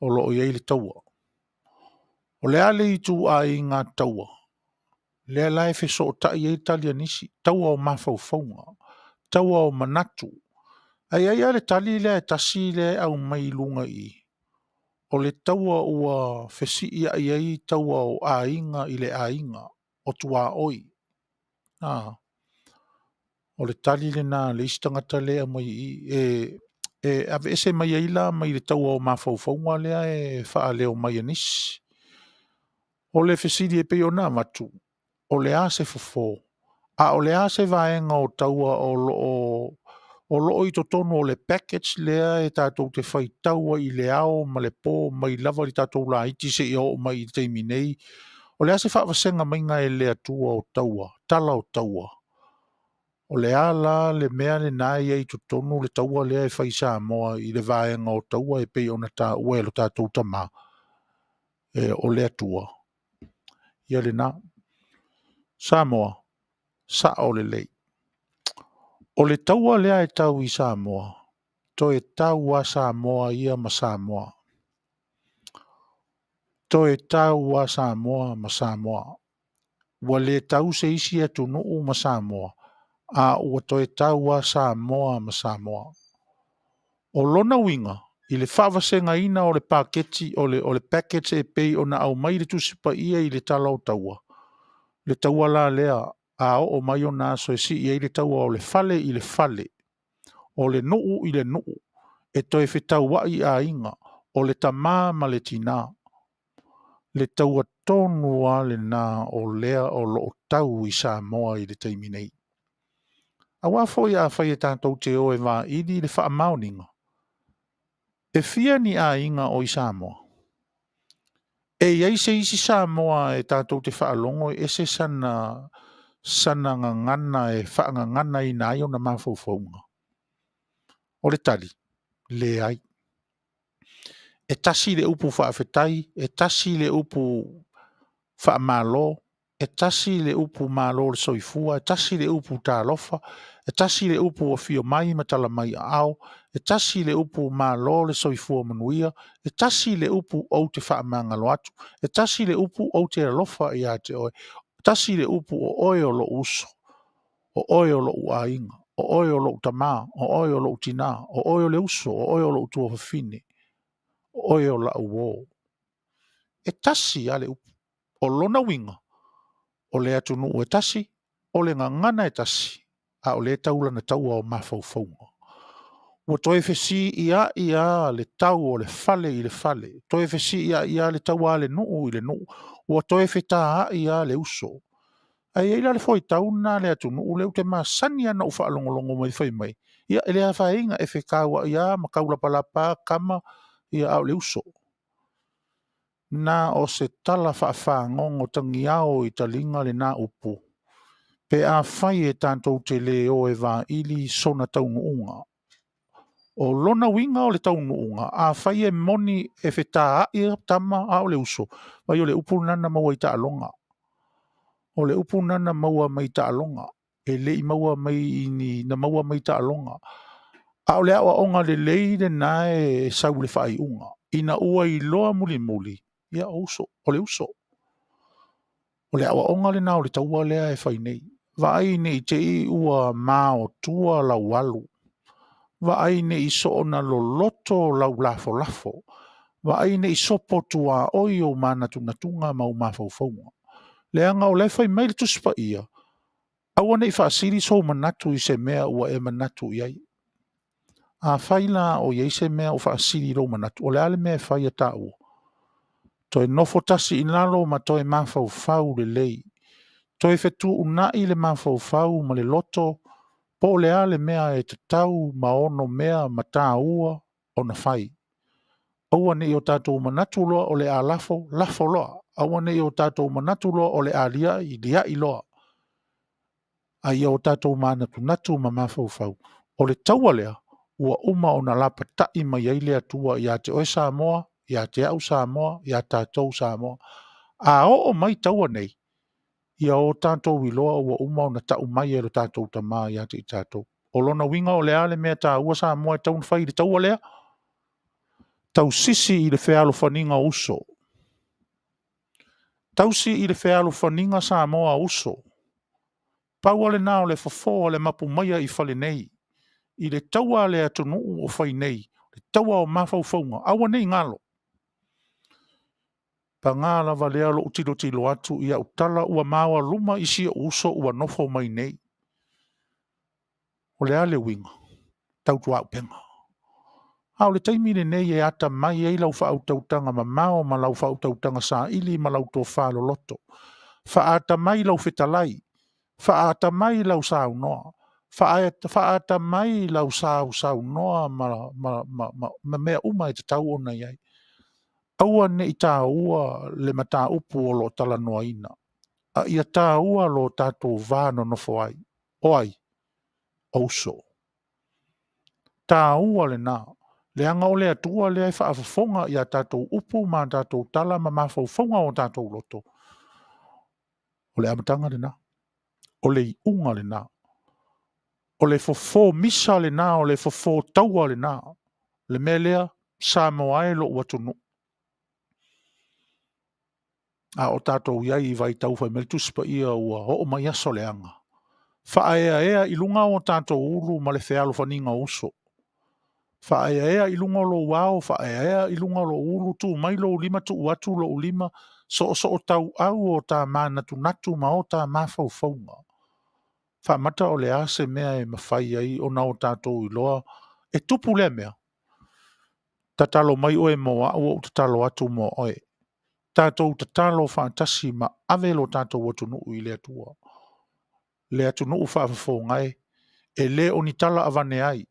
o lo o iei le taua. O le ale i tu a i ngā taua. Le alae feso o ta iei tali anisi. Taua o mawhau whaunga. Taua o manatu. Ai ale tali le tasi le au mai lunga i. O le taua ua fesi ia iei taua o a inga i le a inga. O tua oi. O le tali le nā le istangata lea mai ave ese mai aila mai le taua o mawhauwhaunga lea wha leo mai anis. O le fesiri e pe o nā matu. O le ase fofo. O le ase vaenga o taua o loo i totonu o le package lea e tātou te whai taua i le ao ma le pō mai lava li tātou la iti se i o mai i teimi nei. O le ase whaawasenga mai ngā e lea tua o taua. Tala o taua. O le ala le mea le nai e i tonu le taua lea e whai Samoa i le vaenga o taua e pei ona tā ue lo tātou tama o lea tua. Ia le nā. Samoa, sa o le lei. O le taua lea e tau I Samoa. To e tau a Samoa ia ma Samoa. To e tau a Samoa ma Samoa. Wa le tau se isi e tunuu ma Samoa. A ua to e tau a Samoa ma Samoa. O lona winga, I le whaawasenga ina o le paketi o le packets e pei o na au mai le tusipa ia I le tala o taua. Le taua la lea a o mai o na so e si I le taua o le fale I le fale. O le nuu I le nuu. E toi whetau wai a inga o le tamā ma le tina. Le taua tonu a le nā o lea o lo tau I Samoa I le taiminei. A wafo I a whai e tātou te o e wā ili le wha maoninga. E fia ni a inga o I Samoa. E iei se isi Samoa e tātou te wha alongo e se sana ngana e wha ngana I nai o na mawhauwhaunga. O le tali, le ai. E tasi le upu whaafetai, e tasi le upu whaamalo, e tasi le upu malo le soifua, e tasi le upu tālofa, e tasi le upu o fio mai matala mai ao, e tasi le upu malo le soifua manuia, e tasi le upu au te whaamangalo atu, e tasi le upu au te alofa I a te oe, e tasi le upu o oe o lo uso, o oe o lo uainga, o oe o lo tamā, o oe o lo tina, o oe o le uso, o oe o lo utua whawhine, o oe o la uo. E tasi ale upu, o lona winga, o le atunu e tasi, o le ngangana e tasi, a o le taula na taua o mawhauwhaunga. Ua toe whesi ia le tau o le fale I le fale, toe whesi ia le taua le nuu I le nuu, ua toe wheta ia le uso. Ai eila le foi tauna le atunu le ute masani ana ufa alongolongo mai whai mai. Ia ele a whainga e whekaua ia makaula palapa kama ia au le uso. Na o se tala whaafangong tangi ao I talinga le nā upu. Pe a whai e tātou te leo e wā ili sona taununga. O lona winga o le taununga, a whai e moni e wheta ia tama ao le uso. Vai o le upu nana maua I taalonga. O le upu nana maua mai taalonga. E le I maua mai ini na maua mai taalonga. A o le awa onga le leide nae sau le whai unga. Ina ua I loa muli muli. Ia uso, o le uso. O le awa onga le nao le taua lea e whai nei. Vai nei te I ua mao tua lau walu. Vai nei so na lo loto lau lafo lafo. Vai nei sopo tua oi o mana tunatunga mau mawhauwhaunga. Le anga o le whai mai le tuspa ia. Awa nei whaasiri so manatu I se mea ua e manatu iai. A whaila o iei se mea o whaasiri ro manatu. O le ale mea whai a tāua. Toi nofo tasi inalo ma toi mawhauwhau le lei. Toi whetu unai le mawhauwhau ma le loto. Po le ale mea e te tau ma ono mea ma tā ua o na whai. Aua nei o tātou manatu loa o le a lafo loa. Aua nei o tātou manatu loa o le a lia I loa. Ai o tātou manatu natu ma mawhauwhau. O le taua lea, ua uma o na lapa tai mai ai lea tua I a te oe Samoa, I a te au Samoa, I a tātou Samoa. A o mai taua nei, I a o tātou I loa ua uma o na tau mai e lo tātou tamā I a te I tātou. O lona winga o lea le mea tā ua Samoa e taun whai le taua lea, tau sisi I le whealo whaninga uso. Tau si I le whealo whaninga Samoa uso. Paua le nao le whawhoa le mapu maia I whale nei. I le taua le atunu o whai nei. Le taua o mawhauwhaunga. Awa nei ngalo. Pa ngala wa lea lo utilo tilo atu I a utala ua maua luma isi uso ua nofo mai nei. O le ale winga. Tau tua upenga. Au le taimine nei e ata mai e lau wha autautanga ma mao ma lau wha autautanga sa ili ma lau tō whalo loto. Wha ata mai lau whetalai. Wha ata mai lau sau noa. Wha ata mai lau sau noa ma mea uma e te tau ona iai. Aua ne I tā ua le mata upu o lo tala noa ina. A ia tā ua lo tātou vāno nofo ai. Oai. Ouso. Tā ua le nā. Le anga o le atua le ai whaafafonga I a tātou upu ma tātou tala ma mawhauwhaunga o tātou loto. O le amatanga le nā. O le I unga le nā. o le fofo misa le nā, o le fofo taua le nā. Le mea lea, sa moa e lo ua tunu. A o tātou iai I vai tau whai melitus pa ia ua ho o mai aso le anga. Whaea ea I lunga o tātou ulu ma le whealo whaninga uso. Whaea ea I lunga lo wao, whaea ea I lunga lo ulu tu mai lo lima tu uatu lo ulima, so o tau au o tā mānatu natu ma o tā māwhau whaunga. Whamata o le ase mea e mawhai ai o na o tātou I loa, e tupu lea mea. Tatalo mai oe moa o tatalo atu mo oe. Tātou tatalo whaantasi ma avelo tātou atunu I le atua. Le atunu whaafawhaungai, e le o ni tala avane ai.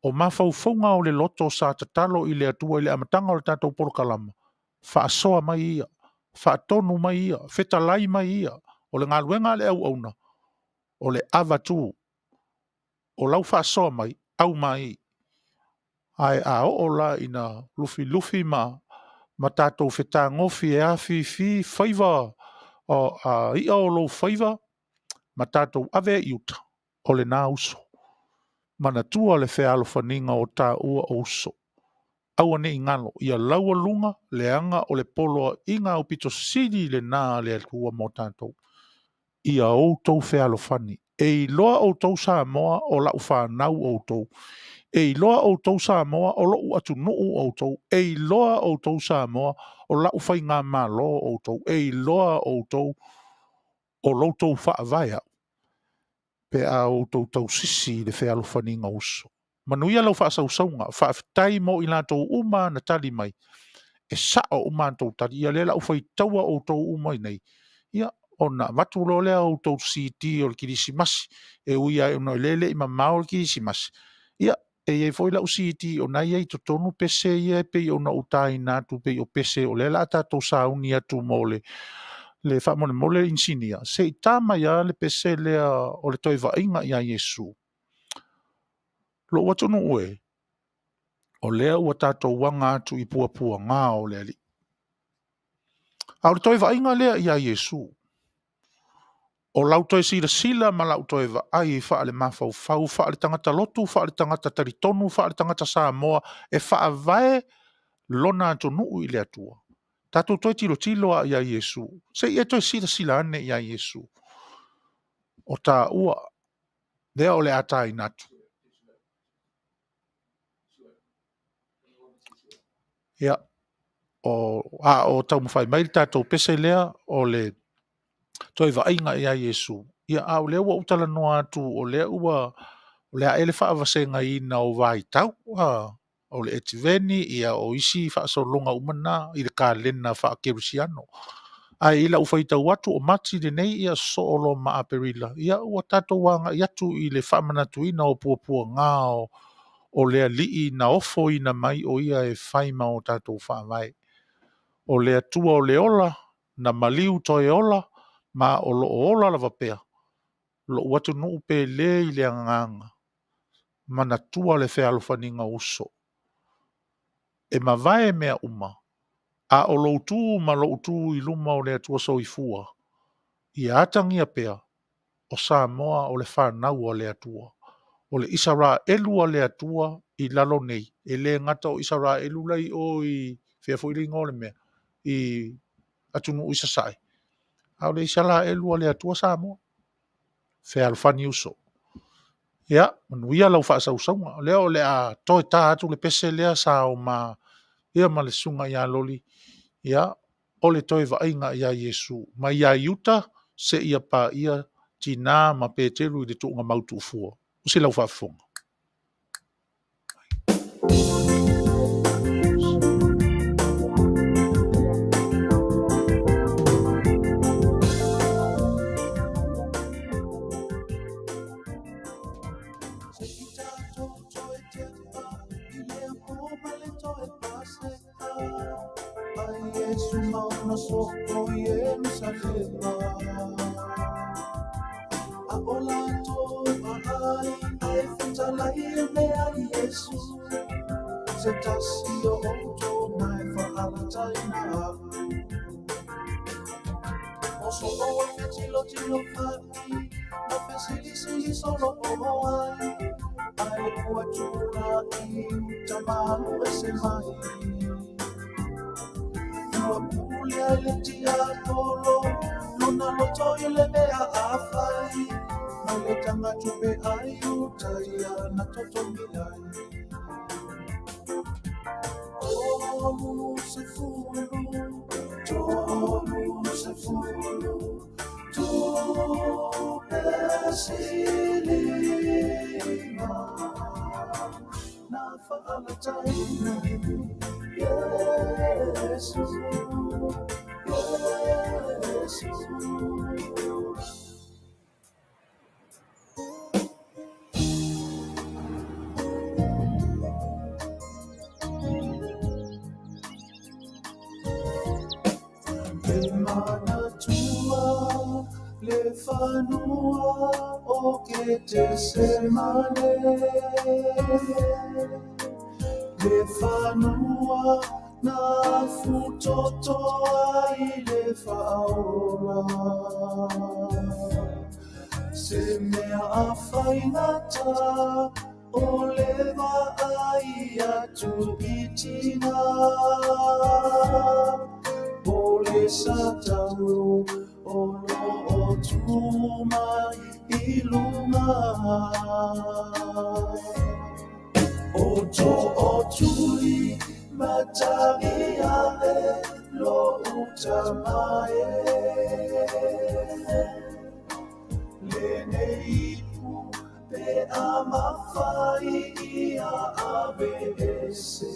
O mawhauwhaunga o le loto sa tatalo I le atua I le amatanga o le tātou porokalama. Whaasoa mai ia, whaatonu mai ia, whetalai mai ia, o le ngaluenga le au auna, o le avatu, o lau whaasoa mai, au mai. Ai a o la ina lufi ma tātou whetā ngofi e awhi whaiva o ia o lo whaiva ma tātou ave iuta o le nā uso. Mana tua le whealo whaninga o tā ua o uso. Aua ne ingalo, ia laua lunga le anga o le poloa inga o pito sidi le nā le atua mo tātou. Ia o tau whealo whani. E loa o tau sa moa o lau whanau o tau. E loa o tau Samoa o lo atu nuu o tau. E loa o tau Samoa o lau whai ngā malo o tau. E loa o tau o lo tau whaavaya. Pe a o tau sisi le whea alowhaninga uso. Manuia lau whaasaunga, whaafitai mo I lātou uma na tali mai. E sao uma tau tali, ia lela whai taua o tau uma I nei. Ia, ona watu lo lea o tau CT o le kirisimasi. E uia e no lele I mamau le kirisimasi. Ia, e foi la usiti o nai ai to tonu pese ia pe o na utai na tu pe o pese o le la ta to sa unia tu mole le fa mole insinia se tama ya le pese le o le toi va inga ya Yesu lo watu no we o le o ta to wanga tu I pua nga o le ali a le toi va inga le ya Yesu o lauto e sila ma lauto e va ai fa ale mafau fau fa ale tangata lotu fa ale tangata taritonu fa ale tangata Samoa e fa vai lona to nu I le atua. Tato toi tilo a ia Yesu. Se e toi sila ane ia Yesu. O ta ua dea o le atai natu. Ia o tau mawhai mai tato pese lea o le toi va inga ia Yesu. Ia au lea ua utala noa atu o lea ua o lea ele wha avasenga ina o vai tau. O le etiveni ia o isi wha asolonga umana I le kālena wha kerusiano. Ai ila ufaita watu o mati de nei ia soolo ma aperila. Ia ua tato wanga iatu I le wha manatuina o pua ngā o lea lii na ofo ina mai o ia e whaima o tato wha vai. O lea tua o le ola na maliu toi ola ma o lo ola lava pea. Lo watu nuu pe le I le anganga. Mana tua le whea alowhaninga uso. E ma vae mea uma. A o lo tu ma lo tu I luma o le atua soifua. I atangia pea. O Samoa o le whanau o le atua. O le isara elu o le atua I lalo nei. E le ngata o isara elu lai o I whea fuiringa o le mea. I atunu isasai. A o le isara elu o le atua Samoa. Whea alwhani uso. Ia, manuia lau whaasaunga. Leo le a toi tā atu le pese lea sa o ma ia ma le sunga ia loli. Ia, o le toi vainga ia Yesu. Ma ia iuta se ia pa ia tina ma Peteru I le tuunga mautu ufua. Usi lau whaafunga. Yesu mauna soko Yerusalema Aola to ai fitala ime ai Yesu Se tasi o oto mai fa ala taina O so o ke tilo tilo fai na fesili sili solo o ai ai ua tula i tamalu ese mai ua puli ai le tia tolo lona loto i le mea a fai mai le tanga tupe ai utaia na totomi ai Tolu se fulu, tolu se fulu, tu pesilima na fa'alataina Yesu, Yesu. Mana tua le fanua o ke te semane le fanua na futoto ai le faola se mea a whainata o le ai atu itina Ole satau olo o tuma ilunga Oto o tui matangi ale lo utamae Lene ipu pe amawhai ia abese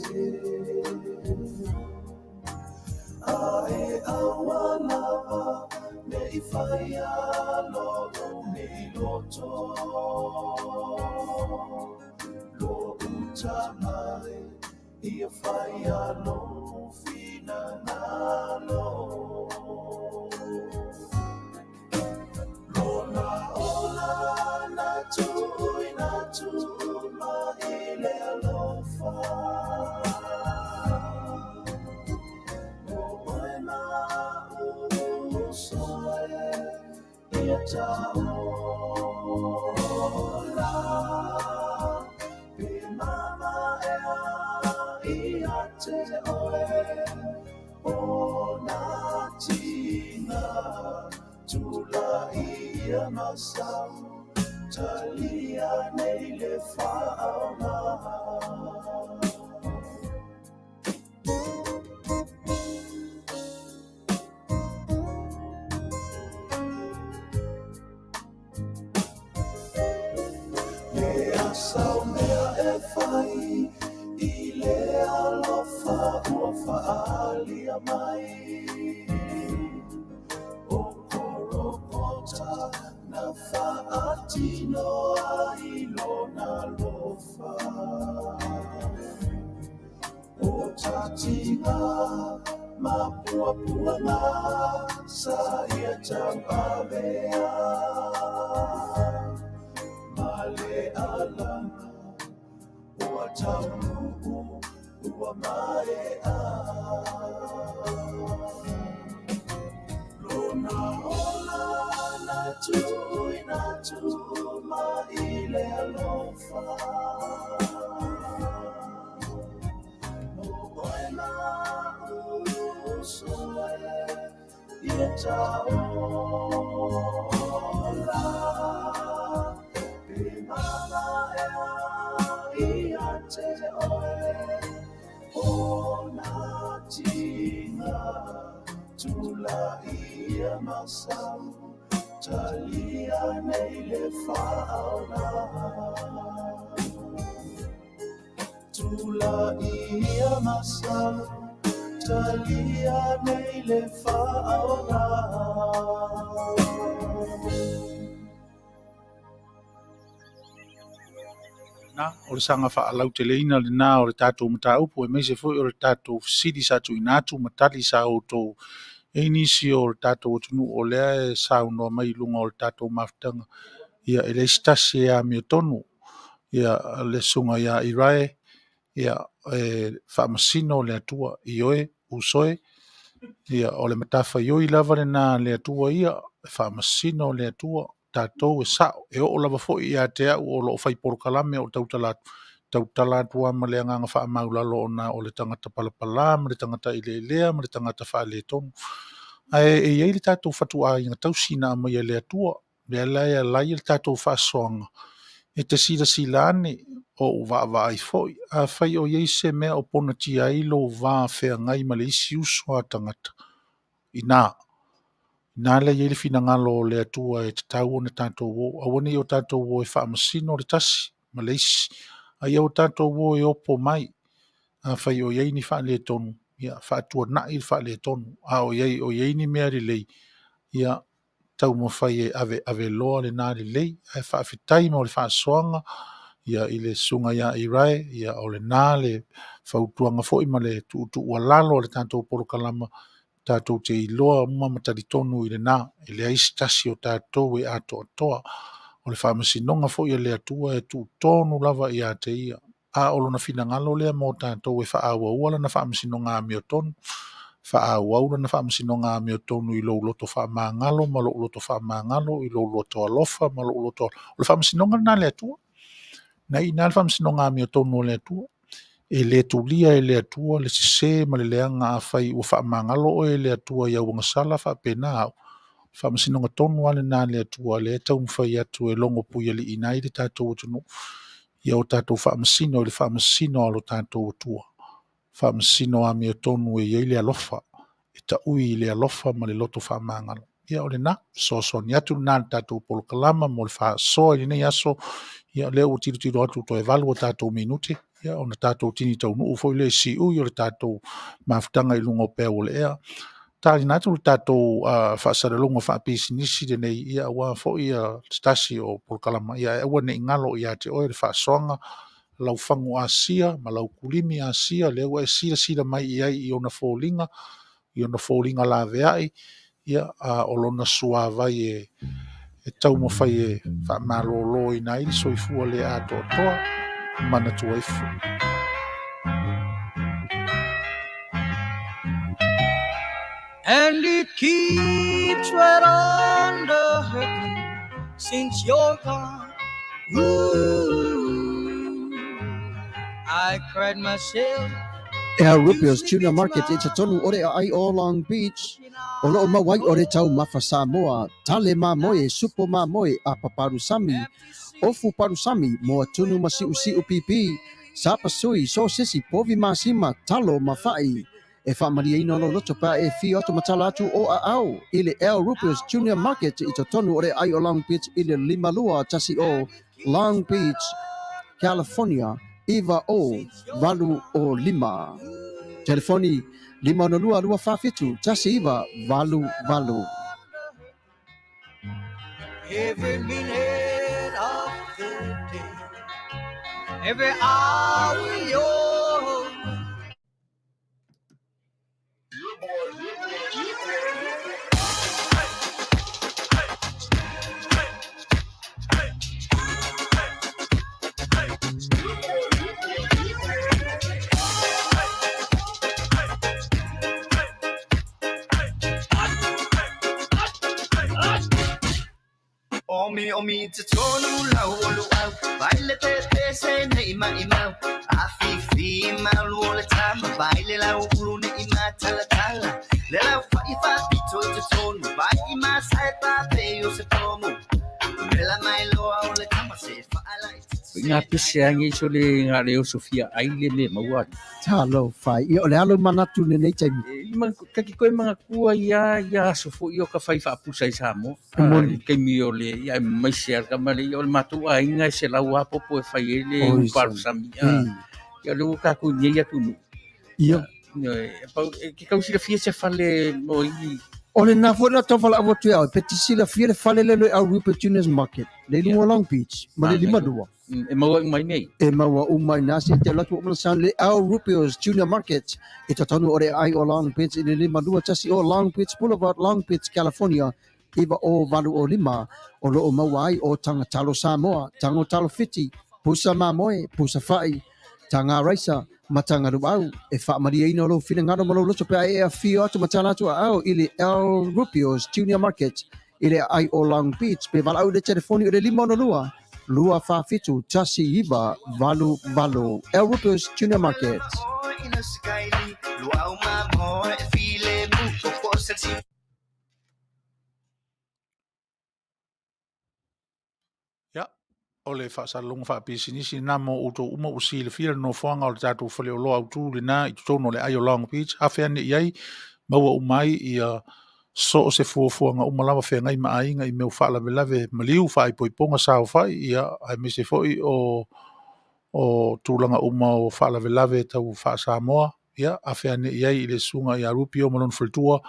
Ae awalawa me I whai alo me I loto Lo utamai ia whai alo fina nalo Lona ola na tui na tuma I le alofa Taola Pe mama ea ia te oe O na tina Tula ia masau Talia nei le whaona Sao mea e whai I le alofa ua whaalia mai O korokota na whaatino ai lona lofa O tatinga mapua ngā sa ia tampawea Male alanga ua taunu ua mae a Lona ola na tui na tuma I le alofa O oena usoe ia taola Mama ea ia te oe O na tina Tula ia masau Talia nei le whaona Tula ia masau Talia nei le whaona Na, o le sanga whaalau te leina le nā o le tātou mataupu e meise fwoi o le tātou sidi sa tu inatu matali sa o tō e nisi o le tātou tunu o lea e sa unoa mai lunga o le tātou maftanga ia e le stasi e a mea tonu ia le sunga ia irae ia e whaamasino le atua i oe usoe ia o le matafa ioi lava lenā le atua ia e faamasino o le atua tatou e sa'o e o'o lava fo'i iā te a'u o lo'o faipolokalame o tautala atua ma le agaga fa'amaulalo ona o le tagata palapalā ma le tagata ileilea ma le tagata fa'aletonu ae e iai le tatou fatu'āiga tausina maia le atua le alai alai le tatou fa'asoaga e te silasila ane o u va'ava'ai fo'i afai o iai se mea o pona tia ai lou vafeagai ma le isi uso a tagata inā le iai le finagalo o le atua e tatau ona tatou o auana i o tatou o e fa'amasino o le tasi ma le isi aia o tatou o e opo mai afai o iai ni fa'aletonu ia fa'atuana'i le fa'aletonu a o iai ni mea lelei ia tau mawhai e ave loa le nā lelei e whaafetai ma o le whaasoanga ia i le sunga ia i rai ia o le nā le whautuanga fo'i ma le tu lalo le tātou porokalama tātou te iloa mamatari tonu i le nā i le aistasi o tātou e ato atoa o le whaamasinonga fo'i le atua e tu tonu lava i a te ia a olo na finangalo lea mo tātou e whaaua ua na whaamasinonga a meo tonu whaaua na whaamasinonga a meo tonu i lou loto whaamangalo ma lou loto whaamangalo i lou loto alofa ma lou loto o le whaamasinonga na le atua na i nā le whaamasinonga a meo tonu o le atua e le tulia e le atua le sise ma le leanga a whai ua whaamangalo o e le atua i au ngasala whaapena au whaamasinonga tonu ale nā le atua le tau mwhai atu e longo puia li inai le tātou atunu ia o tātou whaamasino le whaamasino alo tātou atua whaamasino a mea tonu e iei le alofa e ta ui le alofa ma le loto whaamangalo ia o le nā so ni atu nā tātou polokalama mo le whaasoa i nei aso ia leo o tiro atu to e valu o tātou minute ia o na tātou tini tau nuu foi le si ui o le tātou mafutanga i lungo pēo le ea tāri nātu le tātou whaasarelonga whaapisinisi de nei ia ua foi stasi o polokalama ia e ua ne ingalo ia te oe le whaasoanga lau fangu Asia ma lau kulimi Asia le ua e sira mai iai i ona fōlinga la veai ia o lona sua vai e tau mo fai e whaamalolo i nai li soifua le ato toa mana tuaifu. And it keeps right on the hurting since you're gone. Ooh, I cried myself. Rupios Junior Market i tatonu ore ai o Long Beach. O loo mawai ore tau mafa Samoa, tale ma moe, supo ma moe a paparusami. Ofu parusami mo atunu masiu pipi. Sapa sui so sisi povi masima talo mafai. E whaamaria ino lo loto pa e fi oto matala atu o a au. Ile El Rupios Junior Market i tatonu ore ai o Long Beach ile limalua tasi o Long Beach, California. Iva o valu o lima. Telefoni 502 tasi iva valu. Every minute of the day, every hour yours. Omi te tonu lau olu au Baile te se ne ima Afifi malu o le tama Baile lau ulu ne ima tala Le lau whaifa pito te tonu Bai ima sae pape o se pomu Le la mai loa o le tama se whaala ngā pese angi so le ngā reo Sofia aile le maua. Talo fai, i o le alo manatu ne nei taimi. Kaki koe mga kua ia sofo i o ka whai whaapusa i Samoa. Kei mi o le, ia mai se arka mare, i o le matu a inga se lau a popo e whai e le uparu sami. Ia le uka ku nye ia tunu. Ia. Ke kausira fia se whale o i. O le nā fwena tau whala awa tue au, peti sila fia le whale lelo au Rupert Juniors Market. Le lunga Long Beach, ma le lima dua. E maua umai nei. E maua umai nasi te latu o malasan le au Rupert Junior Market. E tatanu ore ai o Long Beach, le lima dua tasi o Long Beach Boulevard, Long Beach, California. Iwa o valu o lima, o lo o maua ai o tanga talo Samoa, tango talo fiti, pusa mamoe, pusa fai. tanga raisa matanga rubau e fa maria ino lo fina ngado malo lo sope e fio atu matala atu au ili El Rupios Junior Market ile ai o Long Beach pe valau de telefoni o de limono lua fa fitu tasi iba valu El Rupios Junior Market. Ya, o le whaasalonga whaapisinisi nā mo uto uma usi le whira no whanga o le tātou whale o loa utu le nā i tutono le ai o Long Beach. Hawhea ne iai, maua umai i so o se fuafuanga umalawa whenga i maainga i meu whaalawe maliu whai poiponga sao whai ia ai me se foi o tūlanga uma o whaalawe tau wha Samoa. Ia, hawhea ne iai i le sunga i a Rupio malon whaltua.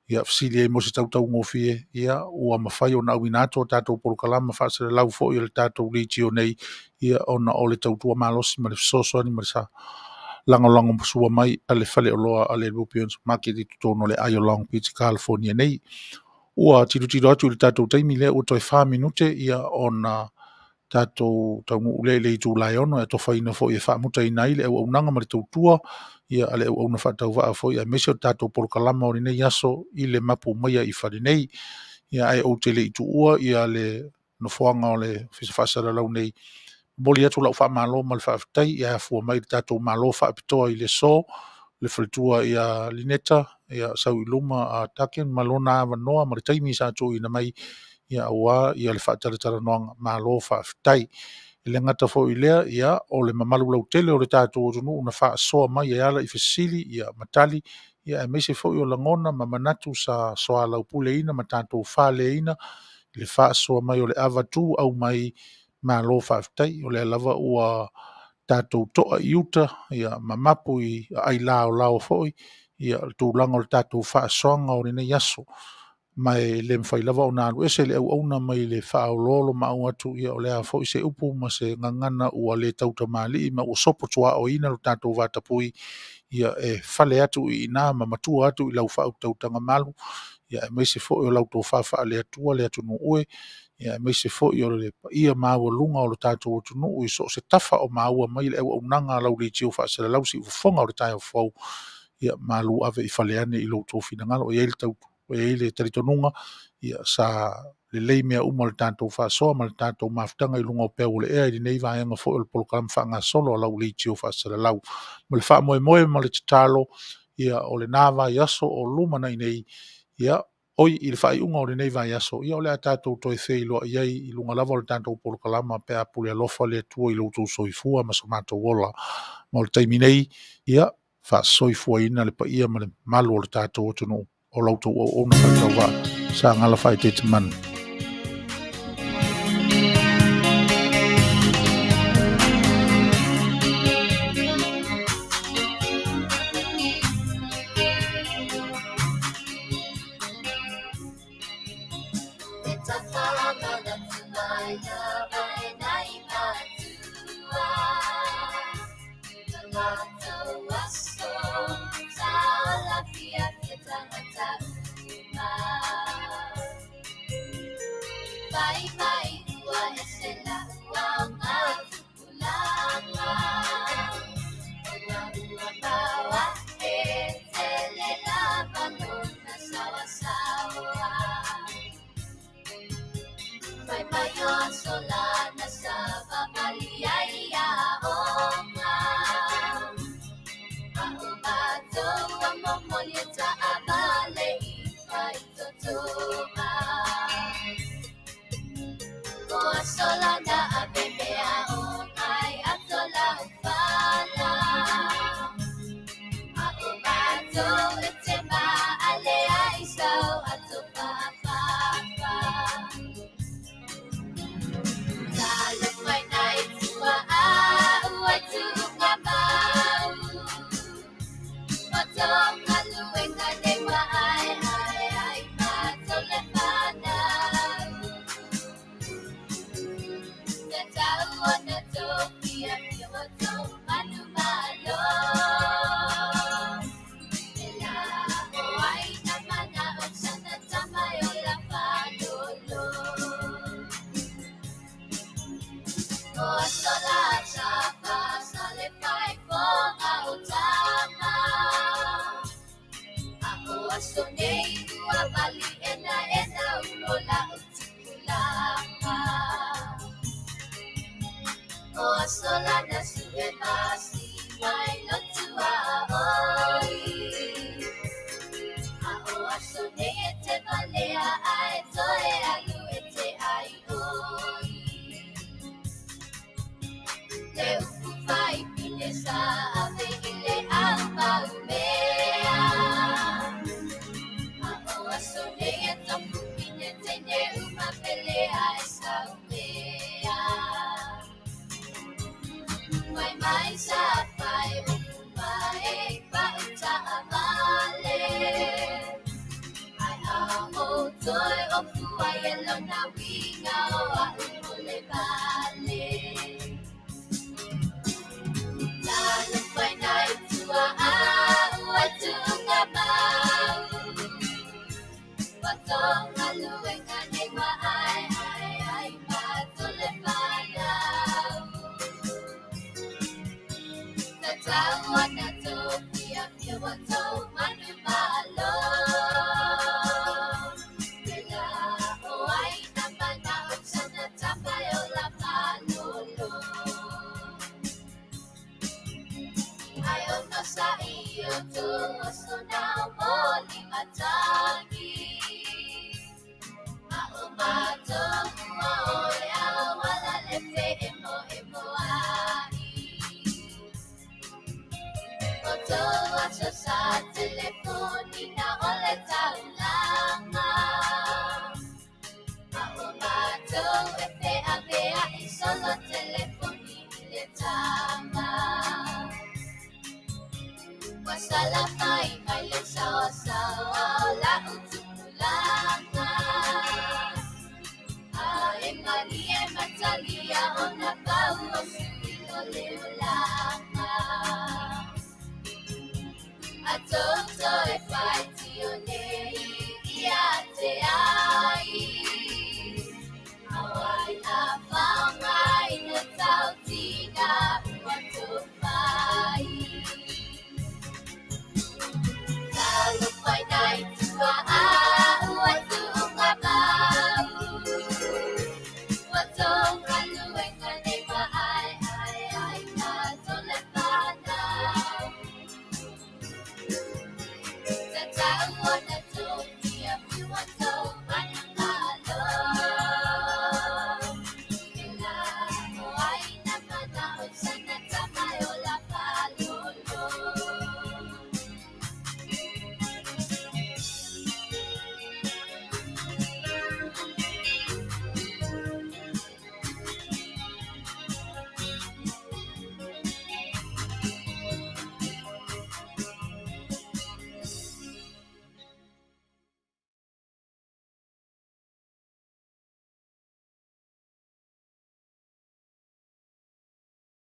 Ia fsili e mo se tautau ngofie ia ua mawhai o na awinato tātou porokalama whaasere lau fo i le tātou litio nei ia ona o le tautua malosi ma le fsosoani ma le sa langolango sua mai a le whale o loa a le Rupions Market i tutono le ai o Long Beach, California nei. Ua tiro atu i le tātou taimi le ua toi 5 minute ia ona tātou taungu ule le i tūlai ono e towhaina fo i e whaamuta i nai le au unanga ma le tautua ia ale au una whaatau waa fo i a mesio tātou porokalama o nei aso i le mapu maia i whare nei ia ai au tele i tuua ia le no whoanga o le whasara lau nei boli atu lau wha malo ma le whaafitai ia fua mai tātou malo whaapitoa i le so le whalitua ia Lineta ia sau i luma a Taken malona wanoa ma le taimi sa tō i na mai ia aua ia le whaataratara noanga malo whaafitai le ngata fo i lea ia o le mamalu lau tele o le tātou o tunu una wha soa mai e ala i whesili ia matali ia e meise fo i o langona ma manatu sa soa lau pule ina ma tātou wha le ina le wha soa mai o le avatu au mai malo whaafitai o le lava ua tātou toa i uta ia mamapu i ai lao fo ia tūlanga o le tātou wha soanga o rene yaso mai le mwhai lava o nālu ese le au auna mai le whaaololo ma au atu ia o le a fo i se upu ma se ngangana ua le tauta mali ma ua sopo tua o ina lo tātou vātapui ia e whale atu i nā ma matua atu i lau whaau tautanga malu ia e meise fo i o lau tō whawha le atua le atu no ue ia e meise fo i o le ia māua lunga o le tātou o tunu i so se tafa o māua mai le au aunanga lau le tio whaasere lau si ufonga o le tai o whau ia malu ave i whale ane i lau tō whingalo o ia le tautu o ele taritonunga ia sa le lei mea uma le tātou whaasoa ma le tātou mafutanga i lunga o pēo le ea i nei vāenga fo il polokam whaanga solo lau li tio whaasara lau. Ma le wha moe ma le tatalo ia o le nāwa i aso o lumana i nei ia oi i le whai unga o le nei vai aso ia o le a tātou toi whei loa iai i lunga lava o le tātou polokalama pēa pule alofa le tua i loutou soifua ma sa mātou wola. Ma le taimi nei ia wha soifua ina le pa ia ma le malu o le tātou o tunu o lautou o ona whakau wā sa ngala whai te te manu. yellow na winga wa ule vale. Talo fai nai tua a tunga mau. Watong aluenga nei wa ai matole panau. Tawa na topia pia watong manu malo. Sa iyo gusto na mo limatagi. Aumatong mo ya wala lete emo ai. Koto aso sa telefoni na ole taulanga. Aumatong ate isolo telefoni letama. Masala mai sawa la utulanga. Engani matalia ona kau silo leulanga. Atonto e fight